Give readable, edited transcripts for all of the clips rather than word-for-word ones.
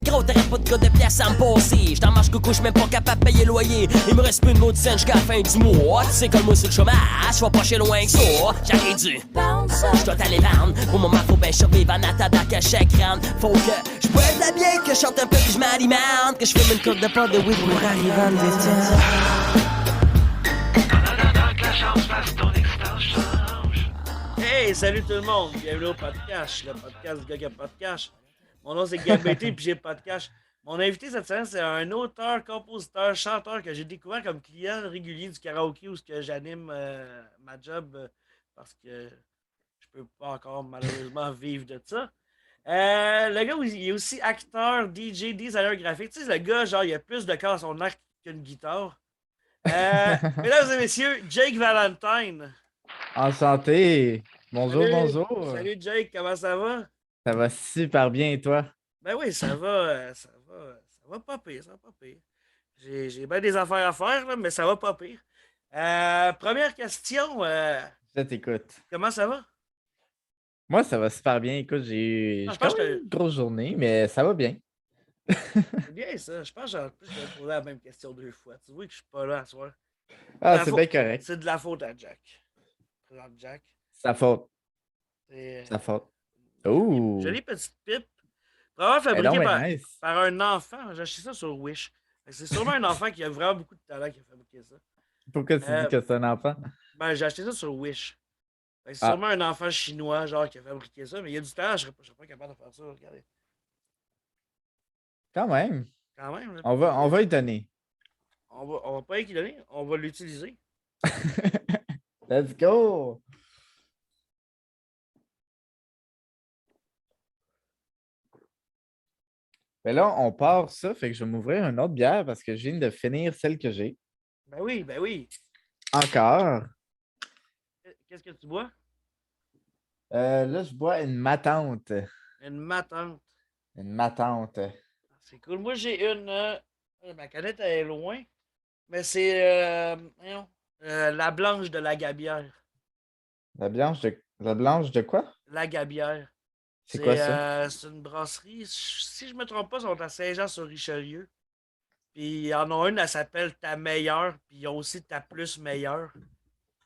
Gros, t'aurais pas de code de pièces à me passer. J't'en marche coucou, j'suis même pas capable de payer le loyer. Il me reste plus de mots de scène jusqu'à la fin du mois. Tu sais, comme moi sur le chômage, j'vais pas chez loin que ça. J'aurais dû. J'dois t'aller vendre. Au moment faut ben survivre en attendant que chaque round. Faut que j'boive de la bière, que je chante un peu, que je m'alimente. Que je fume une coupe de pot de weed pour arriver en détente. Hey, salut tout le monde! Bienvenue au podcast, le podcast du gars qui a pas de cash. Mon nom c'est Gabété puis j'ai pas de cash. Mon invité cette semaine, c'est un auteur, compositeur, chanteur que j'ai découvert comme client régulier du karaoké où j'anime ma job parce que je peux pas encore malheureusement vivre de ça. Le gars, il est aussi acteur, DJ, designer graphique. Tu sais, le gars, genre, il a plus de corps à son arc qu'une guitare. Mesdames et messieurs, Jake Valentine. Enchanté. Bonjour, Salut, bonjour. salut Jake, comment ça va? Ça va super bien et toi? Ben oui, ça va pas pire, ça va pas pire. J'ai bien des affaires à faire, là, mais ça va pas pire. Première question, Je t'écoute. comment ça va? Moi, ça va super bien. Écoute, Non, j'ai je quand pense même que une grosse journée, mais ça va bien. c'est bien ça. Je pense que en plus, je vais te poser la même question deux fois. Tu vois que je suis pas là à soir. Ah, c'est bien correct. C'est de la faute à Jack. Présente Jack. Ça faute. C'est Ça faute. une Ouh. jolie petite pipe. Probablement Ben non, fabriquée mais nice. par un enfant. J'ai acheté ça sur Wish. C'est sûrement un enfant qui a vraiment beaucoup de talent qui a fabriqué ça. Pourquoi tu dis Euh, que c'est un enfant? Ben, j'ai acheté ça sur Wish. C'est Ah, sûrement un enfant chinois, genre, qui a fabriqué ça, mais il y a du talent, je serais pas capable de faire ça, regardez. quand même. Quand même, là. On va y donner. On va pas y donner, on va l'utiliser. Let's go. Ben là, on part ça, fait que je vais m'ouvrir une autre bière parce que je viens de finir celle que j'ai. Ben oui, ben oui. Encore. Qu'est-ce que tu bois? Là, je bois une matante. Une matante. Une matante. C'est cool. Moi, j'ai une. Ma canette, elle est loin, mais c'est. Voyons, la blanche de la Gabière. La blanche de quoi? La Gabière. C'est quoi ça? C'est une brasserie. Si je me trompe pas, ils sont à Saint-Jean-sur-Richelieu. Puis il y en a une, elle s'appelle Ta meilleure. Puis ils ont aussi Ta plus meilleure.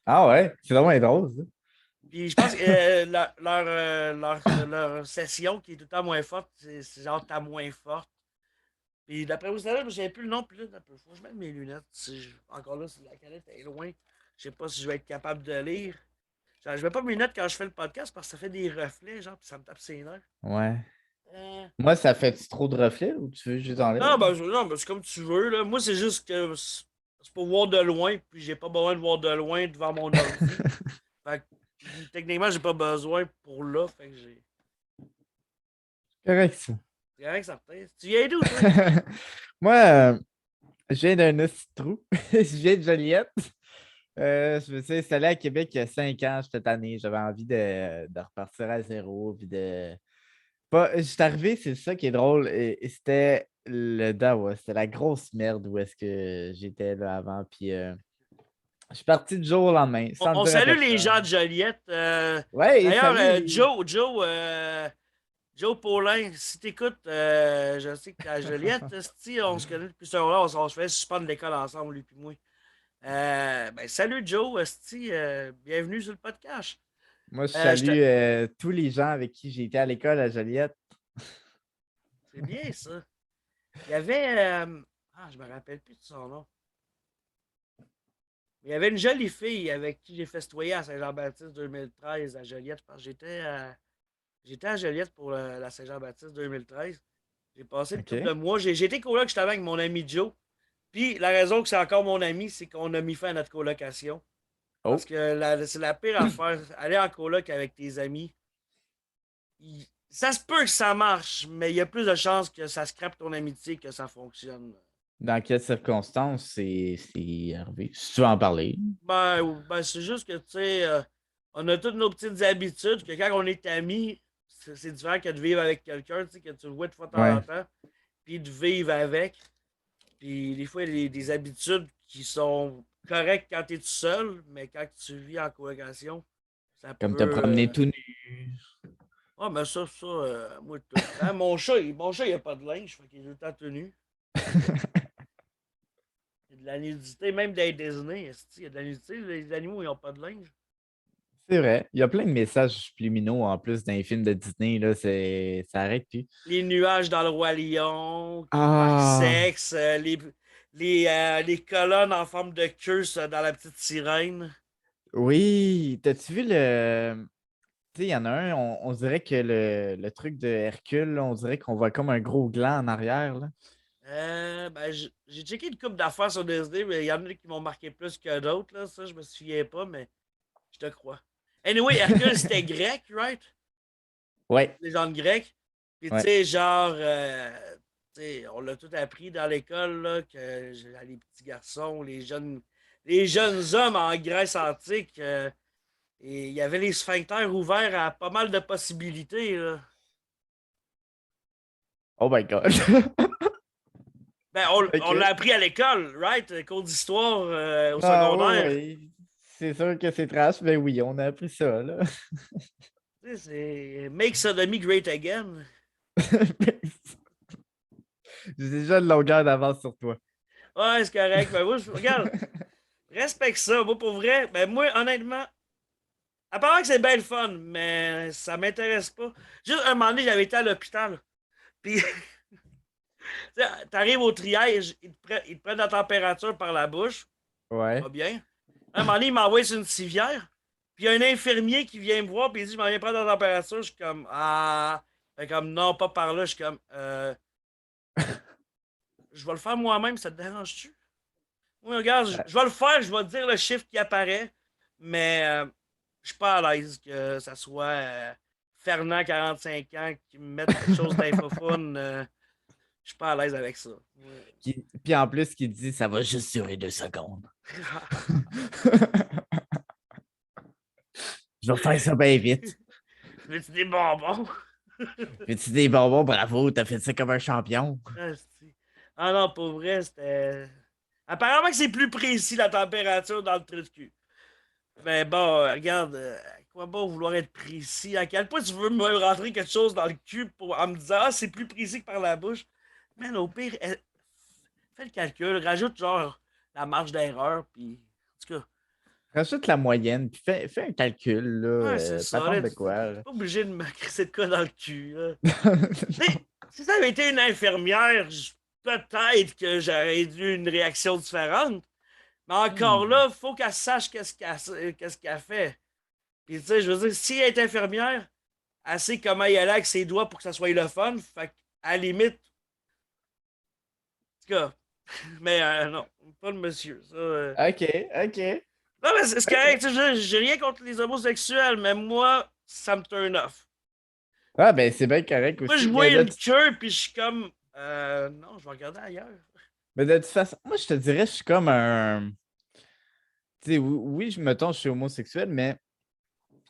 Ah ouais, c'est vraiment drôle, ça. Puis je pense que leur session qui est tout le temps moins forte, c'est genre Ta moins forte. Puis d'après vous, là, je ne sais plus le nom. Puis là, faut que je mette mes lunettes. Encore là, si la canette est loin, je sais pas si je vais être capable de lire. Genre, je mets pas mes lunettes quand je fais le podcast parce que ça fait des reflets, genre, puis ça me tape ses nerfs. Ouais. Euh, Moi, ça fait trop de reflets ou tu veux que je les enlève? non, ben, c'est comme tu veux. Là. Moi, c'est juste que c'est pour voir de loin, puis j'ai pas besoin de voir de loin devant mon ordi. Fait que, techniquement, j'ai pas besoin pour là. Fait que j'ai. Correct, ça. C'est correct, certain. Tu viens d'où, toi? Moi, je viens d'un autre trou. Je viens de Joliette. Je me suis installé à Québec il y a 5 ans, cette année. J'avais envie de repartir à zéro. Puis de... Je suis arrivé, c'est ça qui est drôle. Et c'était le Dawa. C'était la grosse merde où est-ce que j'étais là avant. Puis je suis parti du jour au lendemain, sans On dire à salue les personne. gens de Joliette. Ouais, D'ailleurs, salut! Joe Paulin, si t'écoutes, je sais que t'es à Joliette, esti, on se connaît depuis ce temps-là, on se fait suspendre l'école ensemble, lui puis moi. Ben, salut Joe, esti, bienvenue sur le podcast. Moi, je Je te- salue tous les gens avec qui j'ai été à l'école à Joliette. C'est bien ça. Il y avait. Je me rappelle plus de son nom. Il y avait une jolie fille avec qui j'ai festoyé à Saint-Jean-Baptiste 2013 à Joliette. Je pense que j'étais à Joliette pour la Saint-Jean-Baptiste 2013. J'ai passé une couple de OK. mois. J'ai été coloc justement avec mon ami Joe. Puis la raison que c'est encore mon ami, c'est qu'on a mis fin à notre colocation. Parce Oh, que c'est la pire affaire. Aller en coloc avec tes amis. Ça se peut que ça marche, mais il y a plus de chances que ça scrape ton amitié que ça fonctionne. dans quelles circonstances c'est arrivé? Si tu veux en parler. Ben, c'est juste que, tu sais, on a toutes nos petites habitudes, que quand on est amis, c'est différent que de vivre avec quelqu'un, tu sais, que tu le vois de fois de temps en Ouais. temps, puis de vivre avec. Puis des fois, il y a des habitudes qui sont correctes quand tu es tout seul, mais quand tu vis en colocation, ça Comme te peut. promener tout nu. Ah, ben moi, tout le temps. Mon chat, il a pas de linge, fait qu'il est tout le temps tenu. Il y a de la nudité, même dans les Disney, il y a de la nudité, les animaux, ils ont pas de linge. C'est vrai. Il y a plein de messages subliminaux en plus dans les films de Disney, là. Ça arrête plus. Les nuages dans le Roi Lion, qui marquent Ah, sexe, les colonnes en forme de queue dans la petite sirène. oui. T'as-tu vu le. Tu sais, il y en a un, on dirait que le truc de Hercule, là, on dirait qu'on voit comme un gros gland en arrière, là. Ben, j'ai checké une couple d'affaires sur Disney, mais il y en a qui m'ont marqué plus que d'autres, là. Ça, je me souviens pas, mais je te crois. Anyway, Hercule, c'était grec, right? Ouais, Légende grecque. Puis, tu ouais. sais, genre, tu sais, on l'a tout appris dans l'école, là, que les petits garçons, les jeunes hommes en Grèce antique, et il y avait les sphincters ouverts à pas mal de possibilités, là. Oh my God. Ben, on l'a OK. appris à l'école, right? Cours d'histoire au Ah oui, secondaire. oui. C'est sûr que c'est trash, mais oui, on a appris ça, là. Tu sais, c'est Make Sodomy Great Again. J'ai déjà une longueur d'avance sur toi. Ouais, c'est correct. Ben, moi, regarde, respecte ça. Moi, pour vrai, ben, moi, honnêtement, apparemment que c'est bien le fun, mais ça m'intéresse pas. Juste un moment donné, j'avais été à l'hôpital. Puis, tu sais, t'arrives au triage, ils te prennent la température par la bouche. Ouais. Pas bien. Un moment donné, il m'envoie sur une civière. Puis, il y a un infirmier qui vient me voir, puis il dit, je m'en viens prendre la température. Je suis comme, ah. Fait comme, non, pas par là. Je suis comme, je vais le faire moi-même, ça te dérange-tu? Oui, regarde, je vais le faire, je vais te dire le chiffre qui apparaît, mais je suis pas à l'aise que ça soit Fernand, 45 ans, qui me mette quelque chose d'infophone. Je suis pas à l'aise avec ça. Ouais. Puis en plus, qui dit ça va juste durer 2 secondes. Je vais faire ça bien vite. Veux-tu des bonbons? Fais-tu des bonbons? Bravo, t'as fait ça comme un champion. Asti. Ah non, pour vrai, c'était. Apparemment que c'est plus précis la température dans le trou de cul. Mais bon, regarde, à quoi bon vouloir être précis? À quel point tu veux me rentrer quelque chose dans le cul en me disant, ah, c'est plus précis que par la bouche? Mais au pire, fais le calcul, rajoute genre la marge d'erreur, puis. En tout cas, Rajoute la moyenne, puis fais un calcul, là. ouais, c'est ça. Patente Là, de tu quoi, t'es là. pas obligé de me crisser de quoi dans le cul. Là. Tu sais, si ça avait été une infirmière, peut-être que j'aurais eu une réaction différente. Mais encore Hmm. là, il faut qu'elle sache qu'est-ce qu'elle fait. Puis, tu sais, je veux dire, si elle est infirmière, elle sait comment y aller avec ses doigts pour que ça soit le fun. Fait qu'à la limite, en tout cas, mais non, pas le monsieur. Ça, OK, OK. non, mais c'est correct. Tu sais, j'ai rien contre les homosexuels, mais moi, ça me turn off. Ah, ben c'est bien correct Moi, je aussi. vois une queue, puis je suis comme, non, je vais regarder ailleurs. Mais de toute façon, moi, je te dirais, je suis comme un. Tu sais, oui, mettons, je suis homosexuel, mais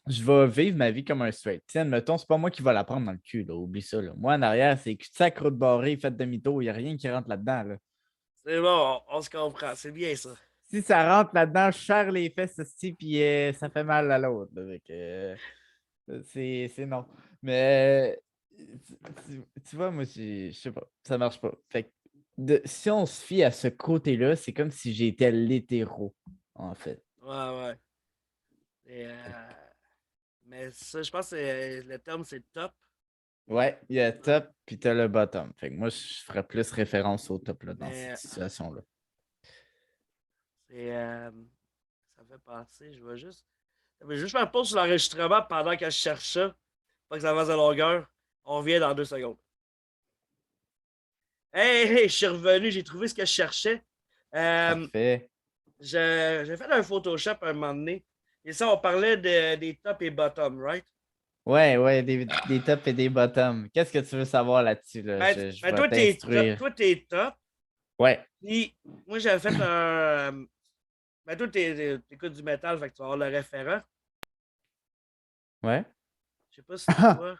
je vais vivre ma vie comme un straight. Tiens, mettons, c'est pas moi qui va la prendre dans le cul, là. Oublie ça, là. Moi, en arrière, c'est cul-de-sac, croûte barrée, faites demi-tour. Il n'y a rien qui rentre là-dedans, là. C'est bon, on se comprend. C'est bien ça. Si ça rentre là-dedans, je serre les fesses, aussi, puis ça fait mal à l'autre, là. Fait que, c'est non. Mais tu vois, moi, je sais pas, ça marche pas. Fait que si on se fie à ce côté-là, c'est comme si j'étais l'hétéro, en fait. Ouais, ouais. Et, mais ça, je pense que le terme, c'est top. Ouais, il y a top, puis t'as le bottom. Fait que moi, je ferais plus référence au top là, dans cette Mais situation-là. c'est. Ça me fait penser, je vais juste faire pause sur l'enregistrement pendant que je cherche ça. Pas que ça fasse de longueur. On revient dans 2 secondes. Hey, hey, je suis revenu, j'ai trouvé ce que je cherchais. Euh, Parfait. j'ai fait un Photoshop à un moment donné. Et ça, on parlait des top et bottom, right? Ouais, ouais, des tops et des bottoms. Qu'est-ce que tu veux savoir là-dessus, là? Ben, Je ben, vais t'instruire. toi, t'es top. Ouais, Puis, moi, j'avais fait un. Ben, toi, t'écoutes du métal, fait que tu vas avoir le référent. ouais. Je sais pas si tu vois.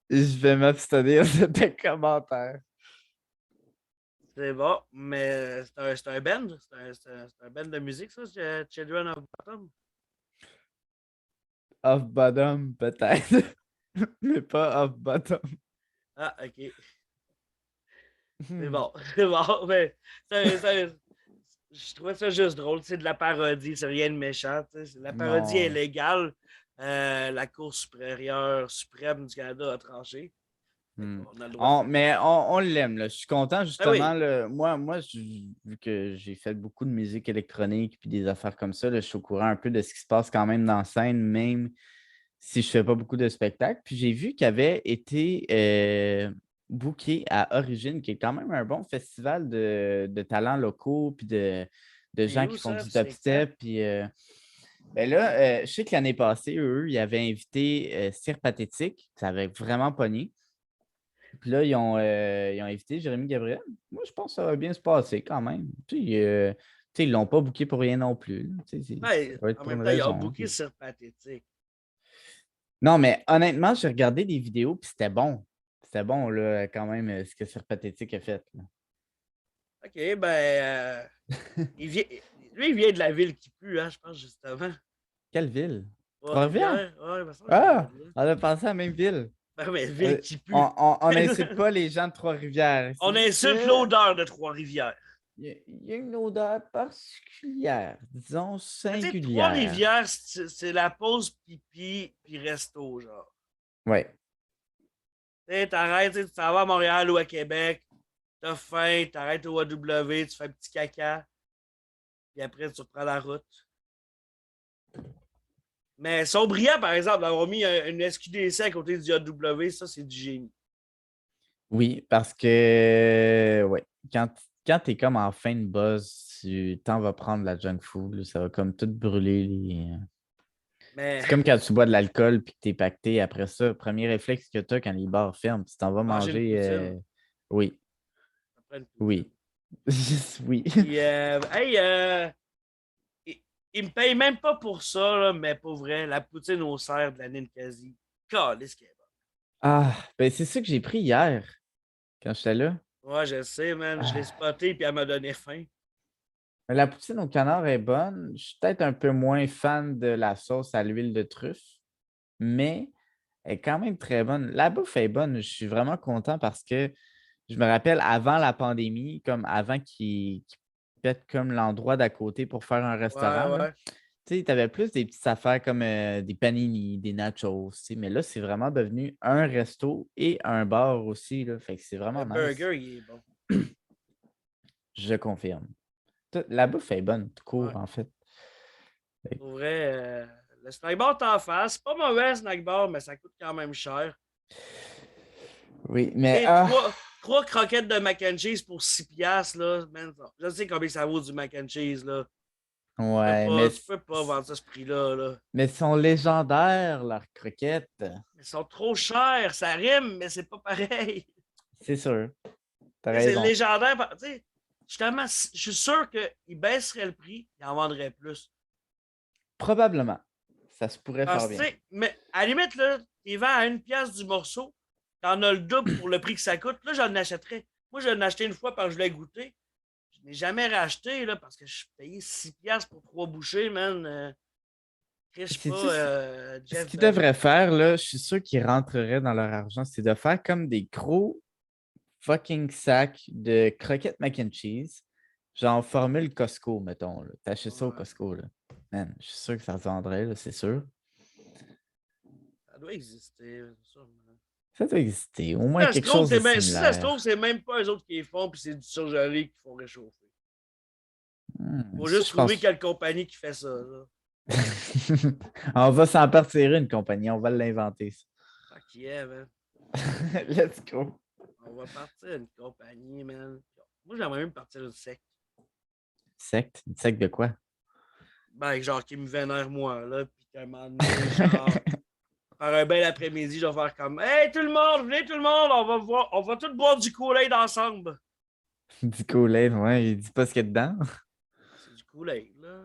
Je vais m'abstenir de tes commentaires. C'est bon, mais c'est un band. C'est un band de musique, ça, Children of Bottom. off-bottom, peut-être. Mais pas off-bottom. Ah, ok. C'est bon. C'est bon. Mais je trouvais ça juste drôle. C'est de la parodie. C'est rien de méchant. La parodie est Non. légale. La Cour supérieure suprême du Canada a tranché. Hmm. On a le droit de faire Mais on l'aime, là. Je suis content, Ah justement. oui. Là. Moi, vu que j'ai fait beaucoup de musique électronique puis des affaires comme ça, là, je suis au courant un peu de ce qui se passe quand même dans la scène, même si je fais pas beaucoup de spectacles. Puis j'ai vu qu'il avait été booké à Origine, qui est quand même un bon festival de talents locaux, puis de C'est gens où qui font ça? du C'est quand? dubstep. Puis ben là, je sais que l'année passée, eux, ils avaient invité Cire Pathétique. Ça avait vraiment pogné. Puis là, ils ont invité Jérémy Gabriel. Moi, je pense que ça va bien se passer quand même. Tu sais, ils l'ont pas booké pour rien non plus. Tu sais, ça Ouais, va être en pour même une temps, il a raison. booké sur Pathétique. Non, mais honnêtement, j'ai regardé des vidéos, puis c'était bon. C'était bon, là, quand même, ce que Sir Pathétique a fait. Là. OK, il vient, lui, il vient de la ville qui pue, hein, je pense, justement. Quelle ville? Trois-Rivières? Trois-Rivières? Ouais, il me semble qu'il vient Ah! de là. On a pensé à la même ville. Ben, mais On ville qui pue. on n'insulte pas les gens de Trois-Rivières. C'est On juste insulte que l'odeur de Trois-Rivières. il y a une odeur particulière, disons Mais tu sais, singulière. Trois-Rivières, c'est la pause pipi puis resto, genre. Oui. Tu sais, t'arrêtes, tu t'en vas à Montréal ou à Québec, t'as faim, t'arrêtes au AW, tu fais un petit caca, puis après, tu reprends la route. Mais Sobriand, par exemple, d'avoir mis une SQDC à côté du AW, ça, c'est du génie. Oui, parce que ouais, quand tu es comme en fin de buzz, tu t'en vas prendre la junk food, là, ça va comme tout brûler. Mais C'est comme quand tu bois de l'alcool puis que tu es pacté. Après ça, premier réflexe que tu as quand les bars ferment, tu t'en vas manger une manger. poutine, Oui, après une poutine. oui. Oui. Puis, hey, il, il me paye même pas pour ça, là, mais pour vrai, la poutine au cerf de la Ninkasi. Calisse qu'elle est bonne. Ah, ben c'est ça que j'ai pris hier quand j'étais là. Ouais, je sais, man. Je l'ai Ah. spoté, puis elle m'a donné faim. Mais la poutine au canard est bonne. Je suis peut-être un peu moins fan de la sauce à l'huile de truffe, mais elle est quand même très bonne. La bouffe est bonne. Je suis vraiment content parce que je me rappelle avant la pandémie, comme avant qu'ils pètent comme l'endroit d'à côté pour faire un Ouais, restaurant, là, ouais. tu sais, tu avais plus des petites affaires comme des panini, des nachos, tu sais, mais là, c'est vraiment devenu un resto et un bar aussi, là, fait que c'est Le vraiment nice. burger, il est bon. Je confirme. La bouffe est bonne, tout Ouais. court, en fait. Pour vrai, le snack bar t'en face. C'est pas mauvais, le snack bar, mais ça coûte quand même cher. Oui, Tu mais sais, trois croquettes de mac and cheese pour 6 piastres, là. Man, je sais combien ça vaut du mac and cheese, là. ouais, mais, Tu peux pas vendre ça à ce prix-là, là. mais ils sont légendaires, leurs croquettes. Ils sont trop chers. Ça rime, mais c'est pas pareil. C'est sûr. T'as Tu sais, c'est raison. légendaire. Tu sais, justement, je suis sûr qu'ils baisseraient le prix, ils en vendraient plus. Probablement. Ça se pourrait faire Parce que, bien. tu sais, mais à la limite, là, ils vendent à 1 pièce du morceau. T'en as le double pour le prix que ça coûte. Là, j'en achèterais. Moi, j'en ai acheté une fois parce que je l'ai goûté. Je n'ai jamais racheté, là, parce que je suis payé 6 piastres pour 3 bouchées, man. Je suis C'est-tu pas ce Jeff qu'ils Bezos. devraient faire, là, je suis sûr qu'ils rentreraient dans leur argent, c'est de faire comme des gros fucking sacs de croquettes mac and cheese, genre formule Costco, mettons. Là. T'achètes ça au Ouais, Costco, là. Man, je suis sûr que ça se vendrait, là, c'est sûr. ça doit exister, sûrement. Ça doit exister, au moins Ça se quelque trouve, chose de si ça se trouve, similaire. c'est même pas eux autres qui les font, puis c'est du surgelé qu'ils font réchauffer. Faut Ça, juste je trouver pense. quelle compagnie qui fait ça, là. On va s'en partir une compagnie, on va l'inventer, ça. Fuck yeah, man. Let's go. On va partir une compagnie, man. Moi, j'aimerais même partir une secte. Secte? Une secte de quoi? Ben, genre, qui me vénère, moi, là. Puis qu'à un moment donné, genre, faire un bel après-midi, je vais faire comme Hey, tout le monde, venez, tout le monde, on va tous boire du Kool-Aid ensemble. Du Kool-Aid, ouais, il dit pas ce qu'il y a dedans. C'est du Kool-Aid, là.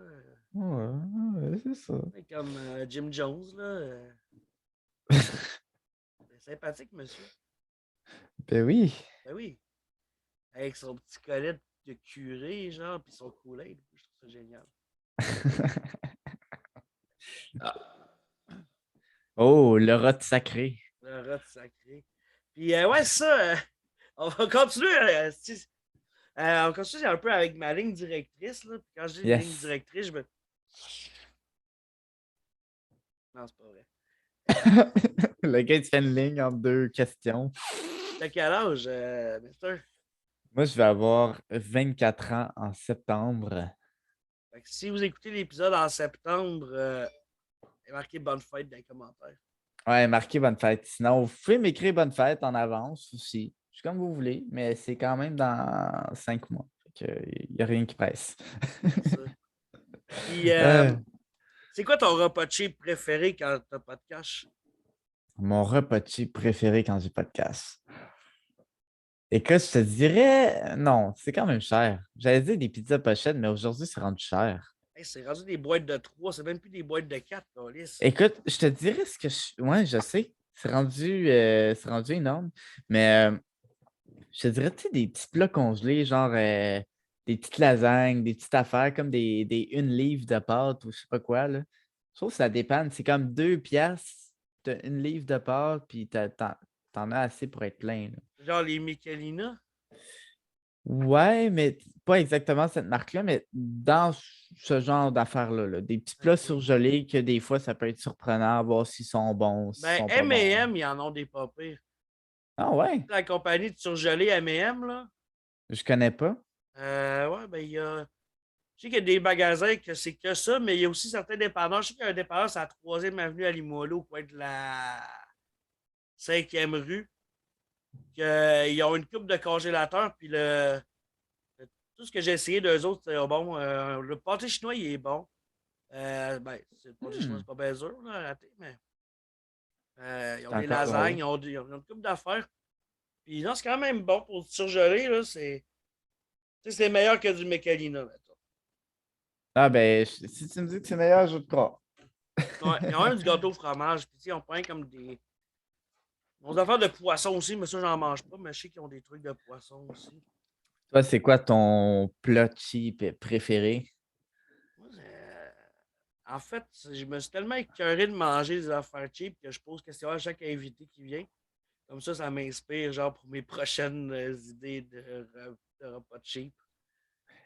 Ouais, ouais, c'est ça. Comme Jim Jones, là. C'est sympathique, monsieur. Ben oui. Ben oui. Avec son petit collet de curé, genre, puis son Kool-Aid. Je trouve ça génial. Oh, le rot sacré. Le rat sacré. Puis, ouais, ça, on va continuer. On va continuer un peu avec ma ligne directrice. Là. Puis quand je dis une ligne Yes. directrice, je me. Non, c'est pas vrai. Le gars, il te fait une ligne en deux questions. T'as quel âge, mister? Moi, je vais avoir 24 ans en septembre. Fait que si vous écoutez l'épisode en septembre, marquez bonne fête dans les commentaires. Ouais, marquez bonne fête. Sinon, vous pouvez m'écrire bonne fête en avance aussi. C'est comme vous voulez, mais c'est quand même dans 5 mois. Il n'y a rien qui presse. C'est ça. Puis, Euh, c'est quoi ton repas cheap préféré quand t'as pas de cash? mon repas cheap préféré quand j'ai pas de cash. Écoute, je te dirais, non, c'est quand même cher. J'allais dire des pizzas pochettes, mais aujourd'hui, c'est rendu cher. Hey, c'est rendu des boîtes de 3, c'est même plus des boîtes de 4, lisse. Écoute, je te dirais ce que je. Ouais, je sais. C'est rendu énorme. Mais je te dirais, tu sais, des petits plats congelés, genre des petites lasagnes, des petites affaires comme des 1 livre de pâtes ou je sais pas quoi, là. Je trouve que ça dépanne. C'est comme 2 piastres, t'as 1 livre de pâtes, puis t'en as assez pour être plein, là. Genre les Michelina. Ouais, mais pas exactement cette marque-là, mais dans ce genre d'affaires-là, là. Des petits plats Ok. surgelés que des fois, ça peut être surprenant à voir s'ils sont bons, s'ils Ben, sont pas bons. M&M, ils en ont des pas pires. Ah ouais, La compagnie de surgelés M&M, là. je connais pas. Ouais, ben, il y a. Je sais qu'il y a des magasins que c'est que ça, mais il y a aussi certains dépanneurs. Je sais qu'il y a un dépanneur, c'est à la 3e avenue à Limoilou, quoi, de la 5e rue. Ils ont une coupe de congélateur, puis tout ce que j'ai essayé d'eux autres, c'est bon. Le pâté chinois, il est bon. Ben, le pâté chinois, Hmm, c'est pas bien dur, là, à rater, mais ils ont c'est des encore lasagnes, drôle. ils ont une coupe d'affaires. Puis non, c'est quand même bon pour du surgelé, là. C'est meilleur que du Mecalina, mettons. Ah ben, si tu me dis que c'est meilleur, je te crois. Ouais, ils ont même du gâteau au fromage. Puis, ils ont plein comme des. Ils ont des affaires de poisson aussi, mais ça, j'en mange pas. Mais je sais qu'ils ont des trucs de poisson aussi. Toi, c'est quoi ton plat cheap préféré? Moi, en fait, je me suis tellement écœuré de manger des affaires cheap que je pose question à chaque invité qui vient. Comme ça m'inspire, genre, pour mes prochaines idées de repas cheap.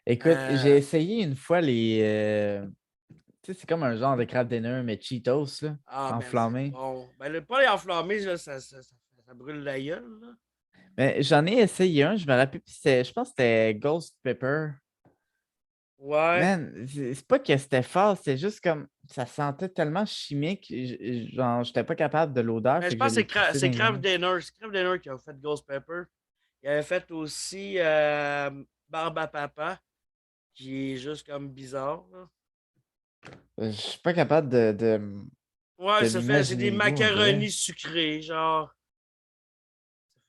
Écoute, j'ai Euh, essayé une fois tu sais, c'est comme un genre de crab dinner, mais Cheetos, là, man, c'est enflammé. bon. Ben, le pas les enflammés, là, ça brûle la gueule, là. Mais j'en ai essayé un, je me rappelle, puis je pense que c'était Ghost Pepper. Ouais. Man, c'est pas que c'était fort, c'est juste comme ça sentait tellement chimique, genre, j'étais pas capable de l'odeur, Mais je fait que je pense que l'ai crissé dans C'est les Kraft vidanges. Dinner. C'est Kraft Dinner qui a fait Ghost Pepper. Il avait fait aussi Barbe à Papa, qui est juste comme bizarre, là. Je suis pas capable Ouais, de c'est des m'imaginer le goût, on dirait. macaronis sucrés, genre.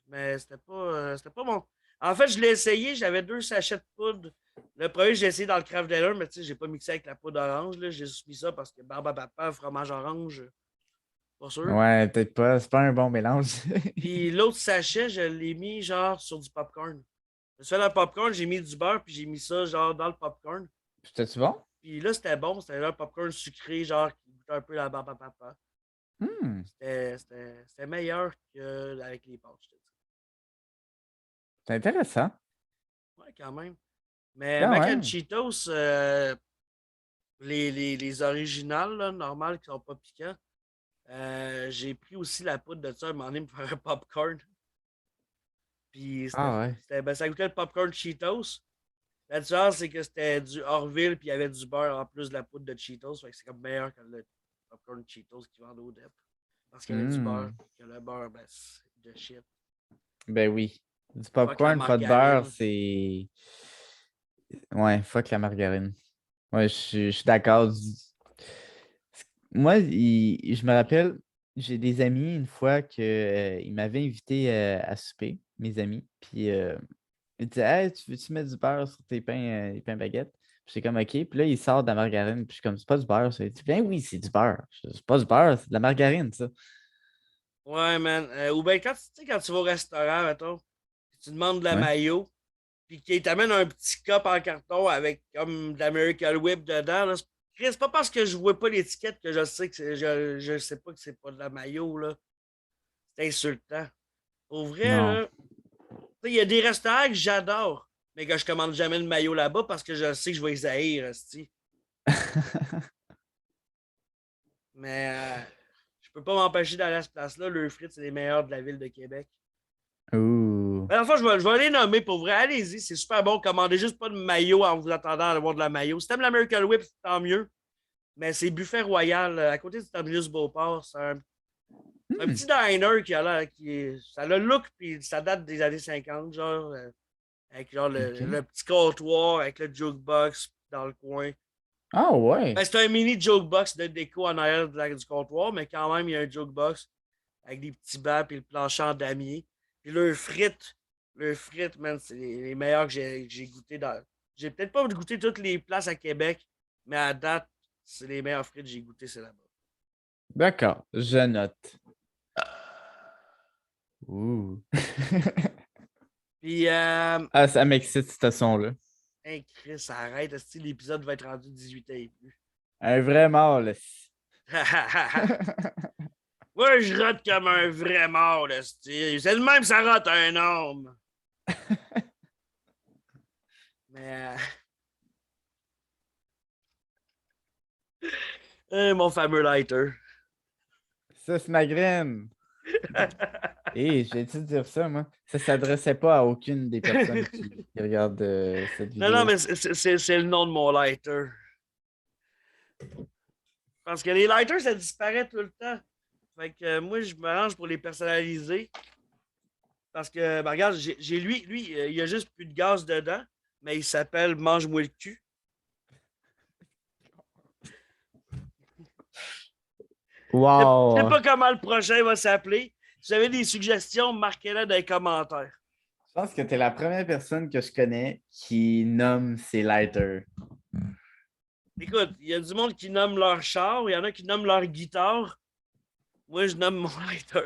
Mais c'était pas bon. En fait, je l'ai essayé, j'avais 2 sachets de poudre. Le premier, j'ai essayé dans le Kraft Dinner, mais tu sais, j'ai pas mixé avec la poudre orange, là. J'ai juste mis ça parce que Barbe à Papa, fromage orange, pas sûr. Ouais, peut-être pas, c'est pas un bon mélange. Puis l'autre sachet, je l'ai mis genre sur du popcorn. Je me suis fait un popcorn, j'ai mis du beurre, puis j'ai mis ça genre dans le popcorn. C'était-tu bon? Puis là, c'était bon, c'était un popcorn sucré, genre qui goûtait un peu la barbe à papa. Hmm, C'était meilleur qu'avec les pâtes, je te dis. c'est intéressant. Ouais, quand même. Mais Quand Mac and même. Cheetos, les originales, là, normales, qui sont pas piquants, j'ai pris aussi la poudre de ça un moment donné pour faire un popcorn. Puis Ah ouais. ben, ça goûtait le popcorn Cheetos. La différence, c'est que c'était du Orville, puis il y avait du beurre en plus de la poudre de Cheetos. Fait que c'est comme meilleur que le popcorn Cheetos qui vendent au DEP. Parce qu'il y avait du beurre, Hmm, que le beurre, ben, c'est de shit. ben oui. Du Fuck la popcorn, pas de beurre, margarine. c'est. Ouais, fuck la margarine. Ouais, je suis d'accord. Moi, je me rappelle, j'ai des amis une fois ils m'avaient invité à souper, mes amis. Puis ils disaient Hey, tu veux-tu mettre du beurre sur tes pains, les pains baguettes? Puis j'étais comme OK. Puis là, ils sortent de la margarine. Puis je suis comme c'est pas du beurre. Ça. Il dit, ben oui, c'est du beurre. C'est pas du beurre, c'est de la margarine, ça. Ouais, man. Ou bien quand, tu sais, quand tu vas au restaurant, mettons, puis tu demandes de la Ouais. mayo, puis qu'ils t'amènent un petit cup en carton avec comme de l'American Whip dedans, là, Chris, pas parce que je vois pas l'étiquette que je sais que je sais pas que c'est pas de la maillot, là. C'est insultant. Au vrai, Non. là, il y a des restaurants que j'adore, mais que je commande jamais le maillot là-bas parce que je sais que je vais les haïr, esti. Mais je peux pas m'empêcher d'aller à cette place-là. Le frites, c'est les meilleurs de la ville de Québec. Ouh. Mais enfin, je vais les nommer pour vrai. Allez-y, c'est super bon. Commandez juste pas de maillot en vous attendant à avoir de la maillot. Si t'aimes l'American Whip, tant mieux. Mais c'est Buffet Royal, à côté du terminus Beauport. C'est un Hmm. petit diner qui a l'air. Ça a le look, puis ça date des années 50, genre. Avec genre OK. le petit comptoir, avec le jukebox dans le coin. Ah ouais. Ben, c'est un mini jukebox de déco en arrière du comptoir, mais quand même, il y a un jukebox avec des petits bancs et le plancher en damier. Puis le frites, man, c'est les meilleurs que j'ai goûté dans. J'ai peut-être pas goûté toutes les places à Québec, mais à date, c'est les meilleurs frites que j'ai goûté, c'est là-bas. D'accord, je note. Ouh. Puis, Ah, ça m'excite, ce son-là. hey, Chris, arrête, l'épisode va être rendu 18 ans et plus. Un vrai mort, là. Moi, je rote comme un vrai mort, là, c'est le même, ça rote un homme. Mais, mon fameux lighter. Ça, c'est ma graine. J'ai-tu dire ça, moi? Ça s'adressait pas à aucune des personnes qui regardent cette Non, vidéo. mais c'est le nom de mon lighter. Parce que les lighters, ça disparaît tout le temps. Fait que moi, je m'arrange pour les personnaliser. Parce que, ben, regarde, j'ai lui, il y a juste plus de gaz dedans, mais il s'appelle Mange-moi le cul. Je sais Wow! pas comment le prochain va s'appeler. Si vous avez des suggestions, marquez-les dans les commentaires. Je pense que tu es la première personne que je connais qui nomme ses lighters. Écoute, il y a du monde qui nomme leur char, il y en a qui nomment leur guitare. Moi, je nomme mon lighter.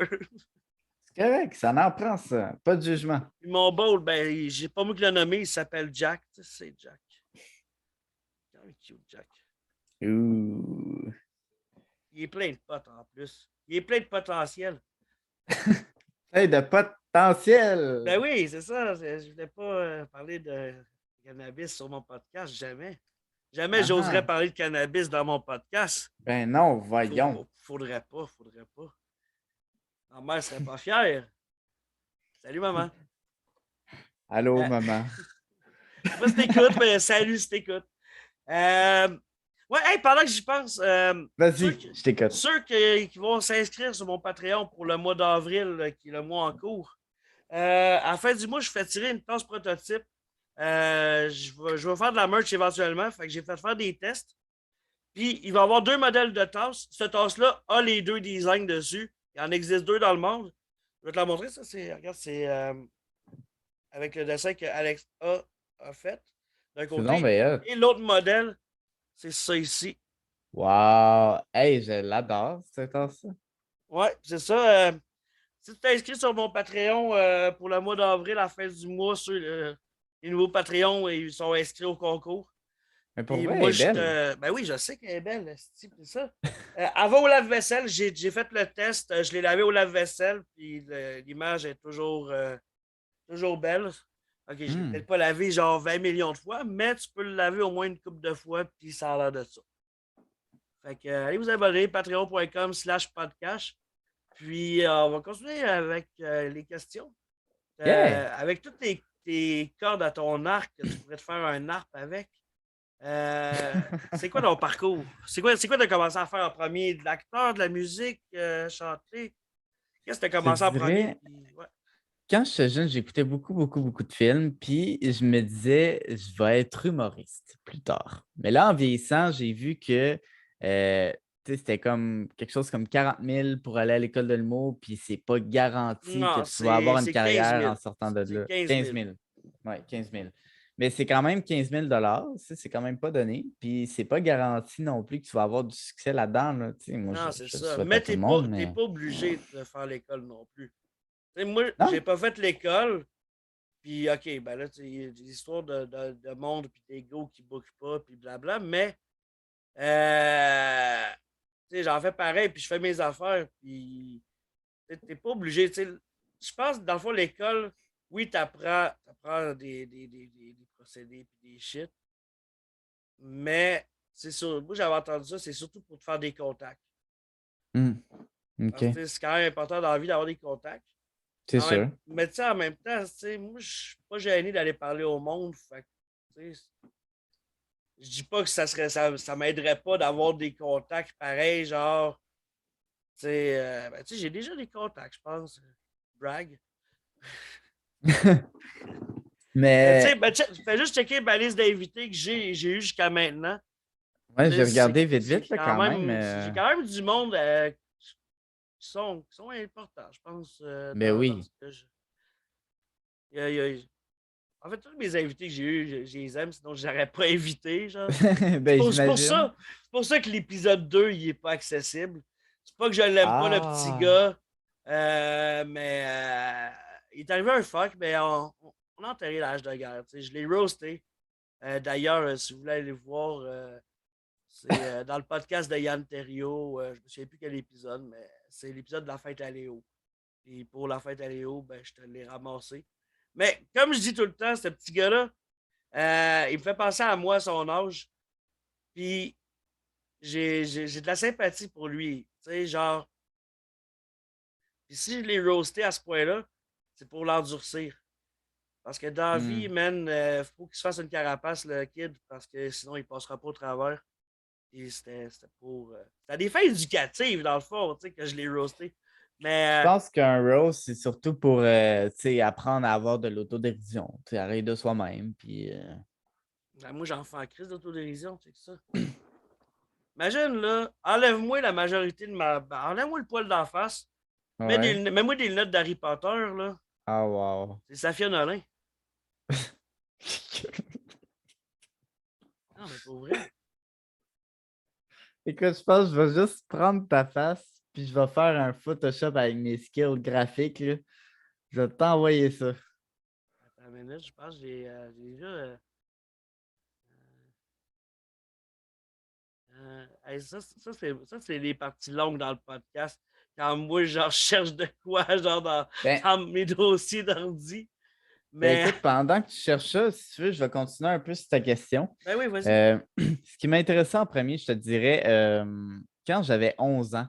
C'est correct, ça en prend ça. Pas de jugement. Puis mon bowl, ben, j'ai pas moi qui l'ai nommé, il s'appelle Jack. C'est Jack. Quand même cute, Jack. Ouh. Il est plein de potes en plus. Il est plein de potentiel. Hey, de potentiel! Ben oui, c'est ça. Je voulais pas parler de cannabis sur mon podcast. Jamais. Jamais Ah j'oserais ah. parler de cannabis dans mon podcast. Ben non, voyons. Faudrait pas, faudrait pas. Ma mère serait pas fière. Salut, maman. Allô, Euh, maman. je sais pas si t'écoutes, mais salut si t'écoutes. Ouais, hey, pendant que j'y pense, Vas-y, je t'écoute. ceux qui vont s'inscrire sur mon Patreon pour le mois d'avril, qui est le mois en cours, à la fin du mois, je fais tirer une tasse prototype. Je vais faire de la merch éventuellement. Fait que j'ai fait faire des tests. Puis, il va y avoir 2 modèles de tasse. Cette tasse-là a les 2 designs dessus. Il en existe 2 dans le monde. Je vais te la montrer. Ça, regarde, c'est avec le dessin que Alex a fait d'un C'est donc côté. bien hot. Et l'autre modèle, c'est ça ici. Wow! Hey, je l'adore, cette tasse-là. Ouais, c'est ça. Si tu t'inscris sur mon Patreon pour le mois d'avril, à la fin du mois, les nouveaux Patreons ils sont inscrits au concours. Mais pour Et vrai, elle moi, est belle. ben oui, je sais qu'elle est belle, c'est ça. Avant au lave-vaisselle, j'ai fait le test, je l'ai lavé au lave-vaisselle, puis l'image est toujours belle. Ok, je ne l'ai Hmm. peut-être pas lavé genre 20 millions de fois, mais tu peux le laver au moins une couple de fois, puis ça a l'air de ça. Fait que, allez vous abonner, patreon.com/podcast. Puis, on va continuer avec les questions. Yeah! Avec toutes tes cordes à ton arc, tu pourrais te faire un arp avec. C'est quoi ton parcours? C'est quoi de commencer à faire en premier? De l'acteur, de la musique, chanter? Qu'est-ce que tu as Je te commencé en premier? dirais, quand j'étais jeune, j'écoutais beaucoup, beaucoup, beaucoup de films, puis je me disais, je vais être humoriste plus tard. Mais là, en vieillissant, j'ai vu que tu sais, c'était comme quelque chose comme 40 000 pour aller à l'école de l'humour, puis c'est pas garanti que Non, tu vas avoir une c'est 15 carrière 000. en sortant de C'est là. 15 15 000. 000. Oui, 15 000. Mais c'est quand même 15 000 c'est quand même pas donné. Puis c'est pas garanti non plus que tu vas avoir du succès là-dedans. Là. Tu sais, moi, Non, c'est je le ça. souhaite à Mais tout le t'es monde, pas, t'es mais pas obligé de faire l'école non plus. Tu sais, moi, non. j'ai pas fait l'école. Puis, OK, ben là, il y a des histoires de monde, puis des gars qui bookent pas, puis blabla. Mais Tu sais, j'en fais pareil, puis je fais mes affaires, puis t'es pas obligé, tu sais. Je pense que dans le fond, l'école, oui, t'apprends des procédés puis des shit, mais c'est sûr, moi j'avais entendu ça, c'est surtout pour te faire des contacts. Hmm. Parce que OK. tu sais, c'est quand même important dans la vie d'avoir des contacts. C'est sûr. Mais tu sais, en même temps, tu sais, moi, je suis pas gêné d'aller parler au monde. Fait que, tu sais, je dis pas que ça m'aiderait pas d'avoir des contacts pareils, genre, tu sais, ben, tu sais, j'ai déjà des contacts, je pense. Brag. Tu sais, Mais ben, fais juste checker ma liste d'invités que j'ai eu jusqu'à maintenant. ouais, Tu j'ai sais, regardé vite, c'est vite, là, quand quand même. même, j'ai quand même du monde qui sont importants, je pense, Mais dans oui. ce que je. il y a- En fait, tous mes invités que j'ai eus, je les aime, sinon je les aurais pas invités, genre. Ben, C'est pour j'imagine. ça. C'est pour ça que l'épisode 2 il est pas accessible. C'est pas que je l'aime pas, le petit Ah. gars. Mais il est arrivé un fuck, mais on a enterré l'âge de guerre. Tu sais, je l'ai roasté. D'ailleurs, si vous voulez aller voir, c'est dans le podcast de Yann Terriot. Je me souviens plus quel épisode, mais c'est l'épisode de la fête à Léo. Et pour la fête à Léo, ben, je te l'ai ramassé. Mais comme je dis tout le temps, ce petit gars-là, il me fait penser à moi, à son âge. Puis j'ai de la sympathie pour lui. Tu sais, genre. Puis si je l'ai roasté à ce point-là, c'est pour l'endurcir. Parce que dans la vie, Hmm. man, faut qu'il se fasse une carapace, le kid, parce que sinon, il passera pas au travers. Et c'était pour. C'était des fins éducatives, dans le fond, tu sais, que je l'ai roasté. Je Mais pense qu'un roast, c'est surtout pour tu sais, apprendre à avoir de l'autodérision. Tu sais, arrêter de soi-même. Puis, moi, j'en fais en crise d'autodérision, c'est ça. Imagine, là, enlève-moi la majorité de ma. Ben, enlève-moi le poil d'en face. ouais. Mets-moi des lunettes d'Harry Potter, là. Ah, wow. C'est Safia Nolin. Non, mais pour vrai. Écoute, je pense que je vais juste prendre ta face, puis je vais faire un Photoshop avec mes skills graphiques, là. Je vais t'envoyer ça. Attends une minute, je pense que j'ai déjà. Hey, ça, c'est les parties longues dans le podcast. Quand moi, genre, je cherche de quoi, genre, Ben, dans mes dossiers d'ordi. ben Mais, écoute, pendant que tu cherches ça, si tu veux, je vais continuer un peu sur ta question. ben oui, vas-y. Euh, ce qui m'intéressait en premier, je te dirais, quand j'avais 11 ans,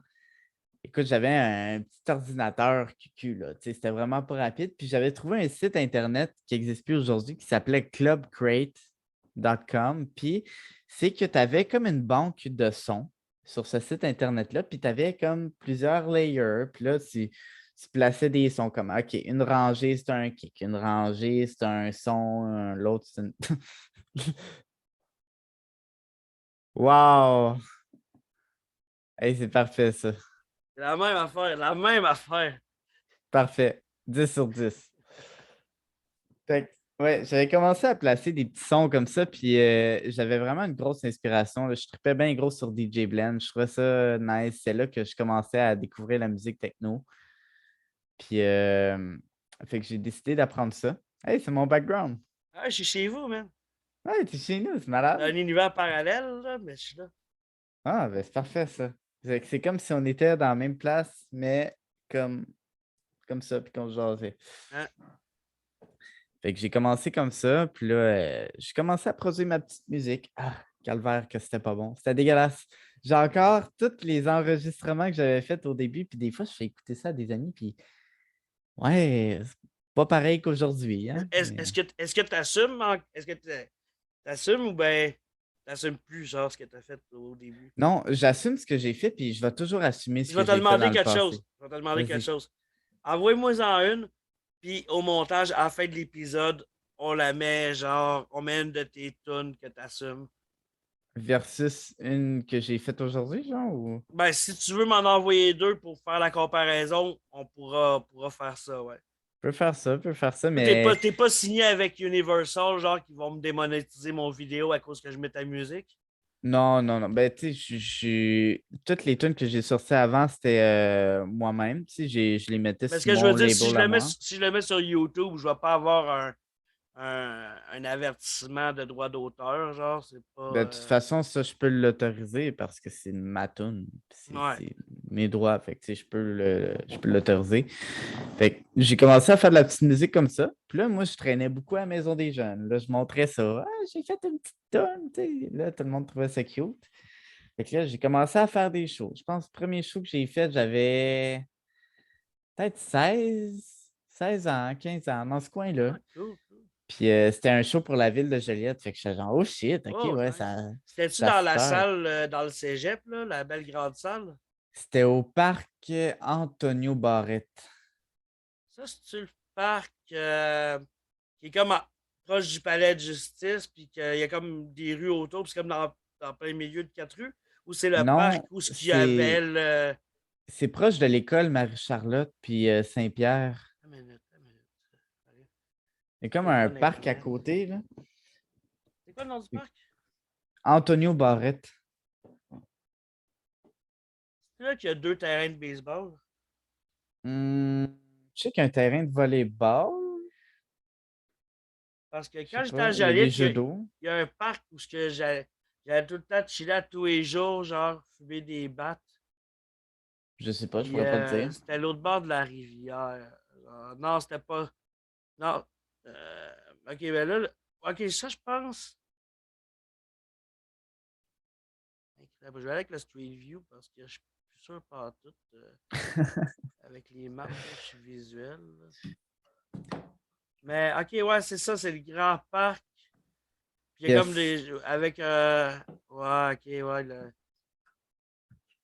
écoute, j'avais un petit ordinateur QQ, là. Tu sais, c'était vraiment pas rapide. Puis j'avais trouvé un site Internet qui n'existe plus aujourd'hui qui s'appelait clubcrate.com. Puis c'est que tu avais comme une banque de sons sur ce site Internet-là. Puis tu avais comme plusieurs layers. Puis là, tu plaçais des sons comme, OK, une rangée, c'est un kick. Une rangée, c'est un son. L'autre, c'est une. Wow! Hey, c'est parfait, ça. C'est la même affaire, la même affaire. Parfait. 10 sur 10. Fait que, ouais, j'avais commencé à placer des petits sons comme ça, puis j'avais vraiment une grosse inspiration, là. Je tripais bien gros sur DJ Blend. Je trouvais ça nice. C'est là que je commençais à découvrir la musique techno. Puis, fait que j'ai décidé d'apprendre ça. Hey, c'est mon background. Ah, je suis chez vous, man. Ouais, t'es chez nous, c'est C'est un malade. univers parallèle, là, mais je suis là. Ah, ben c'est parfait, ça. C'est comme si on était dans la même place, mais comme, comme ça, puis qu'on se jasait. Hein? Fait que j'ai commencé comme ça, puis là, j'ai commencé à produire ma petite musique. Ah, calvaire, que c'était pas bon. C'était dégueulasse. J'ai encore tous les enregistrements que j'avais faits au début, puis des fois, je fais écouter ça à des amis, puis ouais, c'est pas pareil qu'aujourd'hui, hein. Mais Est-ce que tu assumes? Est-ce que tu assumes ou ben t'assumes plus, genre, ce que tu as fait au début? non, j'assume ce que j'ai fait, puis je vais toujours assumer ce Je que vais te j'ai fait demander dans le quelque chose. passé. Je vais te demander quelque Vas-y. chose. Envoie-moi-en une, puis au montage, à la fin de l'épisode, on la met, genre, on met une de tes tunes que tu assumes. Versus une que j'ai faite aujourd'hui, genre, ou. Ben, si tu veux m'en envoyer deux pour faire la comparaison, pourra faire ça, ouais. Je peux faire ça, Toi, mais t'es pas signé avec Universal, genre, qui vont me démonétiser mon vidéo à cause que je mets ta musique? non, non, non. Ben, tu sais, toutes les tunes que j'ai sorties avant, c'était moi-même. Tu sais, je les mettais Mais ce sur que je veux mon dire, label à moi. si je le mets sur YouTube, je vais pas avoir un avertissement de droit d'auteur, genre, c'est De pas. toute façon, ça, je peux l'autoriser parce que c'est ma toune. Ouais. C'est mes droits. Fait que, tu sais, je peux l'autoriser. Fait que j'ai commencé à faire de la petite musique comme ça. Puis là, moi, je traînais beaucoup à la Maison des Jeunes. Là, je montrais ça. Ah, j'ai fait une petite tonne, tu sais. Là, tout le monde trouvait ça cute. Fait que là, j'ai commencé à faire des shows. Je pense que le premier show que j'ai fait, j'avais peut-être 16 ans, 15 ans, dans ce coin-là. Ah, cool, cool. Puis c'était un show pour la ville de Joliette. Fait que j'étais genre, oh shit, ok, Oh, ouais, nice. C'était-tu ça dans la start. salle, dans le cégep, là, la belle grande salle? C'était au parc Antonio Barrette. Ça, c'est-tu le parc qui est comme proche du palais de justice, puis qu'il y a comme des rues autour, puis c'est comme dans plein milieu de 4 rues? Ou c'est le parc Non, où ce qu'il y avait le. c'est proche de l'école Marie-Charlotte puis Saint-Pierre. Une minute, une minute. Il y a comme un Téléphone parc à Internet. côté, là. C'est quoi le nom du parc? Antonio Barrette. C'est là qu'il y a 2 terrains de baseball. Je sais qu'il y a un terrain de volleyball. Parce que Je sais quand j'étais à pas. Il y a des Joliette, jeux d'eau. il y a un parc où j'allais tout le temps chiller à tous les jours, genre fumer des battes. Je sais pas, je Puis pourrais pas te dire. c'était l'autre bord de la rivière. Non, c'était pas. Non. Ok, ben là, ok, ça, je pense. Je vais aller avec le Street View parce que je suis plus sûr pas tout. Avec les maps, là, je suis visuel. Là. Mais ok, ouais, c'est ça, c'est le grand parc. Puis il y a comme Yes. des. Avec. Ouais, ok, ouais.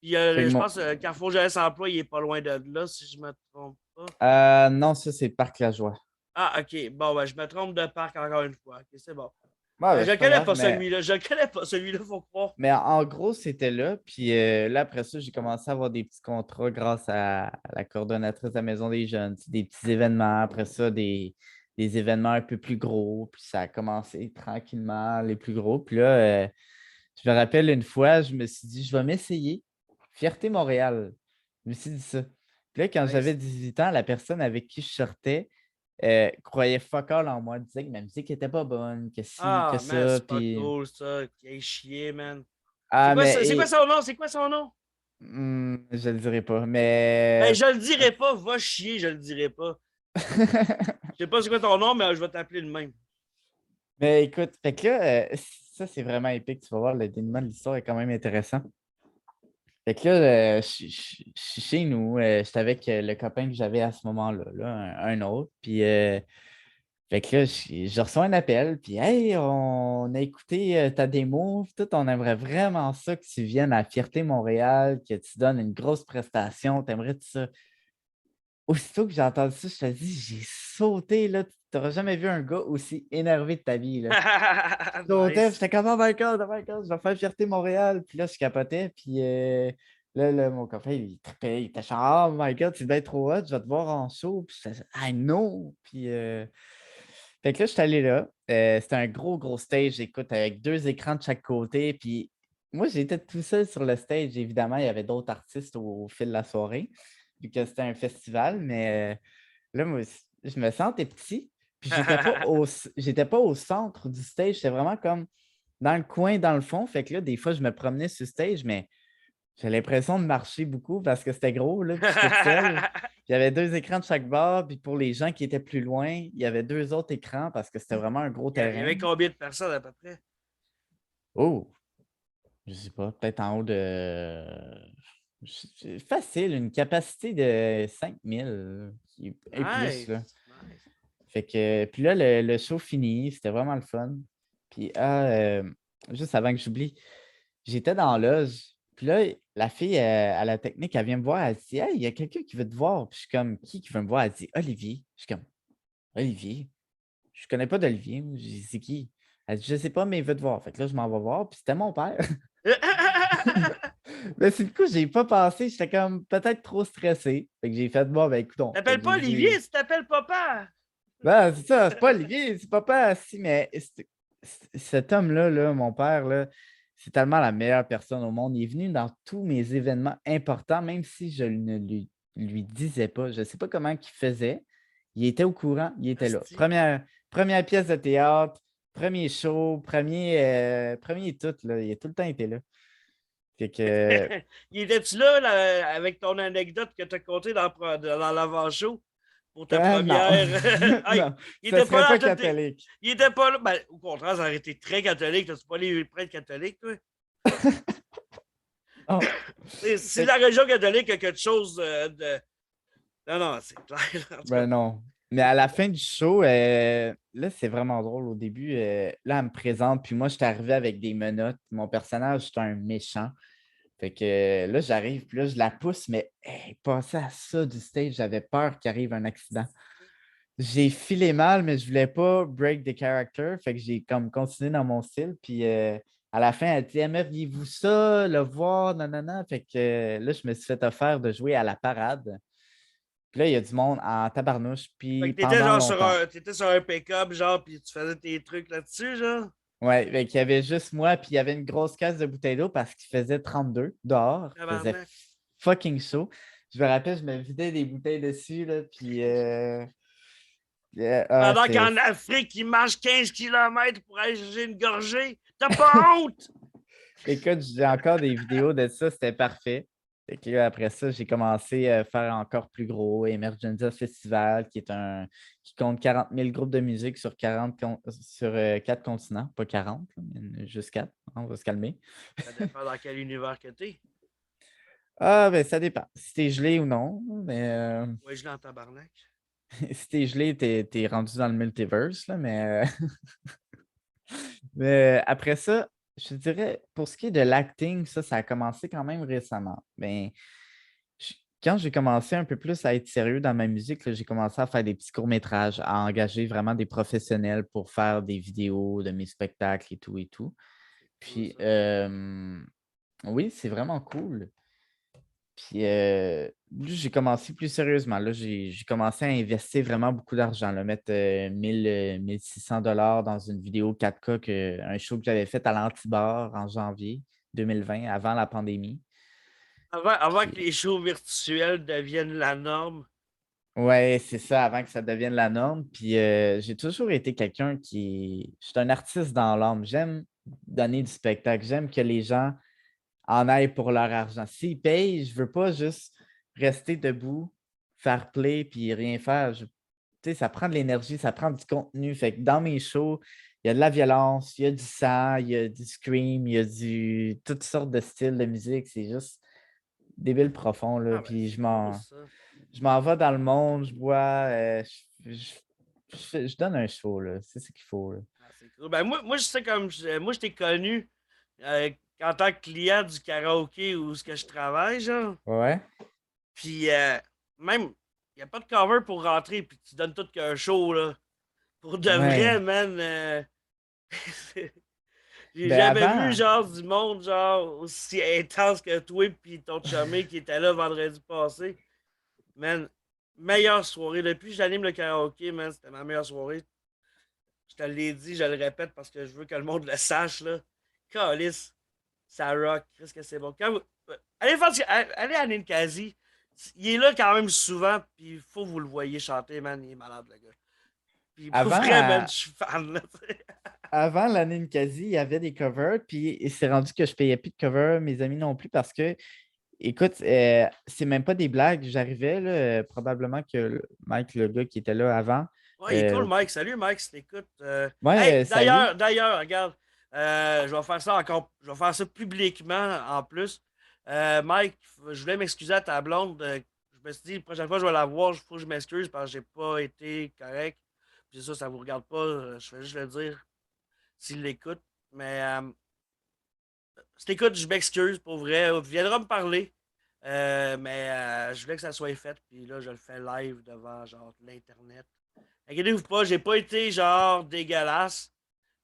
Puis Fait que je mon- pense que Carrefour Jeunesse Emploi, il est pas loin de là, si je me trompe pas. Non, ça, c'est Parc La Joie. Ah, ok. Bon, ben, je me trompe de parc encore une fois. Ok, c'est bon. Ouais, ben, Je c'est pas connais grave, pas celui-là. Je connais pas celui-là, faut croire. mais en gros, c'était là. Puis là, après ça, j'ai commencé à avoir des petits contrats grâce à la coordonnatrice de la Maison des Jeunes. Des petits événements. Après ça, des événements un peu plus gros. Puis ça a commencé tranquillement, les plus gros. Puis là, je me rappelle une fois, je me suis dit, je vais m'essayer. Fierté Montréal. Je me suis dit ça. Puis là, quand j'avais Nice. 18 ans, la personne avec qui je sortais croyait fuck all en moi. Disait que ma musique était pas bonne, que ci, que Ah, man, ça. c'est pas Puis. cool, ça. Qui est chier, man. Ah, mais C'est quoi son nom? C'est quoi son nom? je le dirai pas. Ben, Mais. je le dirai pas. Va chier, je le dirai pas. Je sais pas c'est quoi ton nom, mais je vais t'appeler le même. Mais écoute, fait que là, ça, c'est vraiment épique. Tu vas voir, le dénouement de l'histoire est quand même intéressant. Fait que là, je suis chez nous. J'étais avec le copain que j'avais à ce moment-là, là, un autre. Puis, fait que là, je reçois un appel. Puis, hey, on a écouté ta démo. Puis tout, on aimerait vraiment ça que tu viennes à Fierté Montréal, que tu donnes une grosse prestation. T'aimerais ça? Aussitôt que j'ai entendu ça, je te dis, j'ai sauté, là. Tu n'auras jamais vu un gars aussi énervé de ta vie, là. Je sautais, Nice. j'étais comme, oh my God, je vais faire Fierté Montréal. Puis là, je capotais, puis là, mon copain, il trippait, il était genre, oh my God, tu devais être trop hot, je vais te voir en show. Puis j'étais, I know. Puis, fait que là, je suis allé là. C'était un gros stage, écoute, avec 2 écrans de chaque côté. Puis moi, j'étais tout seul sur le stage. Évidemment, il y avait d'autres artistes au fil de la soirée, vu que c'était un festival. Mais là, moi, je me sentais petit. Puis j'étais pas au centre du stage. C'était vraiment comme dans le coin, dans le fond. Fait que là, des fois, je me promenais sur stage, mais j'ai l'impression de marcher beaucoup parce que c'était gros, là, puis j'étais tout seul. Il y avait 2 écrans de chaque bord, puis pour les gens qui étaient plus loin, il y avait 2 autres écrans parce que c'était vraiment un gros Il y terrain. avait combien de personnes à peu près? Oh, je sais pas, peut-être en haut de. Facile, une capacité de 5000 et plus, là. Nice. Nice. Fait que, puis là, le show fini, c'était vraiment le fun. Puis, juste avant que j'oublie, j'étais dans la loge. Puis là, la fille à la technique, elle vient me voir. Elle dit, hey, il y a quelqu'un qui veut te voir. Puis je suis comme, qui veut me voir? Elle dit, Olivier. Je suis comme, Olivier? Je connais pas d'Olivier. Je dis, c'est qui? Elle dit, je sais pas, mais il veut te voir. Fait que là, je m'en vais voir. Puis c'était mon père. Mais c'est du coup, j'ai pas pensé. J'étais comme peut-être trop stressé. Fait que j'ai fait, bon, ben écoute, T'appelles pas Olivier, tu t'appelles papa. ben, c'est ça, c'est pas Olivier, c'est papa, si, mais cet homme-là, là, mon père, là, c'est tellement la meilleure personne au monde. Il est venu dans tous mes événements importants, même si je ne lui disais pas. Je ne sais pas comment il faisait. Il était au courant, il était là. Asti. Première pièce de théâtre, premier show, premier tout, là. Il a tout le temps été là. Fait que, Il était-tu là, là, avec ton anecdote que tu as contée dans l'avant-show pour ta non. première. Hey, Non, il ça était pas serait là pas à toutes tes- catholique. Il était pas là. Ben, au contraire, ça aurait été très catholique. T'as-tu pas les prêtres catholiques, toi? Oh. Si Fait la religion catholique a quelque chose de. Non, non, c'est clair. En tout cas, Ben non. Mais à la fin du show, là, c'est vraiment drôle. Au début, là, elle me présente, puis moi, je suis arrivé avec des menottes. Mon personnage, c'est un méchant. Fait que là, j'arrive, puis là, je la pousse, mais hey, passer à ça du stage, j'avais peur qu'il arrive un accident. J'ai filé mal, mais je voulais pas break the character. Fait que j'ai comme continué dans mon style. Puis à la fin, elle dit aimeriez-vous ça, le voir, nanana. Fait que là, je me suis fait offert de jouer à la parade. Puis là, il y a du monde en tabarnouche, fait puis que t'étais pendant genre longtemps. t'étais sur un pick-up, genre, puis tu faisais tes trucs là-dessus, genre. Ouais, fait qu'il y avait juste moi, puis il y avait une grosse caisse de bouteilles d'eau parce qu'il faisait 32 dehors. Il faisait Tabarnak. fucking chaud. Je me rappelle, je me vidais des bouteilles dessus, là, puis Pendant c'est. qu'en Afrique, ils marchent 15 kilomètres pour aller chercher une gorgée. T'as pas honte? Écoute, j'ai encore des vidéos de ça, c'était parfait. Fait que là, après ça, j'ai commencé à faire encore plus gros, Emergenza Festival, qui compte 40 000 groupes de musique sur 4 continents, pas 40, là, mais juste 4. On va se calmer. Ça dépend dans quel univers que t'es. Ah, ben ça dépend. Si t'es gelé ou non, mais Ouais, je l'ai en tabarnak. si t'es gelé, t'es rendu dans le multiverse, là, mais après ça, je te dirais, pour ce qui est de l'acting, ça a commencé quand même récemment. Ben, quand j'ai commencé un peu plus à être sérieux dans ma musique, là, j'ai commencé à faire des petits courts-métrages, à engager vraiment des professionnels pour faire des vidéos de mes spectacles et tout et tout. Cool, Puis, ça. oui, c'est vraiment cool. Puis, là, j'ai commencé plus sérieusement. Là, j'ai commencé à investir vraiment beaucoup d'argent, là, mettre 1000, 1600 $ dans une vidéo 4K, un show que j'avais fait à l'Antibar en janvier 2020, avant la pandémie. Avant que Puis, les shows virtuels deviennent la norme. ouais, c'est ça, avant que ça devienne la norme. Puis, j'ai toujours été quelqu'un qui. Je suis un artiste dans l'âme. J'aime donner du spectacle. J'aime que les gens en aillent pour leur argent. S'ils payent, je ne veux pas juste rester debout, faire play puis rien faire. Tu sais, ça prend de l'énergie, ça prend du contenu. Fait que dans mes shows, il y a de la violence, il y a du sang, il y a du scream, il y a toutes sortes de styles de musique. C'est juste débile profond, là. Ah, ben, Puis c'est cool, ça. je m'en vais dans le monde, je bois, je donne un show, là. C'est ce qu'il faut, là. Ah, c'est cool. Ben, moi, je sais comme. Moi, je t'ai connu euh, en tant que client du karaoké où ce que je travaille, genre. Ouais? Puis, même, il n'y a pas de cover pour rentrer, puis tu donnes tout qu'un show, là. Pour de vrai, Ouais. man. J'ai Ben jamais vu, avant, genre, du monde, genre, aussi intense que toi puis ton chumé qui était là vendredi passé. Man, meilleure soirée. Depuis que j'anime le karaoké, man, c'était ma meilleure soirée. Je te l'ai dit, je le répète parce que je veux que le monde le sache, là. Calice, ça rock. Qu'est-ce que c'est bon. Allez à Ninkasi. Il est là quand même souvent, puis il faut que vous le voyez chanter, man. Il est malade, le gars. Puis pour vrai, man, avant, je suis fan, là. avant l'année Ninkasi, il y avait des covers, puis c'est rendu que je payais plus de covers, mes amis non plus, parce que, écoute, c'est même pas des blagues. J'arrivais, là, probablement que Mike, le gars qui était là avant, Ouais, il est cool, euh, Mike. Salut, Mike, si t'écoutes. Hey, ouais, salut. d'ailleurs, regarde. Je vais faire ça encore. Je vais faire ça publiquement en plus. Mike, je voulais m'excuser à ta blonde. Je me suis dit, la prochaine fois que je vais la voir, il faut que je m'excuse parce que j'ai pas été correct. Puis ça vous regarde pas. Je vais juste le dire s'il l'écoute. Mais si t'écoutes, je m'excuse pour vrai. Tu viendras me parler. Mais je voulais que ça soit fait. Puis là, je le fais live devant genre l'Internet. Inquiétez-vous pas, j'ai pas été genre dégueulasse,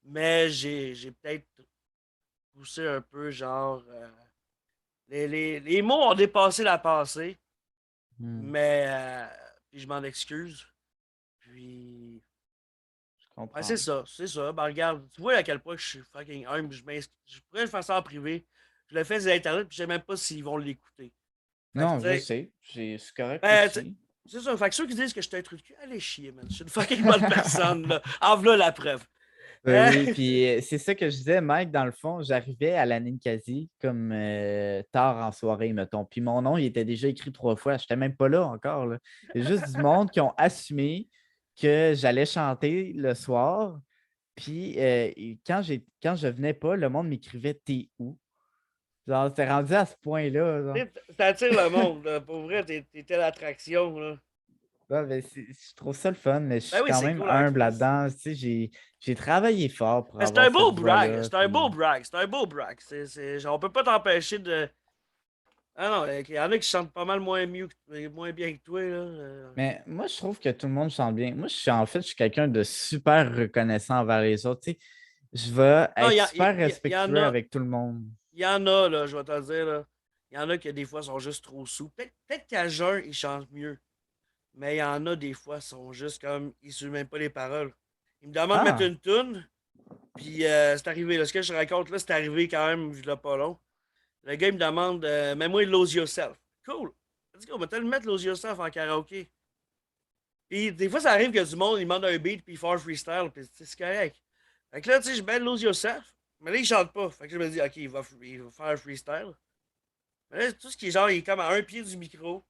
mais j'ai peut-être poussé un peu genre. Les mots ont dépassé la passée, Hmm, mais puis je m'en excuse. Puis. je Ouais, comprends. c'est ça. Ben regarde, tu vois à quel point je suis fucking humble. Je pourrais faire ça en privé. Je le fais sur Internet, puis je sais même pas s'ils vont l'écouter. Fait que Non, tu je sais, sais, c'est correct ben, aussi. C'est ça. Fait que ceux qui disent que je suis un trou de cul, allez chier, man. Je suis une fucking bonne personne, là. En voilà la preuve. Ben oui, puis c'est ça que je disais, Mike, dans le fond, j'arrivais à la Ninkasi comme tard en soirée, mettons. Puis mon nom, il était déjà écrit 3 fois. Je n'étais même pas là encore. Là. Il y a juste du monde qui ont assumé que j'allais chanter le soir. Puis quand je venais pas, le monde m'écrivait T'es où? Genre, c'était rendu à ce point-là. Genre. Ça attire le monde, là. Pour vrai, t'es l'attraction, là. Ouais, ben, je trouve ça le fun, mais je Ben suis oui, quand c'est même cool en humble Chris. là-dedans. Tu sais, j'ai travaillé fort pour Ben, c'est avoir un cette beau brag. voix-là. C'est un beau brag. C'est un beau brag. Genre, on peut pas t'empêcher de. Ah non, il y en a qui chantent pas mal moins bien que toi, là. Mais moi, je trouve que tout le monde chante bien. Moi, je suis quelqu'un de super reconnaissant envers les autres. Tu sais, je vais Non, être super il y en respectueux a. avec tout le monde. Il y en a, là, je vais te le dire, là. Il y en a qui, des fois, sont juste trop sous. Peut-être qu'à jeun, ils chantent mieux. Mais il y en a, des fois, sont juste comme. Ils suivent même pas les paroles. Ils me demandent de mettre Ah! une toune. Puis c'est arrivé, là. Ce que je raconte là, c'est arrivé quand même, il y a pas long. Le gars, il me demande mets-moi Lose Yourself. Cool. Let's go, on va te le mettre Lose Yourself en karaoké. Puis des fois, ça arrive que du monde, il demande un beat, puis il fait un freestyle, puis c'est correct. Fait que là, tu sais, je mets Lose Yourself, mais là, il chante pas. Fait que je me dis, ok, il va faire un freestyle. Mais là, tout ce qui est genre, il est comme à un pied du micro.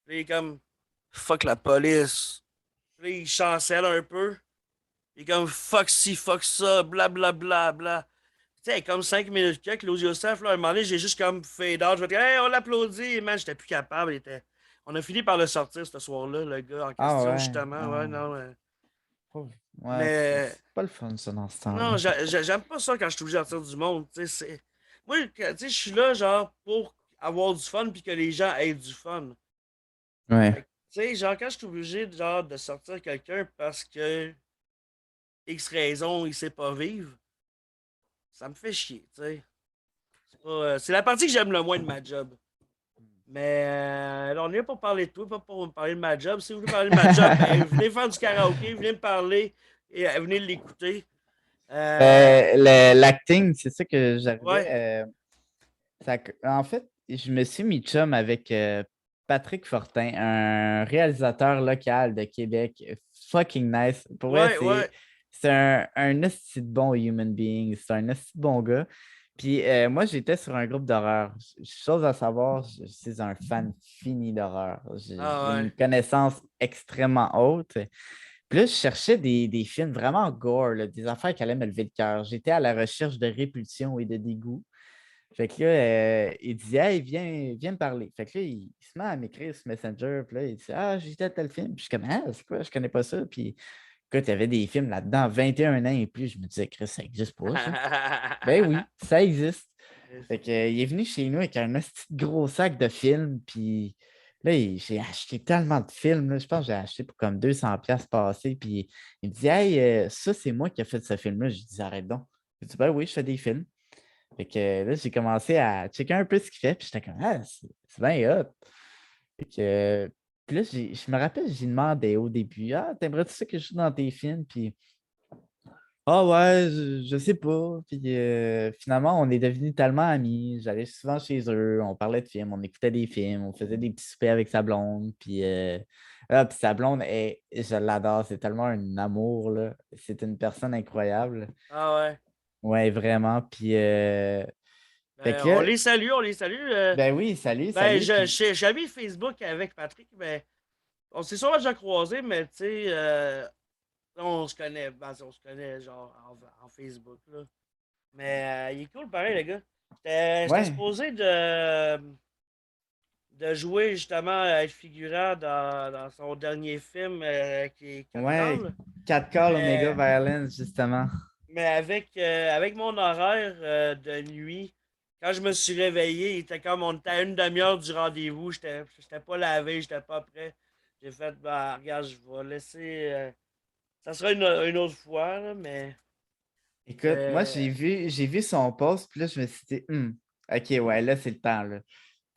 Puis là, il est comme, fuck la police. Puis là, il chancelle un peu. Il est comme, fuck ci, fuck ça, blablabla. Bla, bla, bla. Tu sais, comme 5 minutes que Lose Yourself, là, à un moment donné, j'ai juste comme fade out. Je vais dire, hey, on l'applaudit. Man, j'étais plus capable. On a fini par le sortir ce soir-là, le gars en Ah question, ouais. justement. Ouais, Ah. non. Ouais, Mais c'est pas le fun, ça, dans ce non, temps-là. j'aime pas ça quand je suis obligé de sortir du monde. Moi, tu sais, je suis là, genre, pour avoir du fun puis que les gens aient du fun. Ouais. Fait que, tu sais, genre, quand je suis obligé, genre, de sortir quelqu'un parce que X raison, il sait pas vivre, ça me fait chier, tu sais. C'est la partie que j'aime le moins de ma job. Mais là, on est là pour parler de toi, pas pour me parler de ma job. Si vous voulez parler de ma job, ben, venez faire du karaoké, venez me parler et venez l'écouter. L'acting, c'est ça que Ouais. j'arrivais. En fait, je me suis mis chum avec Patrick Fortin, un réalisateur local de Québec. Fucking nice. Pour vrai, Ouais, ouais. c'est un esti de bon human being. C'est un esti de bon gars. Puis moi, j'étais sur un groupe d'horreur. Chose à savoir, je suis un fan fini d'horreur. J'ai Ah une ouais. connaissance extrêmement haute. Puis là, je cherchais des films vraiment gore, là, des affaires qui allaient me lever le cœur. J'étais à la recherche de répulsion et de dégoût. Fait que là, il dit Hey, viens me parler. Fait que là, il se met à m'écrire sur Messenger. Puis là, il dit Ah, j'ai tel tel film. Puis je suis comme Ah, c'est quoi? Je connais pas ça. Puis écoute, il y avait des films là-dedans, 21 ans et plus. Je me disais, Chris, ça existe pas, ça. Ben oui, ça existe. Fait que, il est venu chez nous avec un petit gros sac de films. Puis là, j'ai acheté tellement de films. Là, je pense que j'ai acheté pour comme 200$ passés. Puis il me dit Hey, ça, c'est moi qui ai fait ce film-là. Je dis Arrête donc. Je dis Ben oui, je fais des films. Fait que là, j'ai commencé à checker un peu ce qu'il fait, puis j'étais comme Ah, c'est bien hot. Fait que, puis là, je me rappelle, j'ai demandé au début Ah, t'aimerais-tu ça que je joue dans tes films? Puis Ah ouais, je sais pas. Puis finalement, on est devenus tellement amis. J'allais souvent chez eux, on parlait de films, on écoutait des films, on faisait des petits soupers avec sa blonde. Puis sa blonde, je l'adore, c'est tellement un amour, là. C'est une personne incroyable. Ah ouais. Ouais, vraiment. Puis fait Ben, que là, on les salue. ben oui, salut, Ben, salut. Puis, j'ai mis Facebook avec Patrick, mais on s'est sûrement déjà croisés, mais tu sais, on se connaît, on se connaît genre en Facebook, là. Mais il est cool, pareil, le gars. J'étais ouais, supposé de jouer justement, être figurant dans son dernier film qui est Cat ouais, Call. 4 Call Omega Mais, Violence, justement. mais avec mon horaire de nuit, quand je me suis réveillé, il était comme on était à une demi-heure du rendez-vous. J'étais pas lavé, j'étais pas prêt. J'ai fait, bah, regarde, je vais laisser. Ça sera une autre fois, là, mais. Écoute, moi, mais j'ai vu son post, puis là, je me suis dit, OK, ouais, là, c'est le temps, là.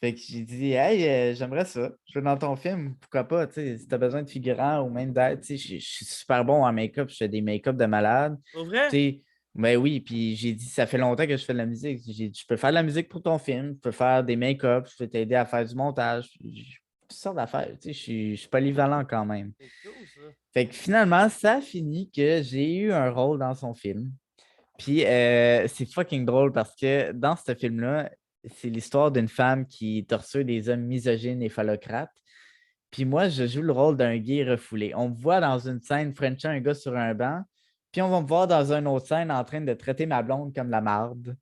Fait que j'ai dit, hey, j'aimerais ça. Je veux dans ton film, pourquoi pas, tu sais, si t'as besoin de figurants ou même d'aide, tu sais, je suis super bon en make-up, je fais des make-up de malade. pour vrai? Tu sais, ben oui, puis j'ai dit, ça fait longtemps que je fais de la musique. J'ai dit, je peux faire de la musique pour ton film, je peux faire des make-up, je peux t'aider à faire du montage. toutes sortes d'affaires. Tu sais, je suis polyvalent quand même. C'est cool, ça. Fait que finalement, ça a fini que j'ai eu un rôle dans son film. Puis c'est fucking drôle parce que dans ce film-là, c'est l'histoire d'une femme qui torture des hommes misogynes et phallocrates. Puis moi, je joue le rôle d'un gay refoulé. On me voit dans une scène frencher un gars sur un banc, puis on va me voir dans une autre scène en train de traiter ma blonde comme la marde.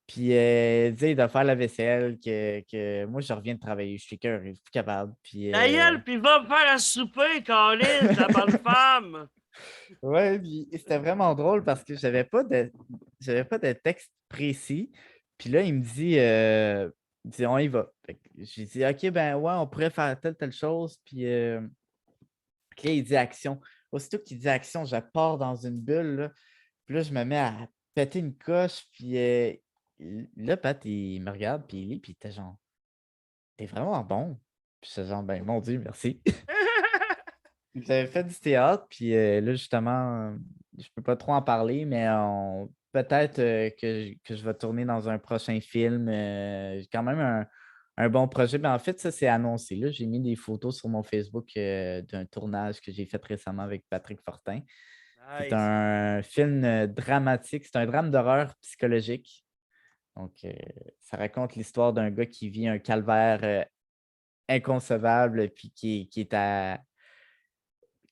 Puis dire de faire la vaisselle, que moi, je reviens de travailler, je suis cœur, je suis plus capable. Puis Ta gueule, pis va me faire à souper, Colin, la bonne femme! ouais, puis c'était vraiment drôle parce que j'avais pas de texte précis. Puis là, il me dit, on y va. Fait que j'ai dit, OK, ben ouais, on pourrait faire telle chose. Puis là, il dit action. Aussitôt qu'il dit action, je pars dans une bulle, là. Puis là, je me mets à péter une coche. Puis là, Pat, il me regarde, puis il lit, puis il était genre, t'es vraiment bon. Puis j'étais genre, ben mon Dieu, merci. J'avais fait du théâtre, puis là, justement, je peux pas trop en parler, mais peut-être que je vais tourner dans un prochain film. J'ai quand même un bon projet. Mais en fait, ça, c'est annoncé. Là, j'ai mis des photos sur mon Facebook d'un tournage que j'ai fait récemment avec Patrick Fortin. C'est Nice. un film dramatique, c'est un drame d'horreur psychologique. Donc, ça raconte l'histoire d'un gars qui vit un calvaire inconcevable, puis qui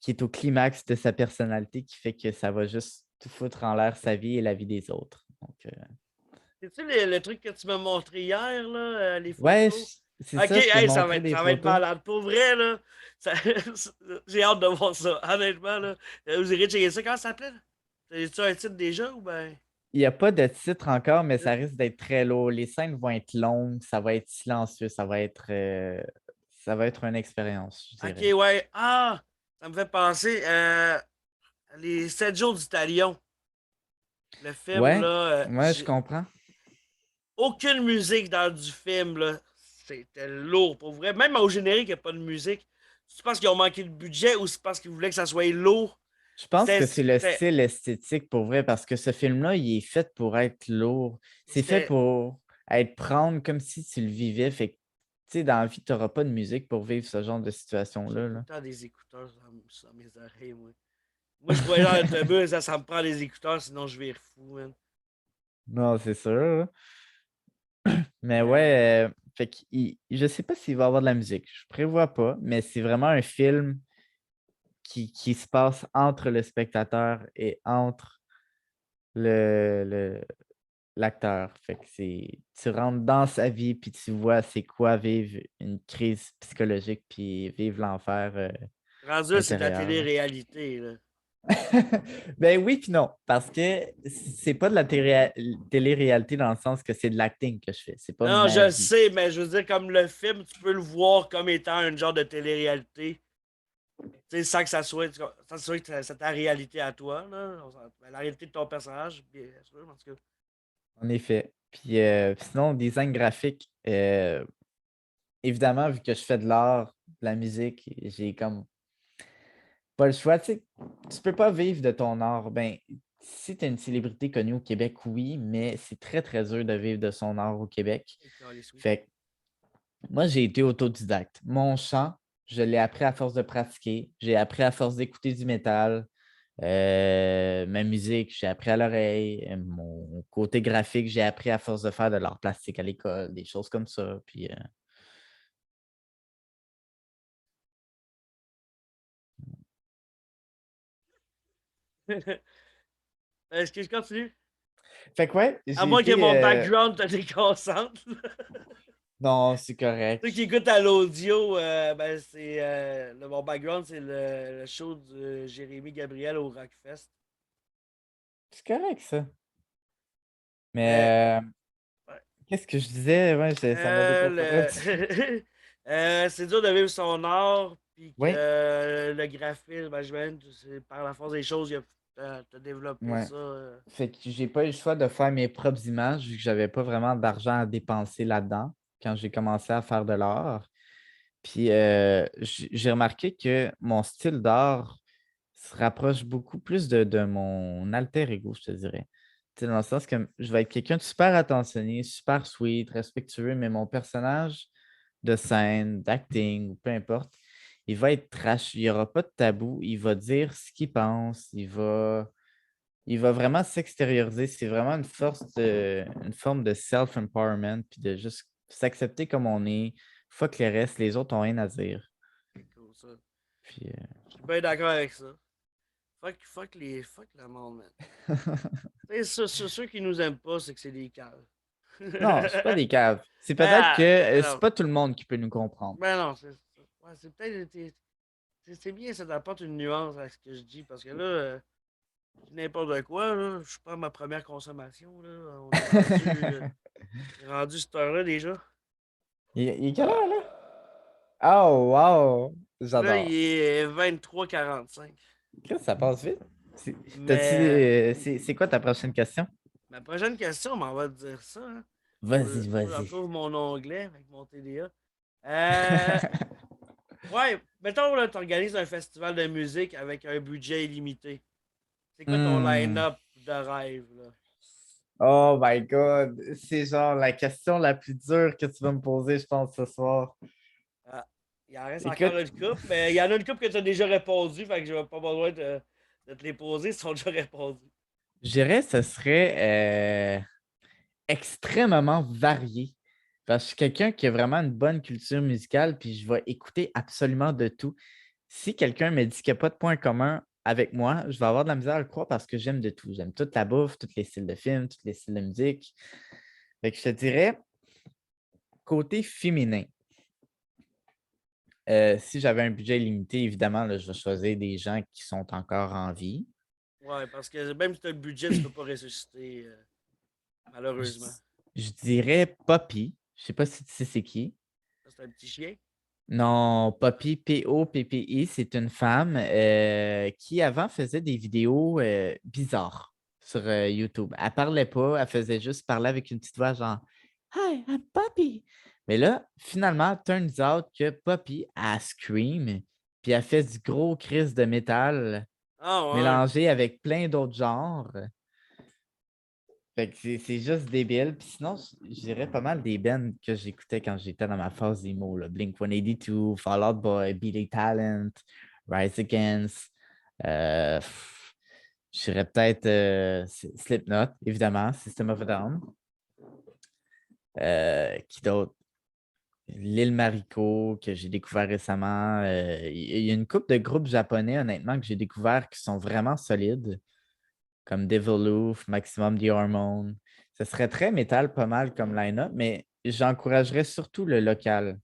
est au climax de sa personnalité, qui fait que ça va juste tout foutre en l'air sa vie et la vie des autres. Donc, C'est-tu le truc que tu m'as montré hier, là, les ouais, photos? c'est Ok, ça, je t'ai hey, montré des ça va être photos. malade. Pour vrai, là, ça- j'ai hâte de voir ça. Honnêtement, là, vous irez checker ça. Comment ça s'appelle? As-tu un titre déjà ou ben? Il n'y a pas de titre encore, mais ça risque d'être très lourd. Les scènes vont être longues, ça va être silencieux, ça va être une expérience, je Ok, dirais. ouais. Ah! Ça me fait penser les 7 jours du Talion. Le film, Ouais, là, ouais, je j'ai comprends. aucune musique dans du film, là. C'était lourd, pour vrai. Même au générique, il n'y a pas de musique. C'est parce qu'ils ont manqué de budget ou c'est parce qu'ils voulaient que ça soit lourd? Je pense C'était, que c'est le c'était, style esthétique pour vrai, parce que ce film-là, il est fait pour être lourd. C'est fait c'était pour être prendre comme si tu le vivais. Fait que, tu sais, dans la vie, tu n'auras pas de musique pour vivre ce genre de J'ai situation-là, tout le là. temps des écouteurs sur mes oreilles, moi. Moi, je pourrais dans l'autobus, ça me prend des écouteurs, sinon je vais fou, man. Non, c'est sûr, là. Mais Euh, ouais, fait que je sais pas s'il va y avoir de la musique. Je prévois pas, mais c'est vraiment un film qui se passe entre le spectateur et entre le, l'acteur. Fait que tu rentres dans sa vie, puis tu vois c'est quoi vivre une crise psychologique, puis vivre l'enfer rendu, c'est de la intérieur, là. télé-réalité, là. Ben oui, puis non, parce que c'est pas de la télé-réalité dans le sens que c'est de l'acting que je fais. C'est pas Non, je ma le vie. sais, mais je veux dire, comme le film, tu peux le voir comme étant un genre de télé-réalité. Tu sais, sans que ça soit ta réalité à toi, là. La réalité de ton personnage, bien sûr, en tout cas. En effet. Puis sinon, design graphique, évidemment, vu que je fais de l'art, de la musique, j'ai comme pas le choix. Tu sais, tu peux pas vivre de ton art. Ben, si tu es une célébrité connue au Québec, oui, mais c'est très, très dur de vivre de son art au Québec. Et câlisse, oui. Fait que moi, j'ai été autodidacte. Mon chant, je l'ai appris à force de pratiquer. J'ai appris à force d'écouter du métal. Ma musique, j'ai appris à l'oreille. Mon côté graphique, j'ai appris à force de faire de l'art plastique à l'école, des choses comme ça. Puis, Est-ce que je continue? fait que ouais, À j'ai moins que été. mon background te déconcentre. Non, c'est correct. Ceux qui écoutent à l'audio, ben c'est mon background, c'est le show de Jérémy Gabriel au Rockfest. C'est correct, ça. Mais Mais ouais. qu'est-ce que je disais? Ouais, ça m'a déconcentré. C'est dur de vivre son art, puis que Oui, le graphisme, ben, j'imagine que c'est par la force des choses, t'as développé ouais. ça. Fait que j'ai pas eu le choix de faire mes propres images vu que j'avais pas vraiment d'argent à dépenser là-dedans quand j'ai commencé à faire de l'art. Puis j'ai remarqué que mon style d'art se rapproche beaucoup plus de mon alter ego, je te dirais. Tu sais, dans le sens que je vais être quelqu'un de super attentionné, super sweet, respectueux, mais mon personnage de scène, d'acting, ou peu importe, il va être trash. Il n'y aura pas de tabou. Il va dire ce qu'il pense. Il va vraiment s'extérioriser. C'est vraiment une forme de self-empowerment, puis de juste s'accepter comme on est. Fuck le reste, les autres ont rien à dire. C'est cool, ça. Puis, Je suis bien d'accord avec ça. Fuck le monde, man. Tu sais, ceux qui nous aiment pas, c'est que c'est des caves. non, c'est pas des caves. C'est peut-être que Ah, c'est non. pas tout le monde qui peut nous comprendre. Ben non, ouais, c'est peut-être. C'est bien, ça t'apporte une nuance à ce que je dis, parce que là, je dis n'importe quoi, là. Je prends ma première consommation, là. On est rendu cette heure-là déjà. Il est quelle heure, là? Oh, wow! Là, il J'adore. est 23h45. Chris, ça passe vite. Mais C'est quoi ta prochaine question? ma prochaine question, on va te dire ça. Hein. Vas-y, Faut que je vas-y. retrouve mon onglet avec mon TDA. Euh, ouais, mettons, là, tu organises un festival de musique avec un budget illimité. C'est quoi ton Hmm. line-up de rêve, là? Oh my God. C'est genre la question la plus dure que tu vas me poser, je pense, ce soir. Ah, il en reste encore Écoute, une coupe, mais il y en a une coupe que tu as déjà répondu, fait que je n'ai pas besoin de te les poser, ils sont déjà répondus. je dirais que ce serait extrêmement varié. Parce que je suis quelqu'un qui a vraiment une bonne culture musicale, puis je vais écouter absolument de tout. Si quelqu'un me dit qu'il n'y a pas de point commun avec moi, je vais avoir de la misère à le croire parce que j'aime de tout. J'aime toute la bouffe, tous les styles de films, tous les styles de musique. Fait que je te dirais, côté féminin, si j'avais un budget limité, évidemment, là, je vais choisir des gens qui sont encore en vie. Ouais, parce que même si tu as le budget, tu peux pas ressusciter, Je, malheureusement. je dirais Poppy. Je ne sais pas si tu sais c'est qui. Ça, c'est un petit chien. Non, Poppy, P-O-P-P-I, c'est une femme qui avant faisait des vidéos bizarres sur YouTube. Elle parlait pas, elle faisait juste parler avec une petite voix genre Hi, I'm Poppy. Mais là, finalement, turns out que Poppy, elle scream, puis elle fait du gros crise de métal Ah ouais. mélangé avec plein d'autres genres. Fait que c'est juste débile. Puis sinon, je dirais pas mal des bands que j'écoutais quand j'étais dans ma phase emo. Là. Blink-182, Fall Out Boy, Billy Talent, Rise Against. Je dirais peut-être Slipknot, évidemment, System of a Down. Qui d'autre? Lil Mariko, que j'ai découvert récemment. Il y a une couple de groupes japonais, honnêtement, que j'ai découvert qui sont vraiment solides, comme Deviloof, Maximum The Hormone. Ce serait très métal, pas mal comme line-up, mais j'encouragerais surtout le local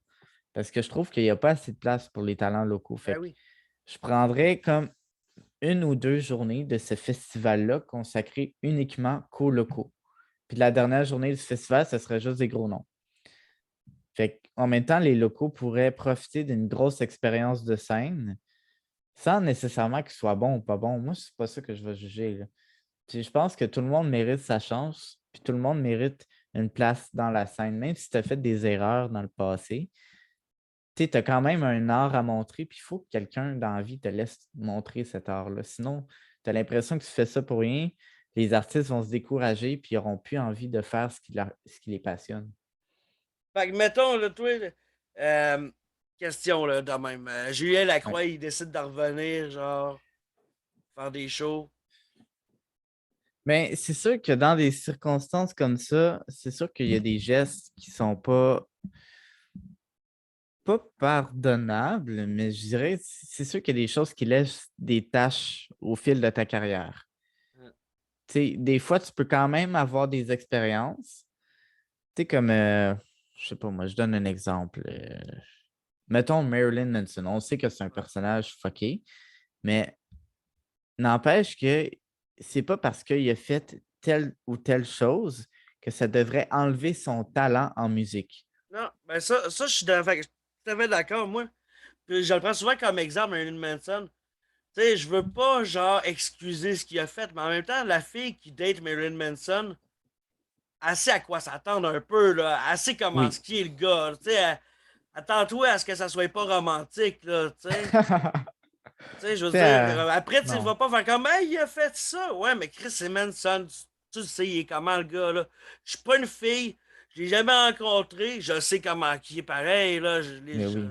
parce que je trouve qu'il n'y a pas assez de place pour les talents locaux. Ben Fait que oui. je prendrais comme 1 ou 2 journées de ce festival-là consacré uniquement qu'aux locaux. Puis la dernière journée du festival, ce serait juste des gros noms. Fait qu'en même temps, les locaux pourraient profiter d'une grosse expérience de scène sans nécessairement qu'ils soient bons ou pas bons. Moi, c'est pas ça que je vais juger, là. Puis je pense que tout le monde mérite sa chance, puis tout le monde mérite une place dans la scène, même si tu as fait des erreurs dans le passé. Tu as quand même un art à montrer, puis il faut que quelqu'un dans la vie te laisse montrer cet art-là. Sinon, tu as l'impression que tu fais ça pour rien. Les artistes vont se décourager, puis ils n'auront plus envie de faire ce qui les passionne. Fait que mettons, là, toi, question, là, de même. Julien Ouais. Lacroix, il décide de revenir, genre, faire des shows. Mais c'est sûr que dans des circonstances comme ça, c'est sûr qu'il y a des gestes qui ne sont pas pardonnables, mais je dirais, c'est sûr qu'il y a des choses qui laissent des tâches au fil de ta carrière. Hein. Tu sais, des fois, tu peux quand même avoir des expériences. Tu sais, comme, je sais pas, moi, je donne un exemple. Mettons Marilyn Manson. On sait que c'est un personnage fucké, mais n'empêche que c'est pas parce qu'il a fait telle ou telle chose que ça devrait enlever son talent en musique. Non, ben ça je suis tout à fait d'accord, moi. Puis je le prends souvent comme exemple, Marilyn Manson. Tu sais, je veux pas, genre, excuser ce qu'il a fait, mais en même temps, la fille qui date Marilyn Manson, elle sait à quoi s'attendre un peu, là. Elle sait comment Oui. ce qui est le gars. Tu sais, attends-toi à ce que ça soit pas romantique, là, tu sais. Tu sais, je veux Tu sais, dire, après, tu non. vas pas faire comme, hey, il a fait ça. Ouais, mais Chris, c'est Manson. Tu le sais, il est comment, le gars, là. Je suis pas une fille. Je l'ai jamais rencontré. Je sais comment il est pareil. Là. Mais oui.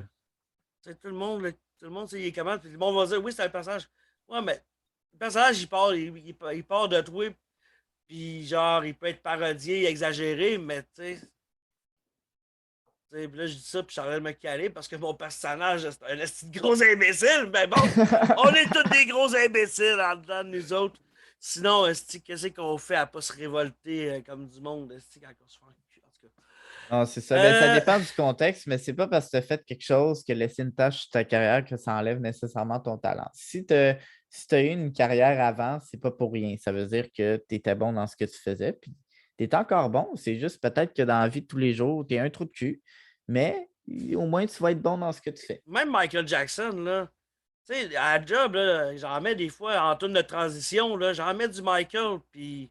Tu sais, tout le monde, là, tout le monde sait il est comment. Puis le monde va dire oui, c'est un personnage. Ouais, mais le personnage, il part de toi. Puis genre, il peut être parodié, exagéré, mais tu sais. Puis là, je dis ça, puis je suis en train de me caler parce que mon personnage, c'est un esti de gros imbécile. Mais bon, on est tous des gros imbéciles en dedans de nous autres. Sinon, esti, qu'est-ce qu'on fait à pas se révolter comme du monde, esti, quand on se fait en cul, en tout cas. Non, c'est ça. Ben, ça Euh, dépend du contexte, mais c'est pas parce que tu as fait quelque chose que laisser une tâche sur ta carrière que ça enlève nécessairement ton talent. Si tu as, eu une carrière avant, c'est pas pour rien. Ça veut dire que tu étais bon dans ce que tu faisais, puis tu es encore bon. C'est juste peut-être que dans la vie de tous les jours, tu es un trou de cul, mais au moins tu vas être bon dans ce que tu fais. Même Michael Jackson, là, tu sais, à la job, là, j'en mets des fois en tourne de transition, là, j'en mets du Michael, puis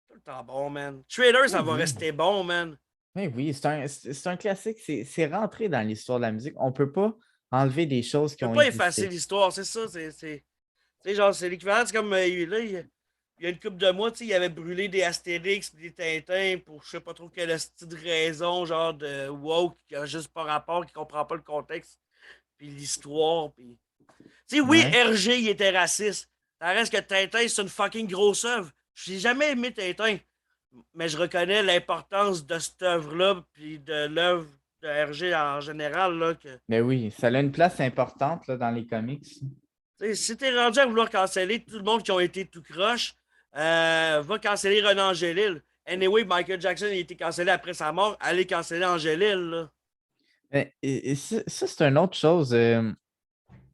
tout le temps bon, man. Trader, Oui, ça va oui. rester bon, man. Mais oui, c'est un classique. C'est rentré dans l'histoire de la musique. On ne peut pas enlever des choses qui Je peux ont pas effacer existé. l'histoire, c'est ça, tu sais, genre, c'est l'équivalent, c'est comme, là, il y a une couple de mois, tu sais, il avait brûlé des Astérix et des Tintins pour je sais pas trop quelle petite raison, genre de woke, qui a juste pas rapport, qui comprend pas le contexte, puis l'histoire, puis... Tu sais, oui, Ouais. Hergé, il était raciste. Ça reste que Tintin, c'est une fucking grosse œuvre. J'ai jamais aimé Tintin, mais je reconnais l'importance de cette œuvre-là, puis de l'œuvre de Hergé en général, là, que... Mais oui, ça a une place importante là, dans les comics. T'sais, si t'es rendu à vouloir canceller tout le monde qui ont été tout croche, va canceller Renan Angélil. Anyway, Michael Jackson a été cancellé après sa mort. Allez canceller Angélil, là. Et ça, c'est une autre chose.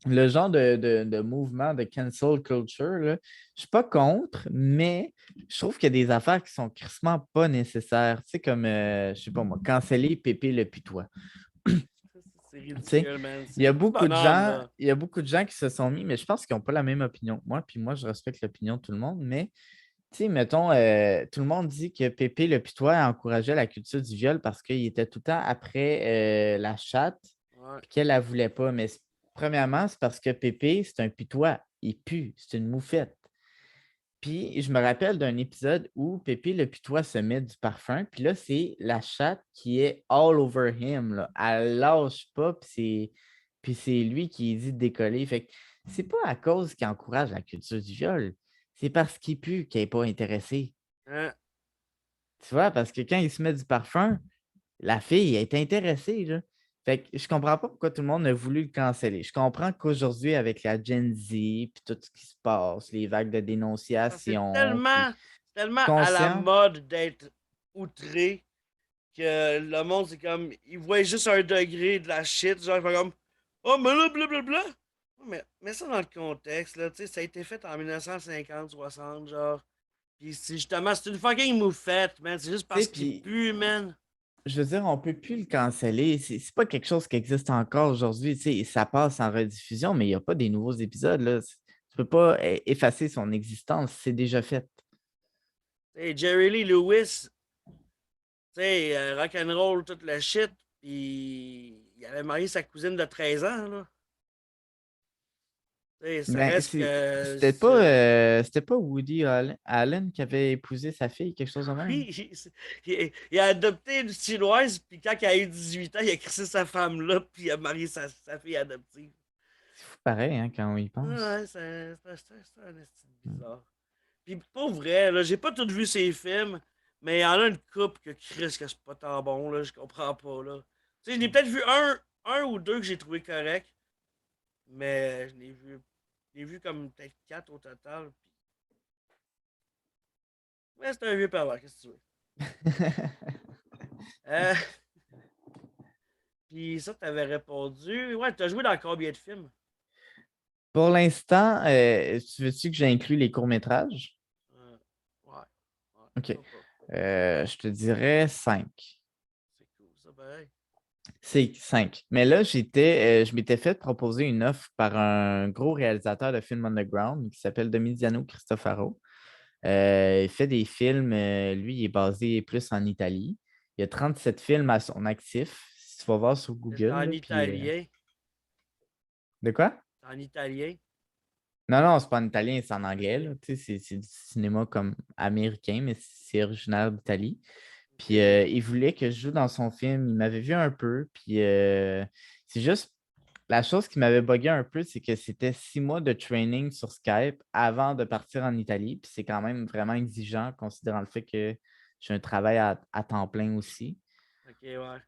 Le genre de mouvement de cancel culture, là, je suis pas contre, mais je trouve qu'il y a des affaires qui sont crissement pas nécessaires. Tu sais, comme, je sais pas moi, canceller Pépé le Putois. C'est Tu sais, ridicule, man. il C'est y a des petits beaucoup de bonhommes, gens, là. il y a beaucoup de gens qui se sont mis, mais je pense qu'ils n'ont pas la même opinion que moi, puis moi, je respecte l'opinion de tout le monde, mais tu sais, mettons, tout le monde dit que Pépé le Putois encourageait la culture du viol parce qu'il était tout le temps après la chatte, Ouais. puis qu'elle ne la voulait pas. Mais premièrement, c'est parce que Pépé, c'est un putois. Il pue, c'est une moufette. Puis je me rappelle d'un épisode où Pépé le putois se met du parfum, puis là, c'est la chatte qui est all over him, là. Elle lâche pas, puis c'est lui qui dit de décoller. Fait que c'est pas à cause qu'il encourage la culture du viol, c'est parce qu'il pue qu'il n'est pas intéressé. Hein? Tu vois, parce que quand il se met du parfum, la fille est intéressée, là. Fait que je comprends pas pourquoi tout le monde a voulu le canceller. Je comprends qu'aujourd'hui, avec la Gen Z, puis tout ce qui se passe, les vagues de C'est dénonciation, puis je tellement suis à la conscient. mode d'être outré que le monde, c'est comme, il voit juste un degré de la shit. Genre, il fait comme, oh, mais là, blablabla. Mais ça dans le contexte, là, tu sais, ça a été fait en 1950-60, genre. Puis justement, c'est une fucking moufette, man. C'est juste Tu sais, parce qu'il puis pue, man. je veux dire, on peut plus le canceller. C'est pas quelque chose qui existe encore aujourd'hui. Tu sais, ça passe en rediffusion, mais il n'y a pas des nouveaux épisodes, là. Tu peux pas effacer son existence, c'est déjà fait. T'sais, Jerry Lee Lewis, tu sais, rock'n'roll, toute la shit. Puis il avait marié sa cousine de 13 ans, là. T'sais, ça Ben, reste que. c'était pas Woody Allen qui avait épousé sa fille, quelque chose de même. Oui, il a adopté une chinoise, puis quand il a eu 18 ans, il a crissé sa femme là, puis il a marié sa fille adoptive. C'est fou pareil, hein, quand on y pense. Ouais, c'est un style bizarre. Puis pour vrai, là, j'ai pas tout vu ses films, mais il y en a une couple que Chris que c'est pas tant bon, là, je comprends pas, là. Tu sais, je n'ai peut-être vu un ou deux que j'ai trouvé correct, mais je l'ai vu comme peut-être quatre au total. Mais c'est un vieux pervers, qu'est-ce que tu veux? Euh, Puis ça, t'avais répondu. Ouais, t'as joué dans combien de films? Pour l'instant, tu veux-tu que j'inclue les courts-métrages? Ouais, ouais, OK. pourquoi pas. Je te dirais 5. C'est cool, ça, pareil. C'est 5. Mais là, je m'étais fait proposer une offre par un gros réalisateur de films underground qui s'appelle Domiziano Cristofaro. Il fait des films, lui, il est basé plus en Italie. Il y a 37 films à son actif. Si tu vas voir sur C'est Google, en là, puis, italien. de quoi? C'est en italien. Non, non, c'est pas en italien, c'est en anglais, là. Tu sais, c'est du cinéma comme américain, mais c'est originaire d'Italie. Puis il voulait que je joue dans son film. Il m'avait vu un peu. Puis c'est juste la chose qui m'avait bugué un peu, c'est que c'était 6 mois de training sur Skype avant de partir en Italie. Puis c'est quand même vraiment exigeant, considérant le fait que j'ai un travail à temps plein aussi. Ok, ouais.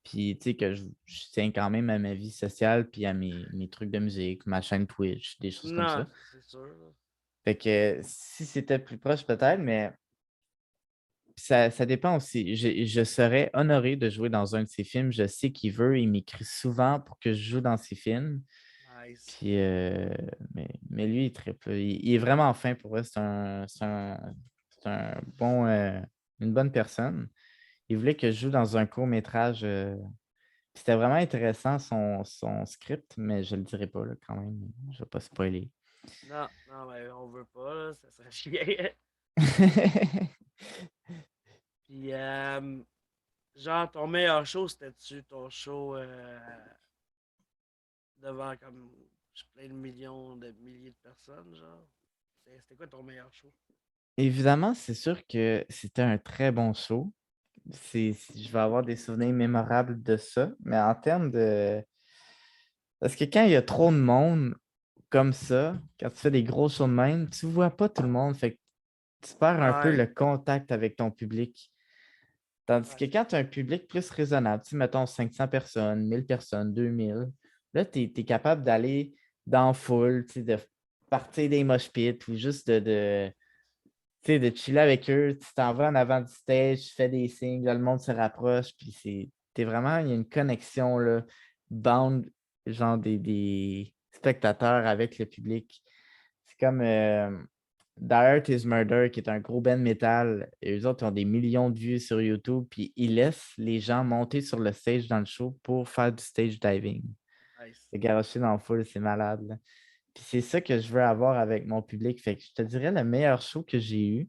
Puis, tu sais, que je tiens quand même à ma vie sociale, puis à mes trucs de musique, ma chaîne Twitch, des choses comme Non, ça. c'est sûr. Là. Fait que si c'était plus proche, peut-être, mais ça dépend aussi. Je serais honoré de jouer dans un de ses films. Je sais qu'il veut, il m'écrit souvent pour que je joue dans ses films. Nice. Puis, mais lui, il triple. Il est vraiment fin pour vrai. C'est un bon, une bonne personne. Il voulait que je joue dans un court-métrage. C'était vraiment intéressant son script, mais je ne le dirai pas là, quand même. Je ne vais pas spoiler. Non, non, mais on veut pas, là, ça serait chiant. Puis, genre, ton meilleur show, c'était-tu ton show devant comme plein de millions de milliers de personnes, genre? C'était quoi ton meilleur show? Évidemment, c'est sûr que c'était un très bon show. Je vais avoir des souvenirs mémorables de ça, mais en termes de. Parce que quand il y a trop de monde comme ça, quand tu fais des gros shows de même, tu ne vois pas tout le monde. Fait que tu perds un peu Ouais, le contact avec ton public. Tandis ouais, que quand tu as un public plus raisonnable, tu sais, mettons 500 personnes, 1000 personnes, 2000, là, tu es capable d'aller dans la foule, tu sais, de partir des mosh pits ou juste tu sais, de chiller avec eux. Tu t'en vas en avant du stage, tu fais des signes, là, le monde se rapproche, puis t'es vraiment, il y a une connexion, là, bound, genre des spectateurs avec le public. C'est comme Die Art is Murder, qui est un gros band metal. Et eux autres ils ont des millions de vues sur YouTube, puis ils laissent les gens monter sur le stage dans le show pour faire du stage diving. nice. Se garocher dans le full, c'est malade, là. Puis c'est ça que je veux avoir avec mon public. Fait que je te dirais le meilleur show que j'ai eu.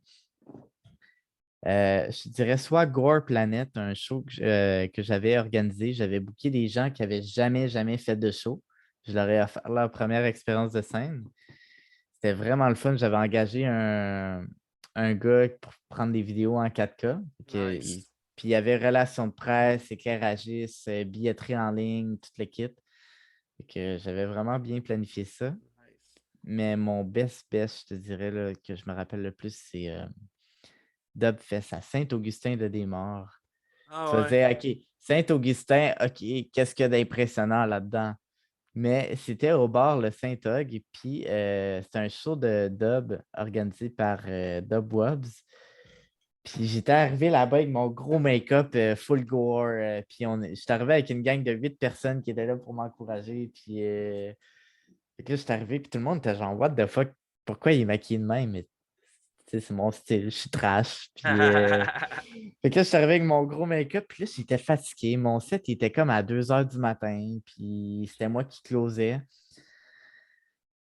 Je te dirais soit Gore Planet, un show que j'avais organisé. J'avais booké des gens qui n'avaient jamais fait de show. Je leur ai offert leur première expérience de scène. C'était vraiment le fun. J'avais engagé un gars pour prendre des vidéos en 4K. Nice. Puis il y avait relations de presse, éclairagiste, billetterie en ligne, tout le kit. Fait que j'avais vraiment bien planifié ça. Nice. Mais mon best, je te dirais, là, que je me rappelle le plus, c'est Dubfest à Saint-Augustin-de-Desmaures. Tu Ah vas ouais. dire, OK, Saint-Augustin, OK, qu'est-ce qu'il y a d'impressionnant là-dedans? Mais c'était au bar le Saint-Og, et puis c'était un show de dub organisé par Dub Wobs. Puis j'étais arrivé là-bas avec mon gros make-up full gore. Puis j'étais arrivé avec une gang de 8 personnes qui étaient là pour m'encourager. Puis fait que là, j'étais arrivé, puis tout le monde était genre, What the fuck? Pourquoi il est maquillé de même? Mais tu sais, c'est mon style, je suis trash. Puis fait que là, je suis arrivé avec mon gros make-up, puis là, j'étais fatigué. Mon set, il était comme à 2 heures du matin, puis c'était moi qui closais.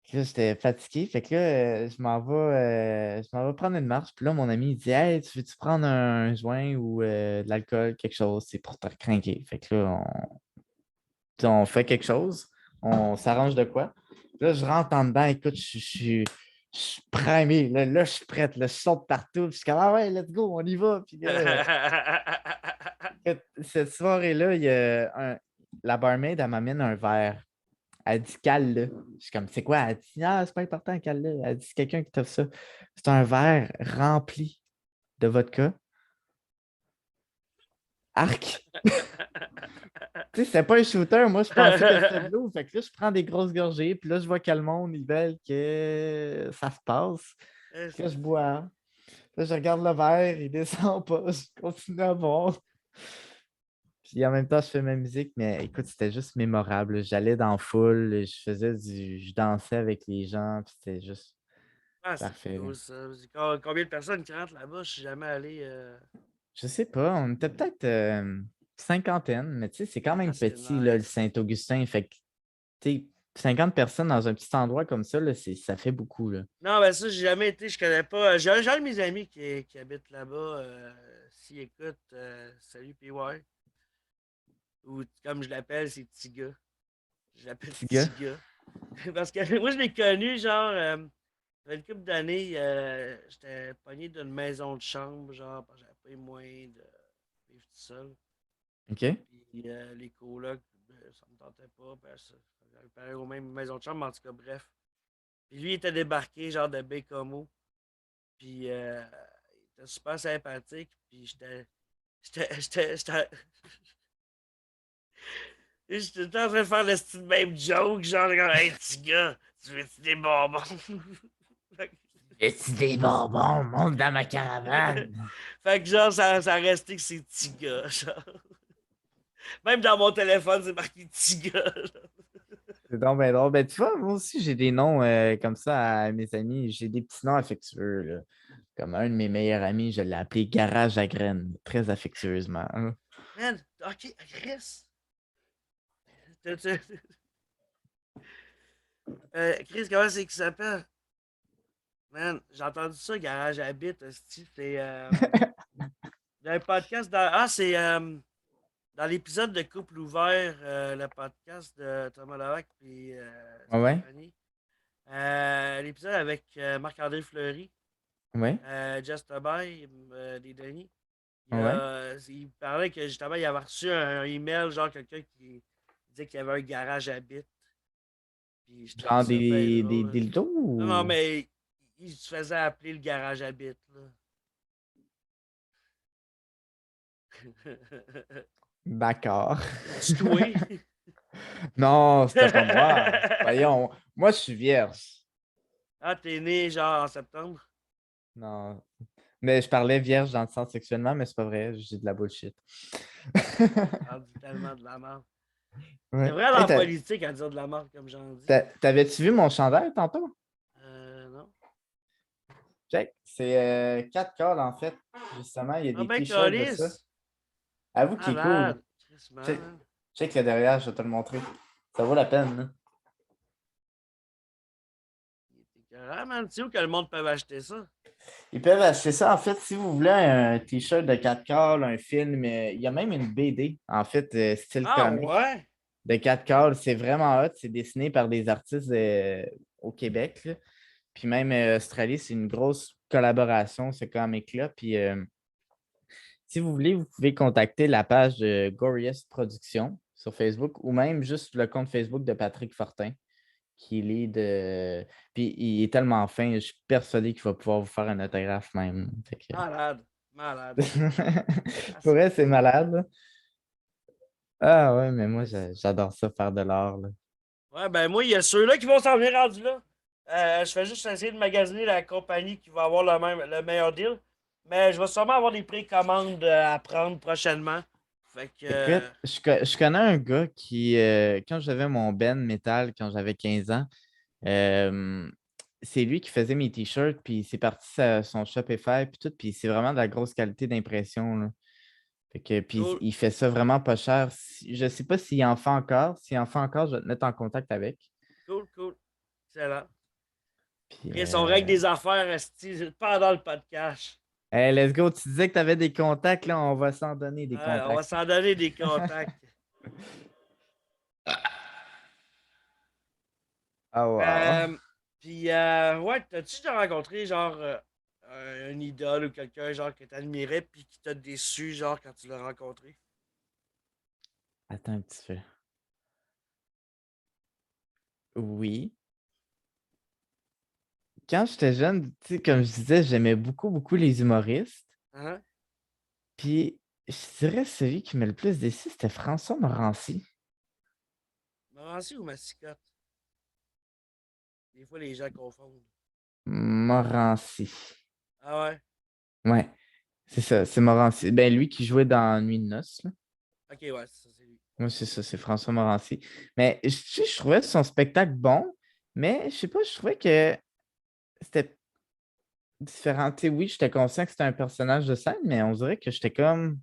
Puis là, j'étais fatigué. Fait que là, je m'en vais prendre une marche. Puis là, mon ami, il dit, Hey, tu veux-tu prendre un joint ou de l'alcool, quelque chose? C'est pour te recrinquer. Fait que là, on fait quelque chose. On s'arrange de quoi. Puis là, je rentre en dedans. Écoute, je suis primé. Là, je suis prête. Là, je saute partout. Puis je suis comme, ah ouais, let's go, on y va. Puis là, cette soirée-là, la barmaid, elle m'amène un verre. Elle dit cale-le. Je suis comme, c'est quoi? Elle dit, ah, c'est pas important, cale-le. Elle dit, c'est quelqu'un qui t'offre ça. C'est un verre rempli de vodka. Arc. Tu sais, c'était pas un shooter. Moi, je pensais que c'était de l'eau. Fait que là, je prends des grosses gorgées. Puis là, je vois que le monde, ils veulent que ça se passe. Puis là, je bois. Là, je regarde le verre, il descend pas. Je continue à boire. Puis en même temps, je fais ma musique, mais écoute, c'était juste mémorable. J'allais dans la foule, je dansais avec les gens, puis c'était juste Ah, c'est parfait, là. cool ça. Combien de personnes qui rentrent là-bas? Je suis jamais allé. Je sais pas, on était peut-être cinquantaine, mais tu sais, c'est quand Ah, même c'est petit, là, le nice. Saint-Augustin. Fait que, tu sais, 50 personnes dans un petit endroit comme ça, là, ça fait beaucoup, là. Non, ben ça, j'ai jamais été, je connais pas. J'ai un de mes amis qui habite là-bas. S'il écoute, salut PY. Ou comme je l'appelle, c'est Tiga. Je l'appelle Petit gars. Tiga. Parce que moi, je l'ai connu, genre, il y a une couple d'années, j'étais pogné d'une maison de chambre, genre, parce que j'avais paye moyen de vivre tout seul. OK. Puis les colocs, ça me tentait pas. Ça paraît au même maison de chambre, mais en tout cas, bref. Puis lui, il était débarqué, genre de Bécomo. Puis il était super sympathique. Puis j'étais j'étais en train de faire le style même joke, genre, hey, petit gars, tu veux-tu des bonbons? As-tu des bonbons? Monte dans ma caravane. Fait que genre, ça a resté que c'est petit gars, genre. Même dans mon téléphone, c'est marqué petit gars. C'est donc ben drôle. Ben, tu vois, moi aussi, j'ai des noms comme ça à mes amis. J'ai des petits noms affectueux, là. Comme un de mes meilleurs amis, je l'ai appelé Garage à graines, très affectueusement, hein. Man, ok, Chris. Chris, comment c'est qu'il s'appelle? Man, j'ai entendu ça, Garage Habit, c'est dans un podcast c'est dans l'épisode de Couple ouvert, le podcast de Thomas Levac et Ah ouais? Stéphanie. L'épisode avec Marc-André Fleury, Ouais? Just By, des Denis. Ouais? Il parlait que justement, il avait reçu un email, genre quelqu'un qui disait qu'il y avait un garage à bits. Puis je trouvais Genre ça bien des drôle. dildos Non, non, ou... mais il se faisait appeler le garage à bits, là. D'accord. Tu toi? Non, c'était pas moi. Voyons, moi, je suis vierge. Ah, t'es né genre en septembre? Non. Mais je parlais vierge dans le sens sexuellement, mais c'est pas vrai, j'ai de la bullshit. Ah, dit tellement de la merde. C'est Ouais. vrai dans Hey, la politique à dire de la merde, comme j'en dis. t'avais-tu vu mon chandail tantôt? Non. Check. C'est 4 calls en fait. Justement, il y a Ah des ben, t-shirts de ça. Calis! Avoue qu'il est cool. Malade! Chris, Check, man. check le derrière, je vais te le montrer. Ça vaut la peine, hein. Ah, man, tu sais où que le monde peut acheter ça? Ils peuvent acheter ça. En fait, si vous voulez un t-shirt de 4 calls, un film, il y a même une BD, en fait, style Ah, comic ouais? de 4 calls. C'est vraiment hot. C'est dessiné par des artistes au Québec, là. Puis même Australie, c'est une grosse collaboration, ce comic-là. Puis si vous voulez, vous pouvez contacter la page de Goriest Productions sur Facebook ou même juste le compte Facebook de Patrick Fortin, qui est lead. Puis il est tellement fin, je suis persuadé qu'il va pouvoir vous faire un autographe même. Fait que- Malade. Malade. Ah, Pour c'est elle, c'est cool. malade, là. Ah ouais, mais moi, j'adore ça faire de l'art, là. Ouais, ben moi, il y a ceux-là qui vont s'en venir rendus là. Je fais juste essayer de magasiner la compagnie qui va avoir le meilleur deal. Mais je vais sûrement avoir des précommandes à prendre prochainement. Fait que. Écoute, je connais un gars qui, quand j'avais mon Ben Metal, quand j'avais 15 ans, Euh, c'est lui qui faisait mes t-shirts, puis c'est parti son Shopify, puis tout, puis c'est vraiment de la grosse qualité d'impression, là. Fait que, puis Cool, il fait ça vraiment pas cher. Je sais pas s'il en fait encore. S'il en fait encore, je vais te mettre en contact avec. cool, cool. Excellent. Puis, Chris, on règle des affaires, esti, pendant le podcast. hey, let's go. Tu disais que tu avais des contacts, là, on va s'en donner des Ouais, on va contacts. s'en donner des contacts. Ah, wow. Euh, Puis, ouais, t'as-tu déjà rencontré, genre, un idole ou quelqu'un, genre, que t'admirais, puis qui t'a déçu, genre, quand tu l'as rencontré? Attends un petit peu. Oui. Quand j'étais jeune, tu sais, comme je disais, j'aimais beaucoup, beaucoup les humoristes. Hein? Puis, je dirais celui qui m'a le plus déçu, c'était François Morancy. Morancy ou Massicotte? Des fois, les gens confondent. Morancy. Ah ouais? Ouais, c'est ça, c'est Morancy. Ben, lui qui jouait dans Nuit de noces, là. Ok, ouais, c'est ça, c'est lui. Moi, c'est ça, c'est François Morancy. Mais tu sais, je trouvais son spectacle bon, mais je sais pas, je trouvais que c'était différent. Tu sais, oui, j'étais conscient que c'était un personnage de scène, mais on dirait que j'étais comme.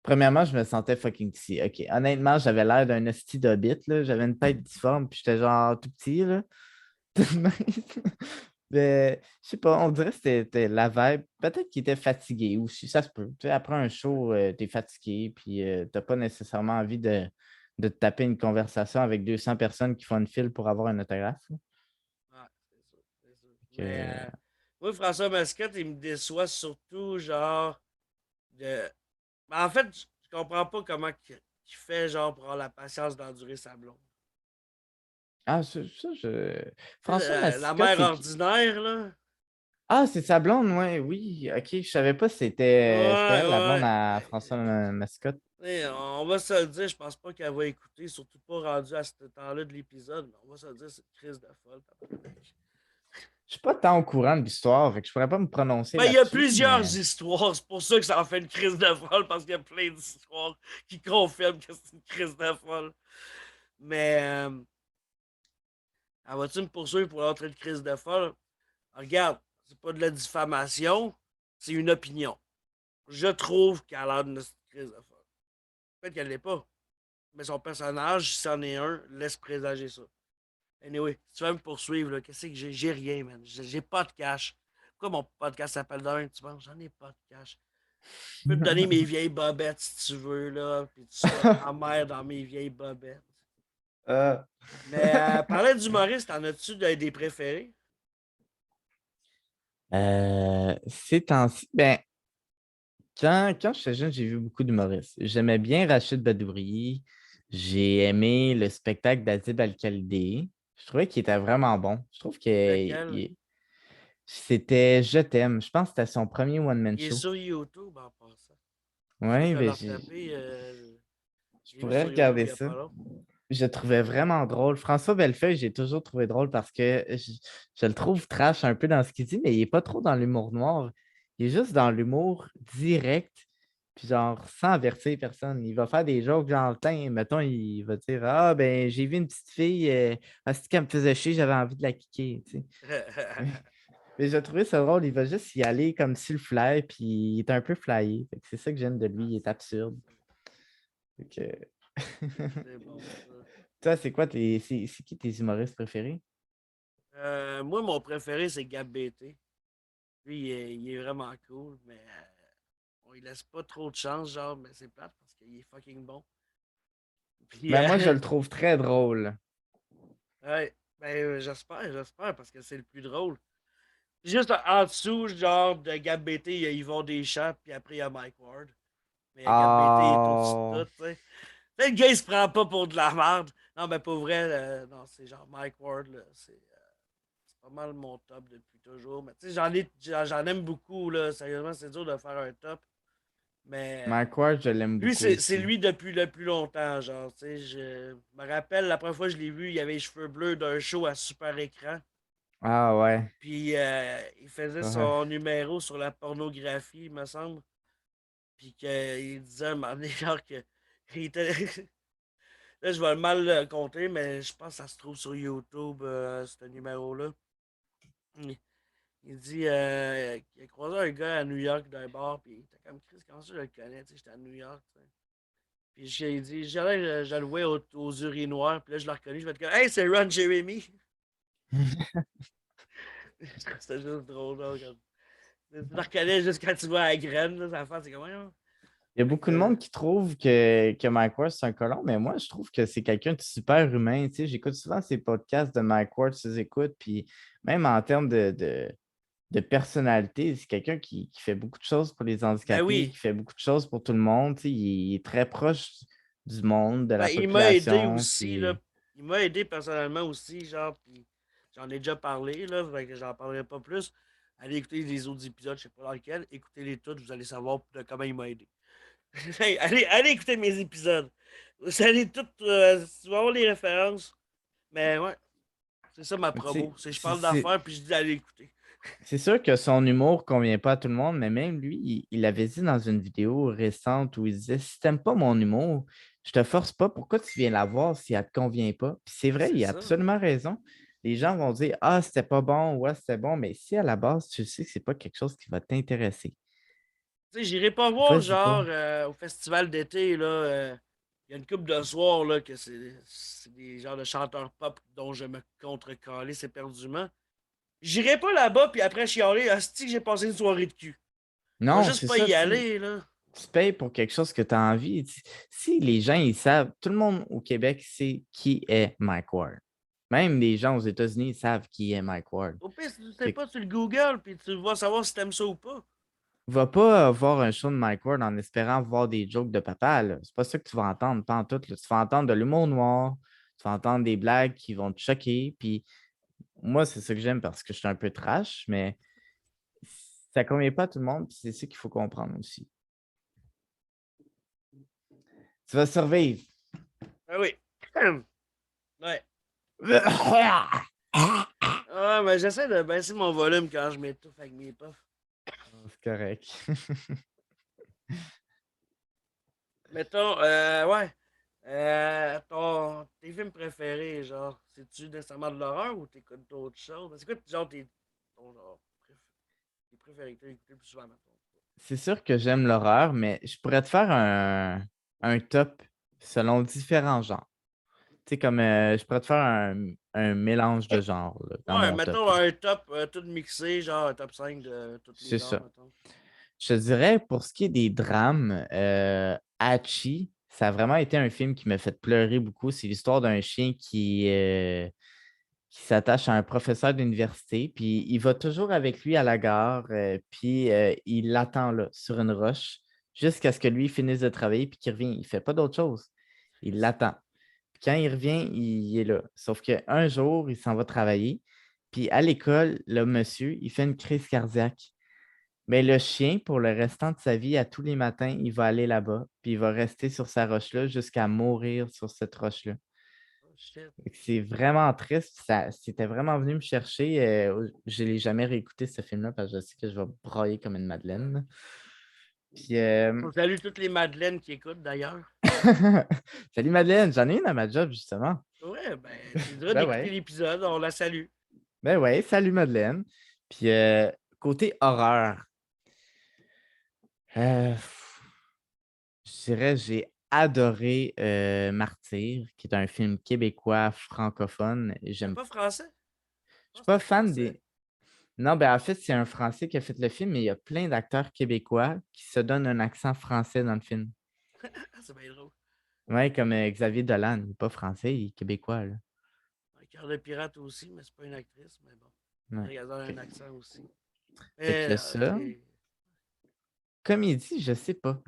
Premièrement, je me sentais fucking petit. Ok, honnêtement, j'avais l'air d'un hostie d'hobbit, là. J'avais une tête difforme, puis j'étais genre tout petit, là. Mais, je sais pas, on dirait que c'était la vibe. Peut-être qu'il était fatigué aussi, ça se peut. Tu sais, après un show, t'es fatigué, puis t'as pas nécessairement envie de te taper une conversation avec 200 personnes qui font une file pour avoir un autographe, là. Ouais, c'est sûr, c'est sûr. Que- Moi, François Mascotte, il me déçoit surtout, genre, de. Ben, en fait, je comprends pas comment qu'il fait, genre, pour avoir la patience d'endurer sa blonde. Ah, Tu sais, François la Mascotte, mère c'est qui? ordinaire, là. Ah, c'est sa blonde, ouais, oui. Ok, je savais pas si c'était Ouais, elle, la blonde ouais. à François Mascotte. T'sais, on va se le dire, je pense pas qu'elle va écouter, surtout pas rendu à ce temps-là de l'épisode, mais on va se le dire, c'est une crise de folle. Tabarnak. Je suis pas tant au courant de l'histoire, fait que je pourrais pas me prononcer Ben, il y a là-dessus, plusieurs mais histoires, c'est pour ça que ça en fait une crise de folle, parce qu'il y a plein d'histoires qui confirment que c'est une crise de folle. Mais, elle va-tu me poursuivre pour entrer une crise de folle? Regarde, c'est pas de la diffamation, c'est une opinion. Je trouve qu'elle a l'air d'une crise de folle. Peut-être qu'elle l'est pas, mais son personnage, si c'en est un, laisse présager ça. Anyway, si tu vas me poursuivre, là, qu'est-ce que j'ai? J'ai rien, man. J'ai pas de cash. Pourquoi mon podcast s'appelle Demain, tu penses? J'en ai pas de cash. Je peux te donner mes vieilles bobettes si tu veux, là, puis tu seras amer dans mes vieilles bobettes. Euh, Mais parler d'humoriste, en as-tu des préférés? ces temps-ci, ben, quand j'étais jeune, j'ai vu beaucoup d'humoristes. J'aimais bien Rachid Badouri. J'ai aimé le spectacle d'Adib Al-Khalidi. Je trouvais qu'il était vraiment bon. Je trouve que Lequel? c'était Je t'aime. Je pense que c'était son premier one-man Il est show. sur YouTube en passant. Je viens Oui, de mais le retaper. je J'ai vu pourrais sur YouTube regarder il y a ça. pas long. Je le trouvais vraiment drôle. François Bellefeuille, j'ai toujours trouvé drôle parce que je le trouve trash un peu dans ce qu'il dit, mais il n'est pas trop dans l'humour noir. Il est juste dans l'humour direct, puis genre sans avertir personne. Il va faire des jokes genre, tiens, mettons, il va dire ah, ben, j'ai vu une petite fille, c'est qu'elle me faisait chier, j'avais envie de la kicker. Tu sais. Mais j'ai trouvé ça drôle. Il va juste y aller comme s'il fly, puis il est un peu flyé. Fait que c'est ça que j'aime de lui, Ah, il est absurde. Fait que- c'est bon, ça. Toi, c'est quoi c'est qui tes humoristes préférés? Moi, mon préféré, c'est Gab BT. Lui, il est vraiment cool, mais on lui laisse pas trop de chance, genre, mais c'est plate parce qu'il est fucking bon. Puis, Ben, moi, je le trouve très drôle. ouais, ben, j'espère, parce que c'est le plus drôle. Juste en dessous, genre, de Gab BT, il y a Yvon Deschamps, puis après, il y a Mike Ward. Mais Gab BT est au-dessus de Oh, tout, tu sais. Tu sais, le gars, il se prend pas pour de la merde. Non, mais pour vrai, non, c'est genre Mike Ward, là, c'est pas mal mon top depuis toujours. Mais tu sais, j'en aime beaucoup, là. Sérieusement, c'est dur de faire un top. Mais Mike Ward, je l'aime lui, beaucoup c'est aussi. lui depuis le plus longtemps, genre, tu sais. Je me rappelle, la première fois que je l'ai vu, il avait les cheveux bleus d'un show à super écran. Ah ouais. Puis il faisait Ouais. son numéro sur la pornographie, il me semble. Puis qu'il disait à un moment donné, genre que. Il était... Là, je vais mal le compter, mais je pense que ça se trouve sur YouTube, ce numéro-là. Il, il dit qu'il a croisé un gars à New York d'un bar, puis il était comme Chris, comment ça je le connais, tu sais, j'étais à New York, tu sais. Puis il dit, j'allais, je le vois aux urinoirs, puis là, je l'ai reconnu, je vais être comme, hey, c'est Ron Jeremy. C'était juste drôle, là. Tu le reconnais juste quand tu vois la graine, là, ça fait, c'est comme, ouais. Il y a Fait beaucoup de que, monde qui trouve que Mike Ward, c'est un colon, mais moi, je trouve que c'est quelqu'un de super humain. Tu sais, j'écoute souvent ces podcasts de Mike Ward, je les écoute, puis même en termes de personnalité, c'est quelqu'un qui fait beaucoup de choses pour les ben handicapés, oui, qui fait beaucoup de choses pour tout le monde. Tu sais, il est très proche du monde, de ben, la il m'a aidé population. aussi, là. Puis... Il m'a aidé personnellement aussi, genre, puis j'en ai déjà parlé, là, fait que j'en parlerai pas plus. Allez écouter les autres épisodes, je sais pas dans lesquels, écoutez-les tous, vous allez savoir de comment il m'a aidé. Hey, allez écouter mes épisodes. Vous allez tout, tu vas avoir les références. Mais ouais, c'est ça ma tu promo. sais, C'est je parle d'affaires, puis je dis allez écouter. c'est sûr que son humour convient pas à tout le monde, mais même lui, il l'avait dit dans une vidéo récente où il disait si t'aimes pas mon humour, je te force pas, pourquoi tu viens la voir si elle te convient pas? Puis c'est vrai, C'est il a ça. absolument raison. Les gens vont dire ah, c'était pas bon ou ah, c'était bon, mais si à la base, tu sais que c'est pas quelque chose qui va t'intéresser, Tu sais, j'irai pas voir, vas-y genre, pas. au festival d'été, là, il y a une couple de soirs, là, que c'est des genres de chanteurs pop dont je me contre-calisse éperdument. J'irai pas là-bas, puis après chialer, hostie que j'ai passé une soirée de cul. Je vais Non, juste c'est pas ça, y aller, là. tu payes pour quelque chose que tu as envie. Si les gens, ils savent, tout le monde au Québec sait qui est Mike Ward. Même les gens aux États-Unis ils savent qui est Mike Ward. Au pire, si tu sais Fait que pas, tu le Google, puis tu vas savoir si t'aimes ça ou pas. va pas voir un show de Mike Ward en espérant voir des jokes de papa, là. C'est pas ça que tu vas entendre, pas en tout, là. Tu vas entendre de l'humour noir, tu vas entendre des blagues qui vont te choquer. Puis moi, c'est ça que j'aime parce que je suis un peu trash, mais ça convient pas à tout le monde, puis c'est ça qu'il faut comprendre aussi. Tu vas survivre. Ah oui. Ouais. Ah, mais j'essaie de baisser mon volume quand je m'étouffe avec mes puffs. C'est correct. Mettons, ouais. Tes films préférés, genre, c'est-tu nécessairement de l'horreur ou t'écoutes d'autres choses? C'est quoi, genre, ton genre, tes préférés que t'as écouté le plus souvent, mettons? C'est sûr que j'aime l'horreur, mais je pourrais te faire un top selon différents genres. Tu sais, comme je pourrais te faire un mélange de genres là, dans Ouais, mon top. mettons un top tout mixé, genre un top 5 de tous les C'est genres, ça. mettons. Je te dirais, pour ce qui est des drames, Hachi, ça a vraiment été un film qui m'a fait pleurer beaucoup. C'est l'histoire d'un chien qui s'attache à un professeur d'université, puis il va toujours avec lui à la gare, puis il l'attend là, sur une roche, jusqu'à ce que lui finisse de travailler, puis qu'il revient. Il ne fait pas d'autre chose. Il l'attend. Puis quand il revient, il est là. Sauf qu'un jour, il s'en va travailler, puis à l'école, le monsieur, il fait une crise cardiaque. Mais le chien, pour le restant de sa vie, à tous les matins, il va aller là-bas, puis il va rester sur sa roche-là jusqu'à mourir sur cette roche-là. Oh shit. Fait que c'est vraiment triste. C'était vraiment venu me chercher. Je ne l'ai jamais réécouté, ce film-là, parce que je sais que je vais brailler comme une madeleine. Puis, On salue toutes les Madeleines qui écoutent d'ailleurs. salut Madeleine, j'en ai une à ma job, justement. Ouais, ben, tu lui diras Ben d'écouter ouais. l'épisode, on la salue. Ben ouais, salut Madeleine. Puis, côté horreur, euh, je dirais, j'ai adoré Martyr, qui est un film québécois francophone. C'est pas français? Je suis Non, pas c'était fan français. des. Non, ben en fait, c'est un Français qui a fait le film, mais il y a plein d'acteurs québécois qui se donnent un accent français dans le film. Ah, c'est bien drôle. Ouais, comme Xavier Dolan, il n'est pas français, il est québécois, là. Un cœur de pirate aussi, mais c'est pas une actrice, mais bon. Ouais. Elle a un Fait, accent aussi. fait qu'il y Mais, a ça. c'est. Comédie, je sais pas.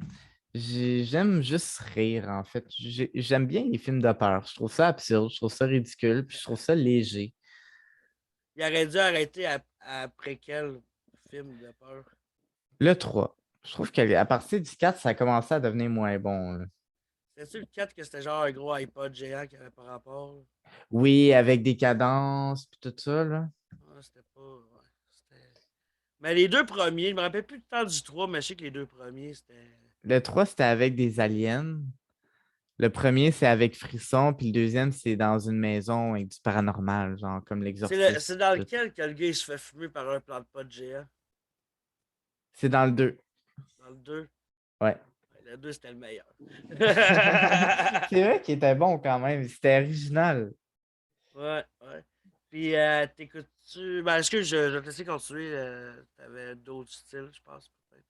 J'aime juste rire, en fait. J'aime bien les films de peur. Je trouve ça absurde, je trouve ça ridicule, puis je trouve ça léger. Il aurait dû arrêter après quel film de peur? Le 3. Je trouve qu'à partir du 4, ça a commencé à devenir moins bon, là. C'était-tu le 4 que c'était genre un gros iPod géant qui avait pas rapport? Oui, avec des cadences, puis tout ça, là. Ah, c'était pas. Ouais, mais les deux premiers, je me rappelle plus du temps du 3, mais je sais que les deux premiers, c'était. Le 3, c'était avec des aliens. Le premier, c'est avec Frisson, puis le deuxième, c'est dans une maison avec du paranormal, genre comme C'est l'exorciste. dans Tout. lequel que le gars il se fait fumer par un plant de pot géant? C'est dans le 2. Dans le 2. Ouais. Le 2, c'était le meilleur. C'est vrai qu'il était bon quand même. C'était original. Ouais, ouais. Puis, t'écoutes-tu. Ben, est-ce que je vais te laisser continuer? T'avais d'autres styles, je pense, peut-être.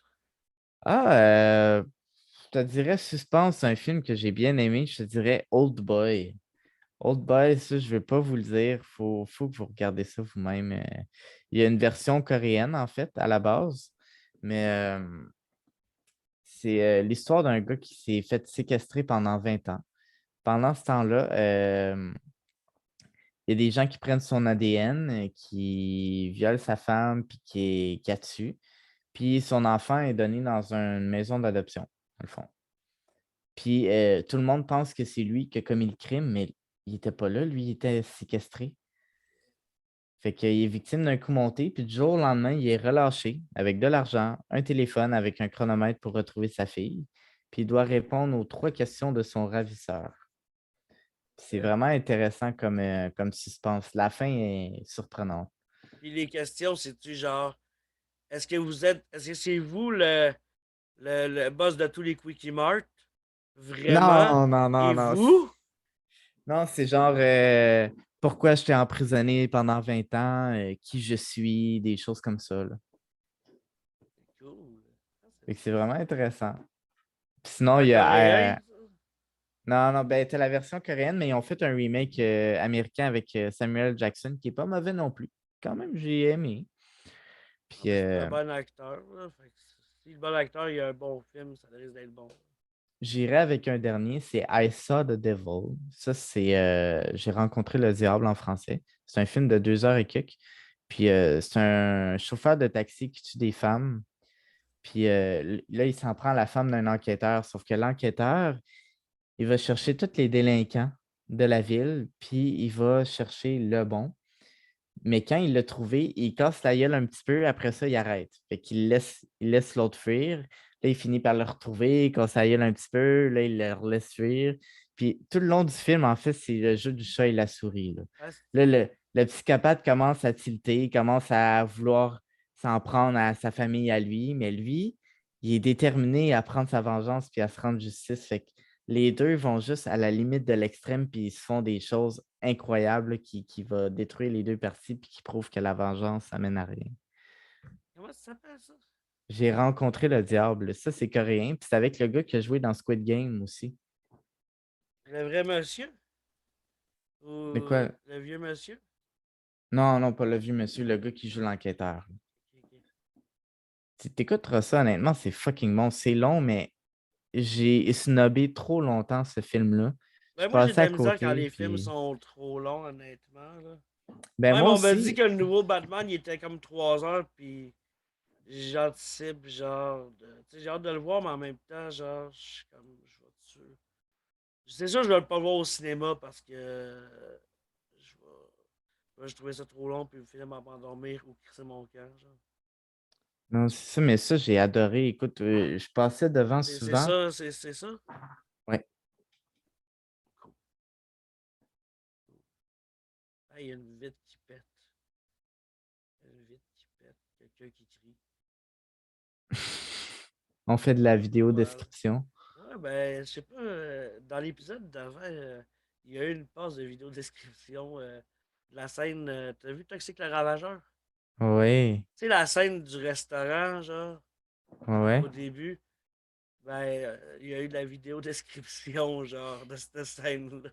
Ah, je te dirais Suspense, c'est un film que j'ai bien aimé. Je te dirais Old Boy. Old Boy, ça, je ne vais pas vous le dire. Faut que vous regardez ça vous-même. Il y a une version coréenne, en fait, à la base. Mais c'est l'histoire d'un gars qui s'est fait séquestrer pendant 20 ans. Pendant ce temps-là, il y a des gens qui prennent son ADN, qui violent sa femme, puis qui la tuent. Puis son enfant est donné dans une maison d'adoption, dans le fond. Puis tout le monde pense que c'est lui qui a commis le crime, mais il n'était pas là, lui, il était séquestré. Fait qu'il est victime d'un coup monté, puis du jour au lendemain, il est relâché avec de l'argent, un téléphone avec un chronomètre pour retrouver sa fille, puis il doit répondre aux 3 questions de son ravisseur. C'est vraiment intéressant comme suspense. La fin est surprenante. Puis les questions, c'est-tu genre. Est-ce que vous êtes. Est-ce que c'est vous le boss de tous les Quickie Mart? Vraiment? Non, non, non, Et non. vous? Non, c'est genre pourquoi j'étais emprisonné pendant 20 ans, qui je suis, des choses comme ça, là. Cool. Ah, Fait que c'est vraiment intéressant. Puis sinon, il y un a coréen? Ça? Non, non, ben, t'as la version coréenne, mais ils ont fait un remake américain avec Samuel Jackson, qui est pas mauvais non plus. Quand même, j'ai aimé. Ah, Puis ben, c'est un bon acteur. Là. Fait que si le bon acteur il a un bon film, ça risque d'être bon. j'irai avec un dernier, c'est I Saw the Devil. Ça, c'est J'ai rencontré le diable en français. C'est un film de 2 heures et quelques. Puis c'est un chauffeur de taxi qui tue des femmes. Puis là, il s'en prend à la femme d'un enquêteur. Sauf que l'enquêteur, il va chercher tous les délinquants de la ville, puis il va chercher le bon. Mais quand il l'a trouvé, il casse la gueule un petit peu. Après ça, il arrête. Fait qu'il laisse l'autre fuir. Là, il finit par le retrouver, il casse la gueule un petit peu. Là, il le laisse fuir. Puis tout le long du film, en fait, c'est le jeu du chat et la souris. Là, Ah, Là, le psychopathe commence à tilter, il commence à vouloir s'en prendre à sa famille, à lui. Mais lui, il est déterminé à prendre sa vengeance puis à se rendre justice. Fait que les deux vont juste à la limite de l'extrême puis ils se font des choses incroyables qui va détruire les deux parties puis qui prouvent que la vengeance, ça mène à rien. comment ça s'appelle ça? J'ai rencontré le diable. Ça, c'est coréen. Puis c'est avec le gars qui a joué dans Squid Game aussi. Le vrai monsieur? De Ou quoi? le vieux monsieur? Non, non, pas le vieux monsieur, le gars qui joue l'enquêteur. Ok, ok. Tu t'écouteras ça, honnêtement, c'est fucking bon. C'est long, mais j'ai snobé trop longtemps ce film-là. Je Ben, moi, j'ai de passais à la misère quand côté, les films puis... sont trop longs, honnêtement. Là. Ben Même moi on m'a dit aussi, que le nouveau Batman, il était comme 3 heures, puis j'anticipe, genre. Tu sais, j'ai hâte de le voir, mais en même temps, genre, je suis comme. Je vais dessus. C'est sûr, je vais pas le voir au cinéma parce que. Je trouvais ça trop long, puis le film m'endormir ou crisser mon camp, genre. non, c'est ça, mais ça, j'ai adoré. Écoute, je passais devant C'est souvent. ça, c'est ça. Ouais. Cool. Ah, il y a une vitre qui pète. Une vitre qui pète. Quelqu'un qui crie. On fait de la vidéo Voilà. description. Ouais, ben, je sais pas, dans l'épisode d'avant, il y a eu une passe de vidéo description de la scène. T'as vu Toxic le Ravageur? Oui, Tu sais, la scène du restaurant, genre, ouais. au début, ben, il y a eu de la vidéo description, genre, de cette scène-là.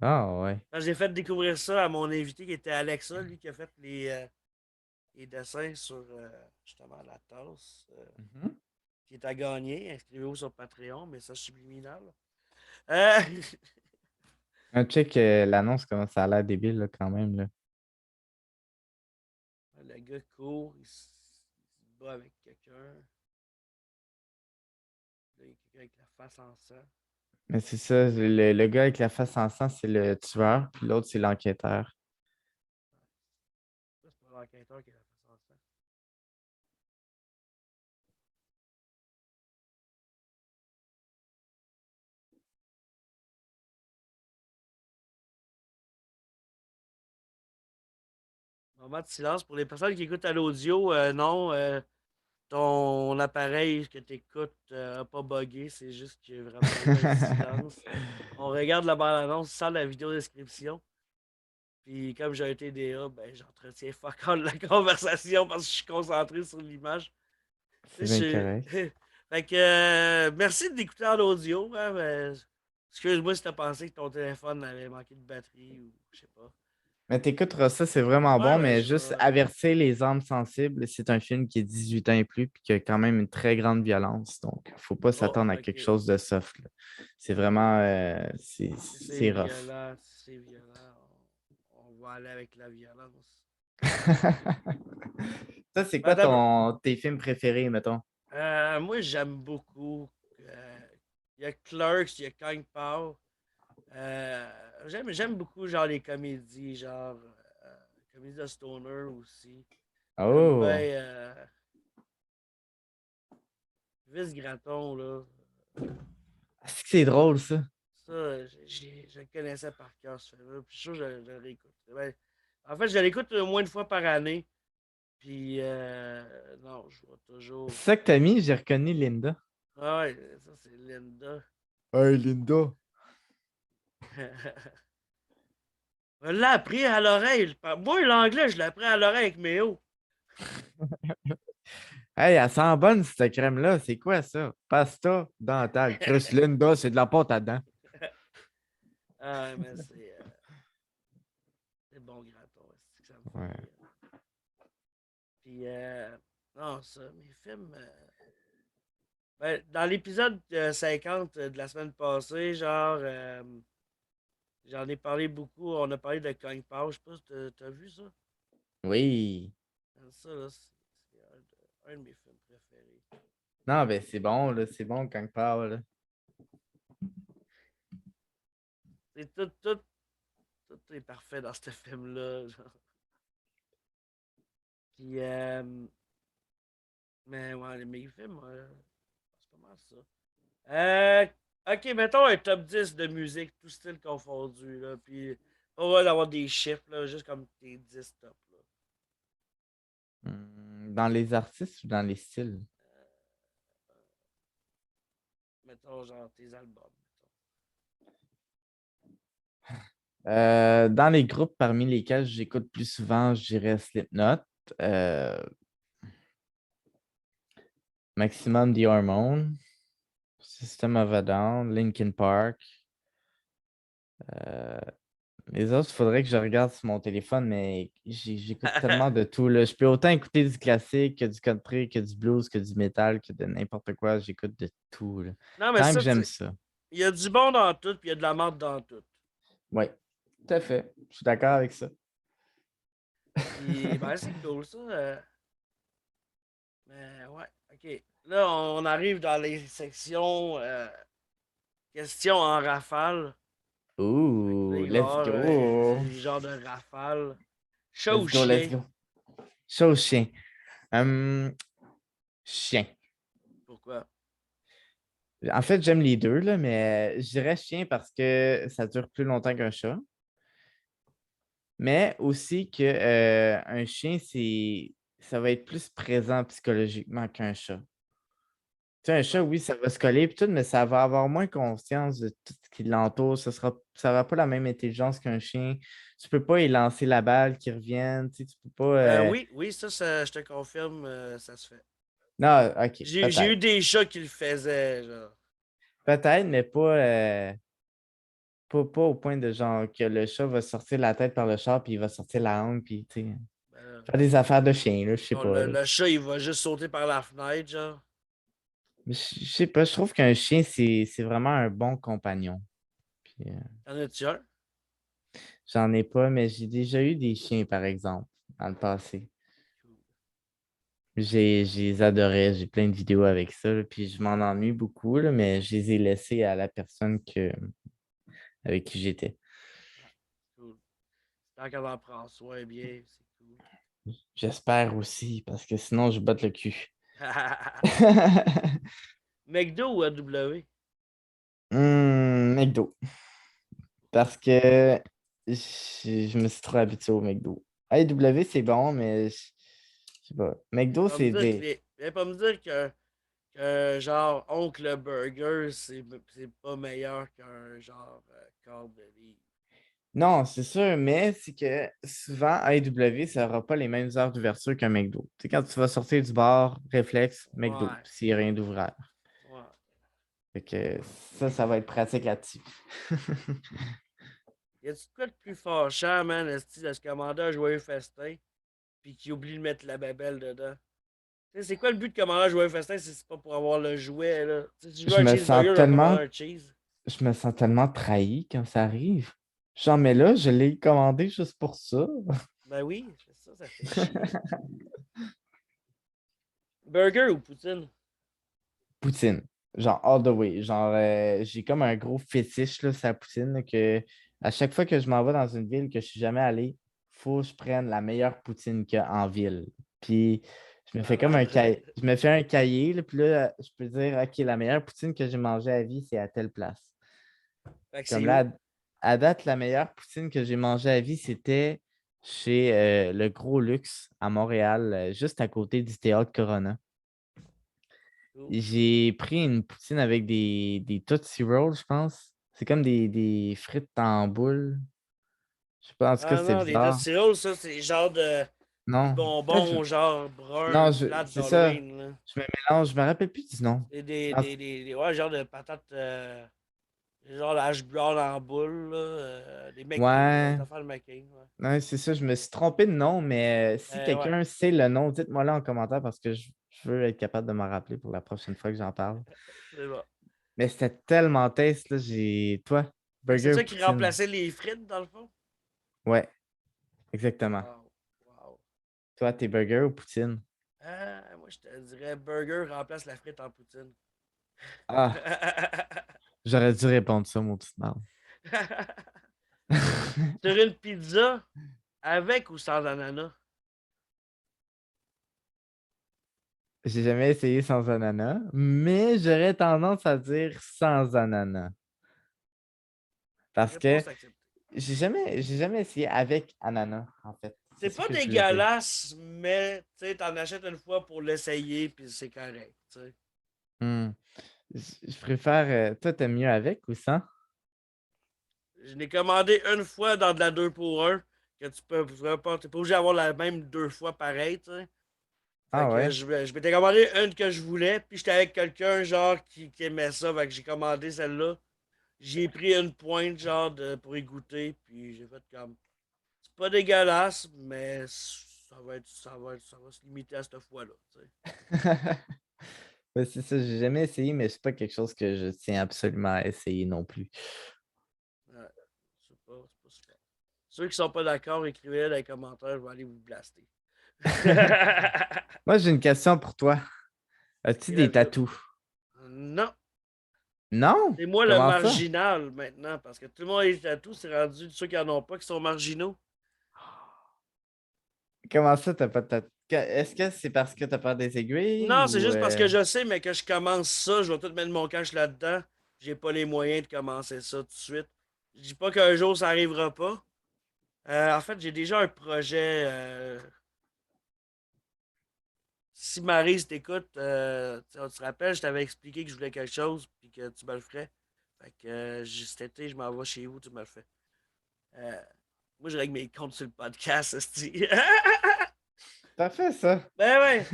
Ah, ouais. Quand j'ai fait découvrir ça à mon invité qui était Alexa, lui qui a fait les dessins sur justement la tasse Mhm. qui est à gagner. Inscrivez-vous sur Patreon, message subliminal. Euh, Un check l'annonce, comment ça a l'air débile là, quand même. Là. le gars court, il se bat avec quelqu'un. Là, il y a quelqu'un avec la face en sang. Mais c'est ça, le gars avec la face en sang, c'est le tueur, puis l'autre, c'est l'enquêteur. Ça, c'est pas l'enquêteur qui a la face en sang. Moment de silence pour les personnes qui écoutent à l'audio. Non, ton appareil que tu écoutes n'a pas buggé. C'est juste qu'il y a vraiment eu un silence. On regarde la bande-annonce sans la vidéo description. Puis comme j'ai un TDA, ben j'entretiens fuck all la conversation parce que je suis concentré sur l'image. C'est bien correct. Fait que merci d'écouter en audio. Hein, mais excuse-moi si t'as pensé que ton téléphone avait manqué de batterie ou je sais pas. Mais t'écouteras ça, c'est vraiment Ouais, bon, ben mais je juste vais. avertir les âmes sensibles, c'est un film qui est 18 ans et plus, puis qui a quand même une très grande violence. Donc, il ne faut pas Oh, s'attendre à quelque ok. chose de soft. Là. C'est vraiment, Si c'est c'est rough. violent, si c'est violent, on va aller avec la violence. Ça, c'est Ben, quoi tes films préférés, mettons? moi, j'aime beaucoup. Il y a Clerks, il y a Kang Pao. J'aime beaucoup genre les comédies, genre comédies de Stoner aussi. J'aime bien Oh! Vince Gratton, là. Est-ce que c'est drôle, ça? Ça, je le connaissais par cœur, ce film-là. Puis je suis sûr que je le réécoute. Ben, en fait, je l'écoute au moins une fois par année. Puis, non, je vois C'est toujours. ça que t'as mis? J'ai reconnu Linda. Ah ouais, ça, c'est Linda. Hey, Linda! Je l'ai appris à l'oreille. Moi, l'anglais, je l'ai appris à l'oreille avec Méo. Hey, elle sent bonne, cette crème-là. C'est quoi ça? Pasta dental. Chris Linda, c'est de la pâte à dents. Ah, mais c'est bon graton. C'est que ça me fait Ouais. rire. Puis, non, ça, mes films. Ben, dans l'épisode 50 de la semaine passée, genre, j'en ai parlé beaucoup. On a parlé de Kung Pao. Je sais pas si t'as vu ça. Oui. Ça, là, c'est un de mes films préférés. Non, ben c'est bon, là. C'est bon quand il parle, là. C'est tout est parfait dans ce film-là. Genre. Puis, mais ouais, mes films, c'est pas mal ça. Euh, ok, mettons un top 10 de musique, tout style confondu, là. Puis, on va avoir des chiffres, là, juste comme tes 10 top, là. Dans les artistes ou dans les styles? Mettons, genre, tes albums. Dans les groupes parmi lesquels j'écoute plus souvent, je dirais Slipknot, euh, Maximum The Hormone, System of a Down, Linkin Park. euh, les autres, il faudrait que je regarde sur mon téléphone, mais j'écoute tellement de tout, là. Je peux autant écouter du classique que du country, que du blues, que du metal, que de n'importe quoi. J'écoute de tout, là. Non, mais Tant que ça, j'aime ça. il y a du bon dans tout, puis il y a de la merde dans tout. Oui, tout à fait. Je suis d'accord avec ça. Puis, ben, c'est cool, ça. Mais, ouais, ok. Là, on arrive dans les sections questions en rafale. Fait que là, Ouh, il va y let's avoir go. du genre de rafale. Chat ou Let's go, let's chien? go. Chose chien. Chien. Pourquoi? En fait, j'aime les deux, là, mais je dirais chien parce que ça dure plus longtemps qu'un chat. Mais aussi que un chien, ça va être plus présent psychologiquement qu'un chat. Tu sais, un chat, Ouais. oui, ça va se coller et tout, mais ça va avoir moins conscience de tout ce qui l'entoure. Ça va pas la même intelligence qu'un chien. Tu peux pas y lancer la balle qui revienne. Tu sais, tu peux pas. Oui, oui, ça, je te confirme, ça se fait. Non, ok, J'ai eu peut-être. des chats qui le faisaient, genre. Peut-être, mais pas au point de genre que le chat va sortir la tête par le chat puis il va sortir la langue puis tu sais, Ben, faire des affaires de chien, là, je sais non, pas. Là. le chat, il va juste sauter par la fenêtre, genre. Mais je sais pas, je trouve qu'un chien, c'est vraiment un bon compagnon. Puis, T'en as-tu un? j'en ai pas, mais j'ai déjà eu des chiens, par exemple, dans le passé. Je les adorais, j'ai plein de vidéos avec ça, là, puis je m'en ennuie beaucoup, là, mais je les ai laissés à la personne avec qui j'étais. Cool. Tant qu'elle en prend soin bien, c'est cool. J'espère aussi, parce que sinon, je botte le cul. McDo ou AW? McDo. Parce que je me suis trop habitué au McDo. AEW, c'est bon, mais je sais pas. McDo, Pas me c'est dire que des. viens pas me dire que genre Oncle Burger, c'est pas meilleur qu'un genre corps de livre. Non, c'est sûr, mais c'est que souvent, AEW, ça n'aura pas les mêmes heures d'ouverture qu'un McDo. Tu sais, quand tu vas sortir du bar, réflexe, McDo, Ouais, s'il n'y a rien d'ouvert. ouais. Fait que ça va être pratique là-dessus. Y a-tu de quoi de plus fâchant, man, esti, de se commander un joyeux festin, puis qui oublie de mettre la babelle dedans? Tu sais, c'est quoi le but de commander un joyeux festin si c'est pas pour avoir le jouet, là? Tu sais, si tu veux Je un me sens cheeseburger, je vais commander tellement, un cheese. je me sens tellement trahi quand ça arrive. Genre, mais là, je l'ai commandé juste pour ça. Ben oui, ça fait chier. Burger ou poutine? Poutine. Genre, all the way. Genre, j'ai comme un gros fétiche, là, sur la poutine, là, que à chaque fois que je m'en vais dans une ville que je suis jamais allé, faut que je prenne la meilleure poutine qu'il y a en ville. Puis, je me fais comme un Malade. cahier. Je me fais un cahier, là, puis là, je peux dire, OK, la meilleure poutine que j'ai mangée à vie, c'est à telle place. Fait que Comme c'est où? là, à date, la meilleure poutine que j'ai mangée à vie, c'était chez le Gros Luxe à Montréal, juste à côté du théâtre Corona. Où? J'ai pris une poutine avec des Tootsie Rolls, je pense. C'est comme des frites en boule. Je sais pas, en tout cas, Ah c'est non, les bizarre. Tootsie Rolls, ça, c'est genre de des Non, peut-être bonbons genre brun non, plate c'est ça. d'Halloween, là. Je me mélange, je me rappelle plus du nom. C'est En- ouais, genre de patates Genre la hache blonde en boule, là, des McCain, Ouais, des affaires de McCain. Ouais, ouais, c'est ça, je me suis trompé de nom, mais si ouais, quelqu'un sait le nom, dites-moi là en commentaire parce que je veux être capable de m'en rappeler pour la prochaine fois que j'en parle. c'est bon. Mais c'était tellement taste, là, Toi, Fait que c'est burger ou ça qui poutine? remplaçait les frites, dans le fond? Ouais, exactement. Wow. Wow. Toi, t'es burger ou poutine? Moi, je te dirais burger remplace la frite en poutine. Ah, j'aurais dû répondre ça, mon petit marde. Sur une pizza, avec ou sans ananas? J'ai jamais essayé sans ananas, mais j'aurais tendance à dire sans ananas. Parce que Réponse acceptée. j'ai jamais essayé avec ananas, en fait. C'est C'est ça pas que je voulais dire. dégueulasse, mais tu sais, t'en achètes une fois pour l'essayer, puis c'est correct. Tu sais. Hmm. Je préfère. Toi, t'aimes mieux avec ou sans? Je l'ai commandé une fois dans de la 2 pour un que tu peux pas, t'es pas obligé d'avoir la même deux fois pareil, tu sais. Fait Ah que ouais. je m'étais commandé une que je voulais, puis j'étais avec quelqu'un, genre, qui aimait ça, fait que j'ai commandé celle-là. J'ai pris une pointe, genre, pour y goûter, puis j'ai fait comme. C'est pas dégueulasse, mais ça va se limiter à cette fois-là, tu sais. Ouais, c'est ça, j'ai jamais essayé, mais c'est pas quelque chose que je tiens absolument à essayer non plus. Ouais, c'est pas super. Ceux qui sont pas d'accord, écrivez-le dans les commentaires, je vais aller vous blaster. Moi, j'ai une question pour toi. As-tu des Quelle- tatous? Non, Non? c'est moi le Comment ça? marginal maintenant, parce que tout le monde a des tatous, c'est rendu ceux qui en ont pas qui sont marginaux. Comment ça, t'as pas de tatou? Est-ce que c'est parce que t'as peur des aiguilles Non, c'est ou. juste parce que je sais, mais que je commence ça, je vais tout mettre mon cash là-dedans. J'ai pas les moyens de commencer ça tout de suite. Je dis pas qu'un jour ça arrivera pas. En fait, j'ai déjà un projet. Si Maryse t'écoute, tu te rappelles, je t'avais expliqué que je voulais quelque chose puis que tu me le ferais. Fait que cet été, je m'en vais chez vous, tu me le fais. Euh, Moi, je règle mes comptes sur le podcast, esti. T'as fait ça? Ben ouais.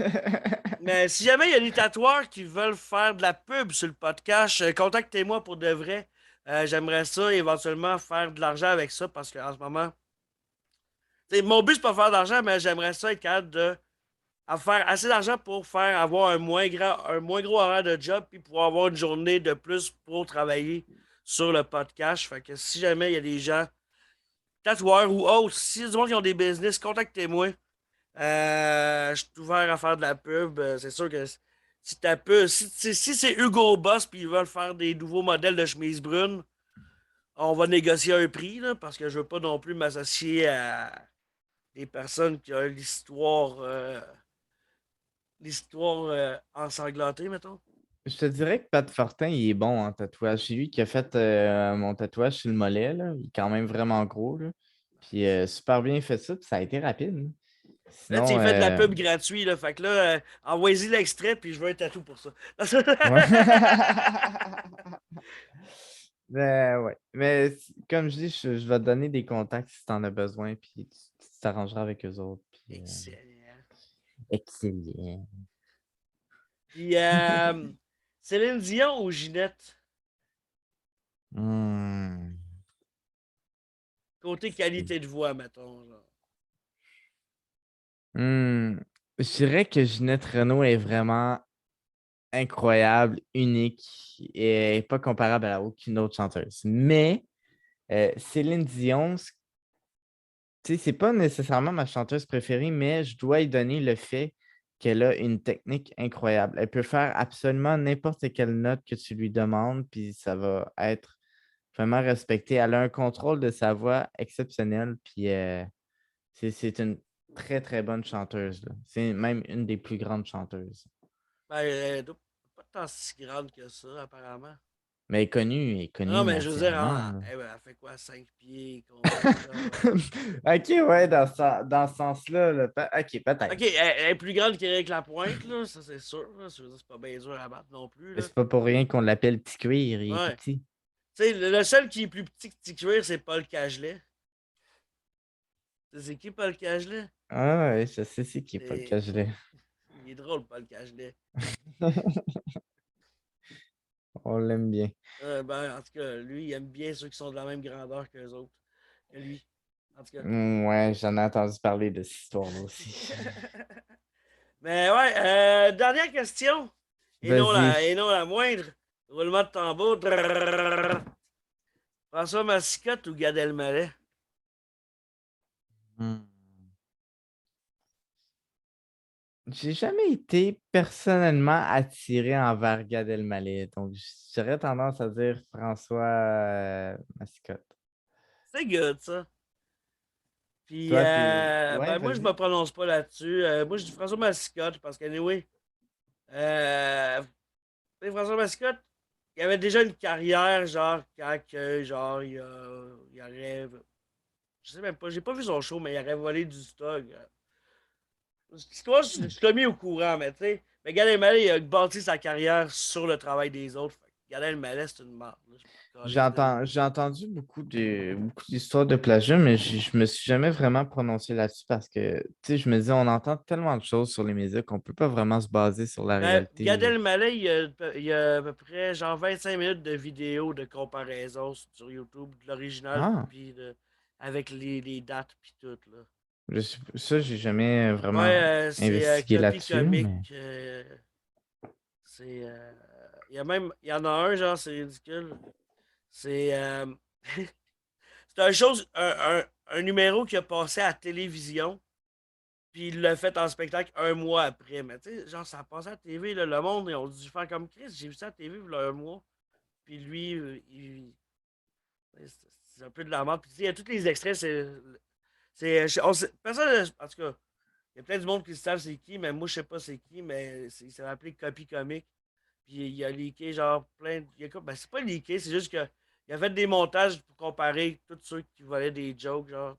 Mais si jamais il y a des tatoueurs qui veulent faire de la pub sur le podcast, contactez-moi pour de vrai. J'aimerais ça éventuellement faire de l'argent avec ça parce qu'en ce moment, mon but c'est pas faire d'argent, mais j'aimerais ça être capable de faire assez d'argent pour faire avoir un moins gros horaire de job puis pouvoir avoir une journée de plus pour travailler sur le podcast. Fait que si jamais il y a des gens, tatoueurs ou autres, si y a du monde qui ont des business, contactez-moi. Je suis ouvert à faire de la pub. C'est sûr que si ta pub, si c'est Hugo Boss puis ils veulent faire des nouveaux modèles de chemise brune, on va négocier un prix là, parce que je veux pas non plus m'associer à des personnes qui ont l'histoire ensanglantée, mettons. Je te dirais que Pat Fortin, il est bon en tatouage. C'est lui qui a fait mon tatouage sur le mollet, là. Il est quand même vraiment gros, là. Puis super bien fait ça, puis ça a été rapide, hein. Là, tu Sinon, fait de la pub gratuite, là. Fait que là, envoyez-y l'extrait, puis je veux un tatou pour ça. ouais. Ben, ouais. Mais comme je dis, je vais te donner des contacts si tu en as besoin, puis tu t'arrangeras avec eux autres. Puis, Excellent. excellent. Puis, Céline Dion ou Ginette? Hmm. Côté qualité de voix, mettons. Genre. Hmm. Je dirais que Ginette Renault est vraiment incroyable, unique et pas comparable à aucune autre chanteuse. Mais Céline Dion, tu sais, c'est pas nécessairement ma chanteuse préférée, mais je dois lui donner le fait qu'elle a une technique incroyable. Elle peut faire absolument n'importe quelle note que tu lui demandes, puis ça va être vraiment respecté. Elle a un contrôle de sa voix exceptionnel, puis c'est une très, très bonne chanteuse, là. C'est même une des plus grandes chanteuses. Ben, elle doit pas tant si grande que ça, apparemment. Mais elle est connue Non, mais je veux dire, mondialement, là. elle fait quoi, 5 pieds, combien, genre? Ok, ouais, dans ce sens-là, là, ok, peut-être. Ok, elle est plus grande qu'Éric Lapointe, là, ça c'est sûr. Là. Je veux dire, c'est pas bien dur à battre non plus, Mais là. c'est pas pour rien qu'on l'appelle Petit Cuir, il est tout Ouais. petit. Tu sais, le seul qui est plus petit que Petit Cuir, c'est Paul Cagelet. C'est qui Paul Cagelet? Ah ouais, je sais c'est qui, Paul C'est- Cagelet. Il est drôle, Paul Cagelet. On l'aime bien. Ben, en tout cas, lui, il aime bien ceux qui sont de la même grandeur que les autres, que lui. En tout cas. Ouais, j'en ai entendu parler de cette histoire-là aussi. Mais ouais, dernière question. Vas-y. Et non la moindre. Roulement de tambour. Drrrr. François Massicotte ou Gad Elmaleh? Hmm. J'ai jamais été personnellement attiré envers Gad Elmaleh, donc j'aurais tendance à dire François Mascotte. C'est good, ça. Puis, Toi, t'es. Ouais, ben, moi, je me vas-y. prononce pas là-dessus. Moi, je dis François Massicotte parce que, anyway, tu sais, François Massicotte, il avait déjà une carrière, genre, quand que, genre, il aurait. Je sais même pas, j'ai pas vu son show, mais il aurait volé du stock. L'histoire, je t'ai mis au courant, mais tu sais. Mais Gad Elmaleh, il a bâti sa carrière sur le travail des autres. Fait que Gad Elmaleh, c'est une merde. Là. Je calisse de lui. J'ai entendu beaucoup d'histoires de plagiat, mais je me suis jamais vraiment prononcé là-dessus parce que, tu sais, je me dis, on entend tellement de choses sur les médias qu'on peut pas vraiment se baser sur la Ben, Gad réalité. Elmaleh, il y a à peu près genre 25 minutes de vidéos de comparaison sur YouTube de l'original Ah, puis avec les dates puis tout là. ça, j'ai jamais Ouais, vraiment c'est investigué Copy là-dessus, Comic. mais. C'est il y en a un genre c'est ridicule. C'est c'est un numéro qui a passé à la télévision. Puis il l'a fait en spectacle un mois après. Mais tu sais, genre, ça a passé à la TV, là, le monde, ils ont dû faire comme Chris. J'ai vu ça à la TV il y a un mois. Puis lui, c'est un peu de la merde. Puis tu sais, il y a tous les extraits, personne, en tout cas, il y a plein de monde qui savent c'est qui, mais moi, je sais pas c'est qui, mais il s'est appelé Copy Comic. Puis il a leaké, genre, plein de. Ben, c'est pas leaké, c'est juste que il a fait des montages pour comparer tous ceux qui volaient des jokes, genre.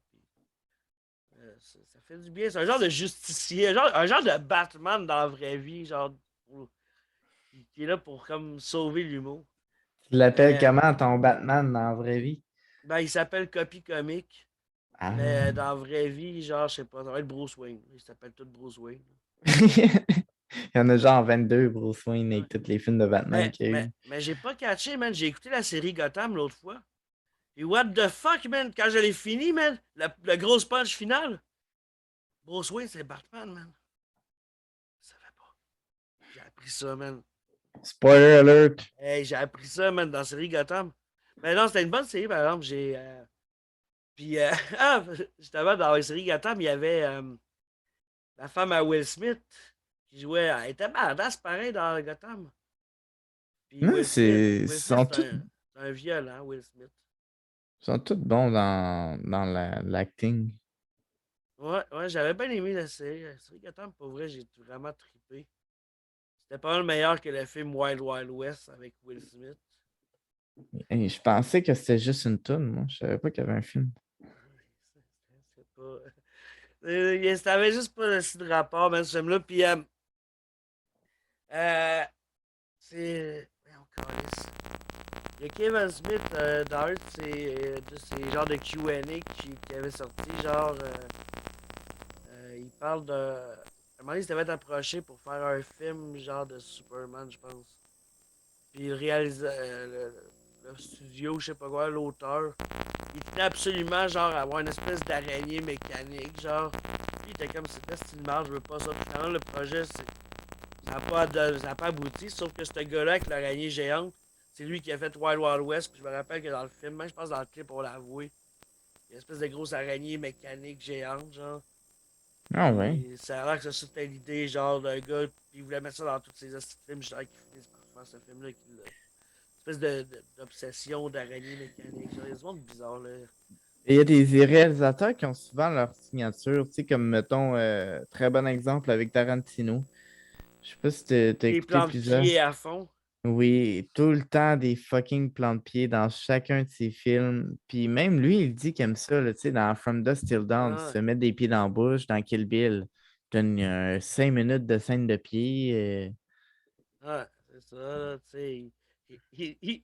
Ça fait du bien. C'est un genre de justicier, un genre de Batman dans la vraie vie, genre, qui est là pour comme sauver l'humour. Tu l'appelles Mais comment ton Batman dans la vraie vie? ben, il s'appelle Copy Comic, mais Ah. dans la vraie vie, genre, je sais pas, ça va être Bruce Wayne. Il s'appelle tout Bruce Wayne. Il y en a genre 22 Bruce Wayne Ouais. avec tous les films de Batman qu'il y a eu. Mais j'ai pas catché, man. J'ai écouté la série Gotham l'autre fois. Et what the fuck, man? Quand je l'ai fini, man, le gros punch final, Bruce Wayne, c'est Batman, man. Je savais pas. J'ai appris ça, man. Spoiler alert! Hey, j'ai appris ça, man, dans la série Gotham. Mais non, c'était une bonne série, par exemple. Puis, ah, justement, dans la série Gotham, il y avait la femme à Will Smith qui jouait. Elle était badass, pareil, dans Gotham. Puis Non, ils Will Smith, sont tous c'est un violent, Will Smith. sont tous bons dans l'acting. Ouais, ouais, j'avais bien aimé la série. La série Gotham, pour vrai, j'ai vraiment trippé. C'était pas mal meilleur que le film Wild Wild West avec Will Smith. Et je pensais que c'était juste une toune, moi. Je savais pas qu'il y avait un film. C'est pas. Ça avait juste pas de rapport, même, ce film-là. Puis, c'est. Voyons, câlisse. Il y a Kevin Smith dans un de ces genres de Q&A qui avait sorti, genre, il parle de. À un moment donné, il s'était fait approcher pour faire un film, genre de Superman, je pense. Puis le studio, je sais pas quoi, l'auteur, il tenait absolument, genre, à avoir une espèce d'araignée mécanique, genre. Puis il était comme, c'était style marre, je veux pas ça. Puis quand le projet, ça a pas abouti, sauf que ce gars-là avec l'araignée géante, c'est lui qui a fait Wild Wild West. Puis je me rappelle que dans le film, même je pense dans le clip, on l'a avoué. Il y a une espèce de grosse araignée mécanique géante, genre. Ah ouais. Puis ça a l'air que ça c'était l'idée, genre, d'un gars. Puis il voulait mettre ça dans tous ses films, genre, qui finissent par faire ce film-là. Une espèce d'obsession d'araignée mécanique. Genre, il y a du monde bizarre, là. Et il y a des réalisateurs qui ont souvent leur signature, tu sais, comme mettons, très bon exemple avec Tarantino. Je sais pas si t'as Les écouté plans de plusieurs. pied à fond. Oui, tout le temps des fucking plans de pied dans chacun de ses films. Puis même lui, il dit qu'il aime ça, là, tu sais, dans From Dusk Till Dawn, Ah, se mettre des pieds dans la bouche, dans Kill Bill. Donne 5 minutes de scène de pied. ouais, c'est ça, là, tu sais.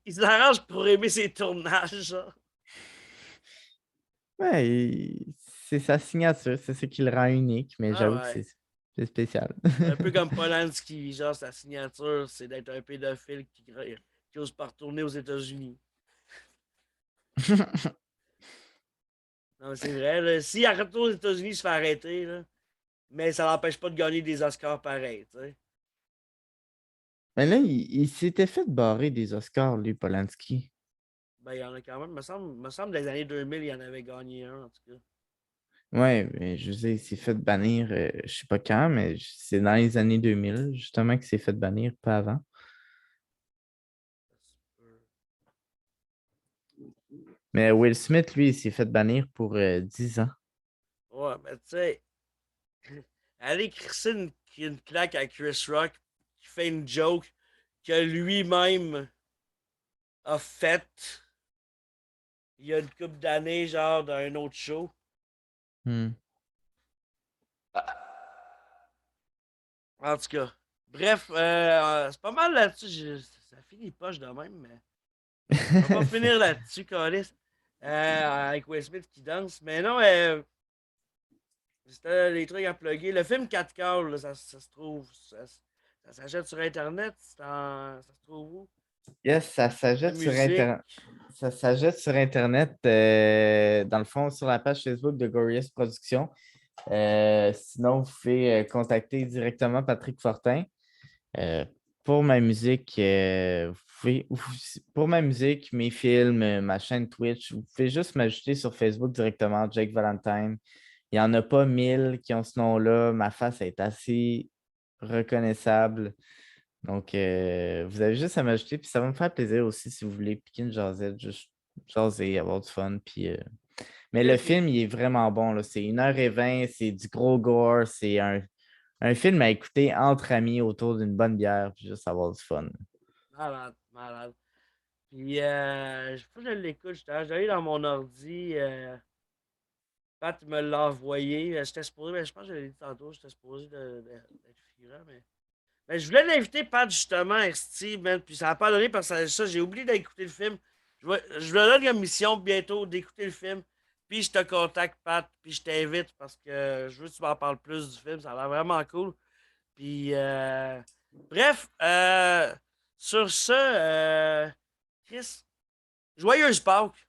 Il s'arrange pour aimer ses tournages, genre. Ouais, c'est sa signature, c'est ce qui le rend unique, mais Ah j'avoue que ouais. c'est spécial. C'est un peu comme Polanski, genre sa signature, c'est d'être un pédophile qui n'ose pas retourner aux États-Unis. Non, c'est vrai. Là, s'il retourne aux États-Unis, il se fait arrêter. Là. Mais ça l'empêche pas de gagner des Oscars pareils. T'sais. Mais là, il s'était fait barrer des Oscars, lui, Polanski. Ben, il y en a quand même. Me semble dans les années 2000, il y en avait gagné un, en tout cas. Ouais, mais je veux dire, il s'est fait bannir, je sais pas quand, mais c'est dans les années 2000, justement, qu'il s'est fait bannir, pas avant. Mais Will Smith, lui, il s'est fait bannir pour 10 ans. Ouais, mais tu sais, aller crisser une claque à Chris Rock qui fait une joke que lui-même a faite il y a une couple d'années, genre dans un autre show. Hmm. En tout cas. Bref, c'est pas mal là-dessus. Ça finit poche de même, mais on va pas finir là-dessus, Calis. Avec Will Smith qui danse. Mais non, c'était des trucs à plugger. Le film 4K, là, ça se trouve. Ça s'achète sur Internet. Ça se trouve où? Yes, ça La s'achète sur musique. Internet. Ça s'achète sur Internet, dans le fond, sur la page Facebook de Gorillaz Productions. Sinon, vous pouvez contacter directement Patrick Fortin. Pour ma musique, pour ma musique, mes films, ma chaîne Twitch, vous pouvez juste m'ajouter sur Facebook directement, Jake Valentine. Il n'y en a pas 1000 qui ont ce nom-là. Ma face est assez reconnaissable. Donc, vous avez juste à m'ajouter, puis ça va me faire plaisir aussi si vous voulez piquer une jasette, juste jaser, avoir du fun. Puis, mais le film, il est vraiment bon, là. C'est 1h20, c'est du gros gore, c'est un film à écouter entre amis autour d'une bonne bière, puis juste avoir du fun. Malade, malade. Puis, je sais pas si je l'écoute. J'étais allé dans mon ordi. Pat me l'a envoyé. J'étais supposé, je pense que je l'ai dit tantôt, j'étais supposé d'être figurant, mais je voulais l'inviter, Pat, justement, Steve, man, puis ça n'a pas donné parce que ça, j'ai oublié d'écouter le film. Je me donne comme mission bientôt d'écouter le film, puis je te contacte, Pat, puis je t'invite parce que je veux que tu m'en parles plus du film, ça a l'air vraiment cool. Puis, bref, sur ce, Chris, joyeuse Pâques.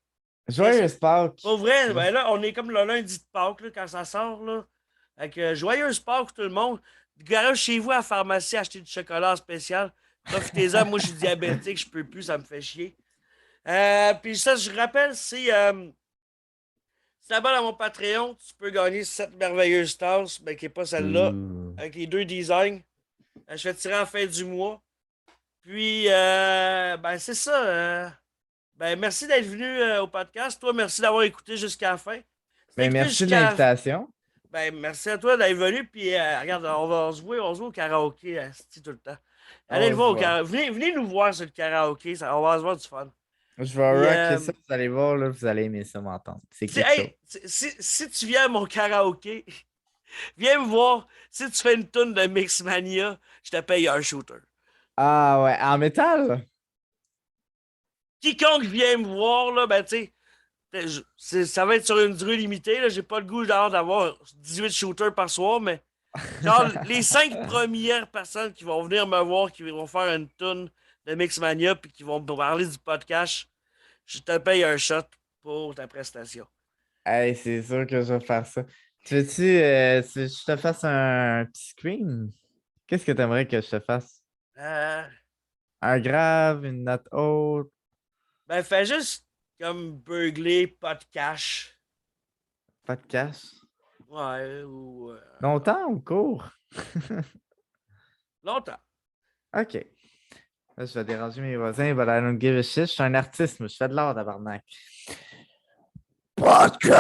Joyeuse Pâques! Pour vrai, ben là, on est comme le lundi de Pâques là, quand ça sort. Là. Avec, joyeuse Pâques tout le monde. Garage chez vous à la pharmacie acheter du chocolat spécial. Profitez-en, moi je suis diabétique, je peux plus, ça me fait chier. Puis ça, je rappelle, si tu t'abonnes à mon Patreon, tu peux gagner cette merveilleuse tasse, ben, qui n'est pas celle-là, Ouh. avec les deux designs. Je vais tirer en fin du mois. Puis, ben c'est ça. Ben, merci d'être venu au podcast. Toi, merci d'avoir écouté jusqu'à la fin. Si t'as Ben, écouté merci de jusqu'à l'invitation. Ben, merci à toi d'être venu. Puis, regarde, on se voit au karaoké tout le temps. Allez On le se voir au voit. karaoké. Venez nous voir sur le karaoké. On va se voir du fun. Je Puis, vais rocker ça, vous allez voir, là, vous allez aimer ça m'entendre. C'est quelque chose. hey, si tu viens à mon karaoké, viens me voir. Si tu fais une toune de Mixmania, je te paye un shooter. Ah ouais, en métal? Quiconque vient me voir, là, ben, tu sais, ça va être sur une durée limitée. Là. J'ai pas le goût d'avoir 18 shooters par soir, mais genre les 5 premières personnes qui vont venir me voir, qui vont faire une tune de Mixmania puis qui vont me parler du podcast, je te paye un shot pour ta prestation. Hey, c'est sûr que je vais faire ça. Tu veux-tu que je te fasse un petit scream? Qu'est-ce que tu aimerais que je te fasse? Euh, Un grave, une note haute, ben, fais juste comme beugler, pas de cash. pas de cash? Ouais, ou Longtemps ou court? longtemps. OK. Là, je vais déranger mes voisins, but I don't give a shit. Je suis un artiste, mais je fais de l'art, tabarnak. Podcast!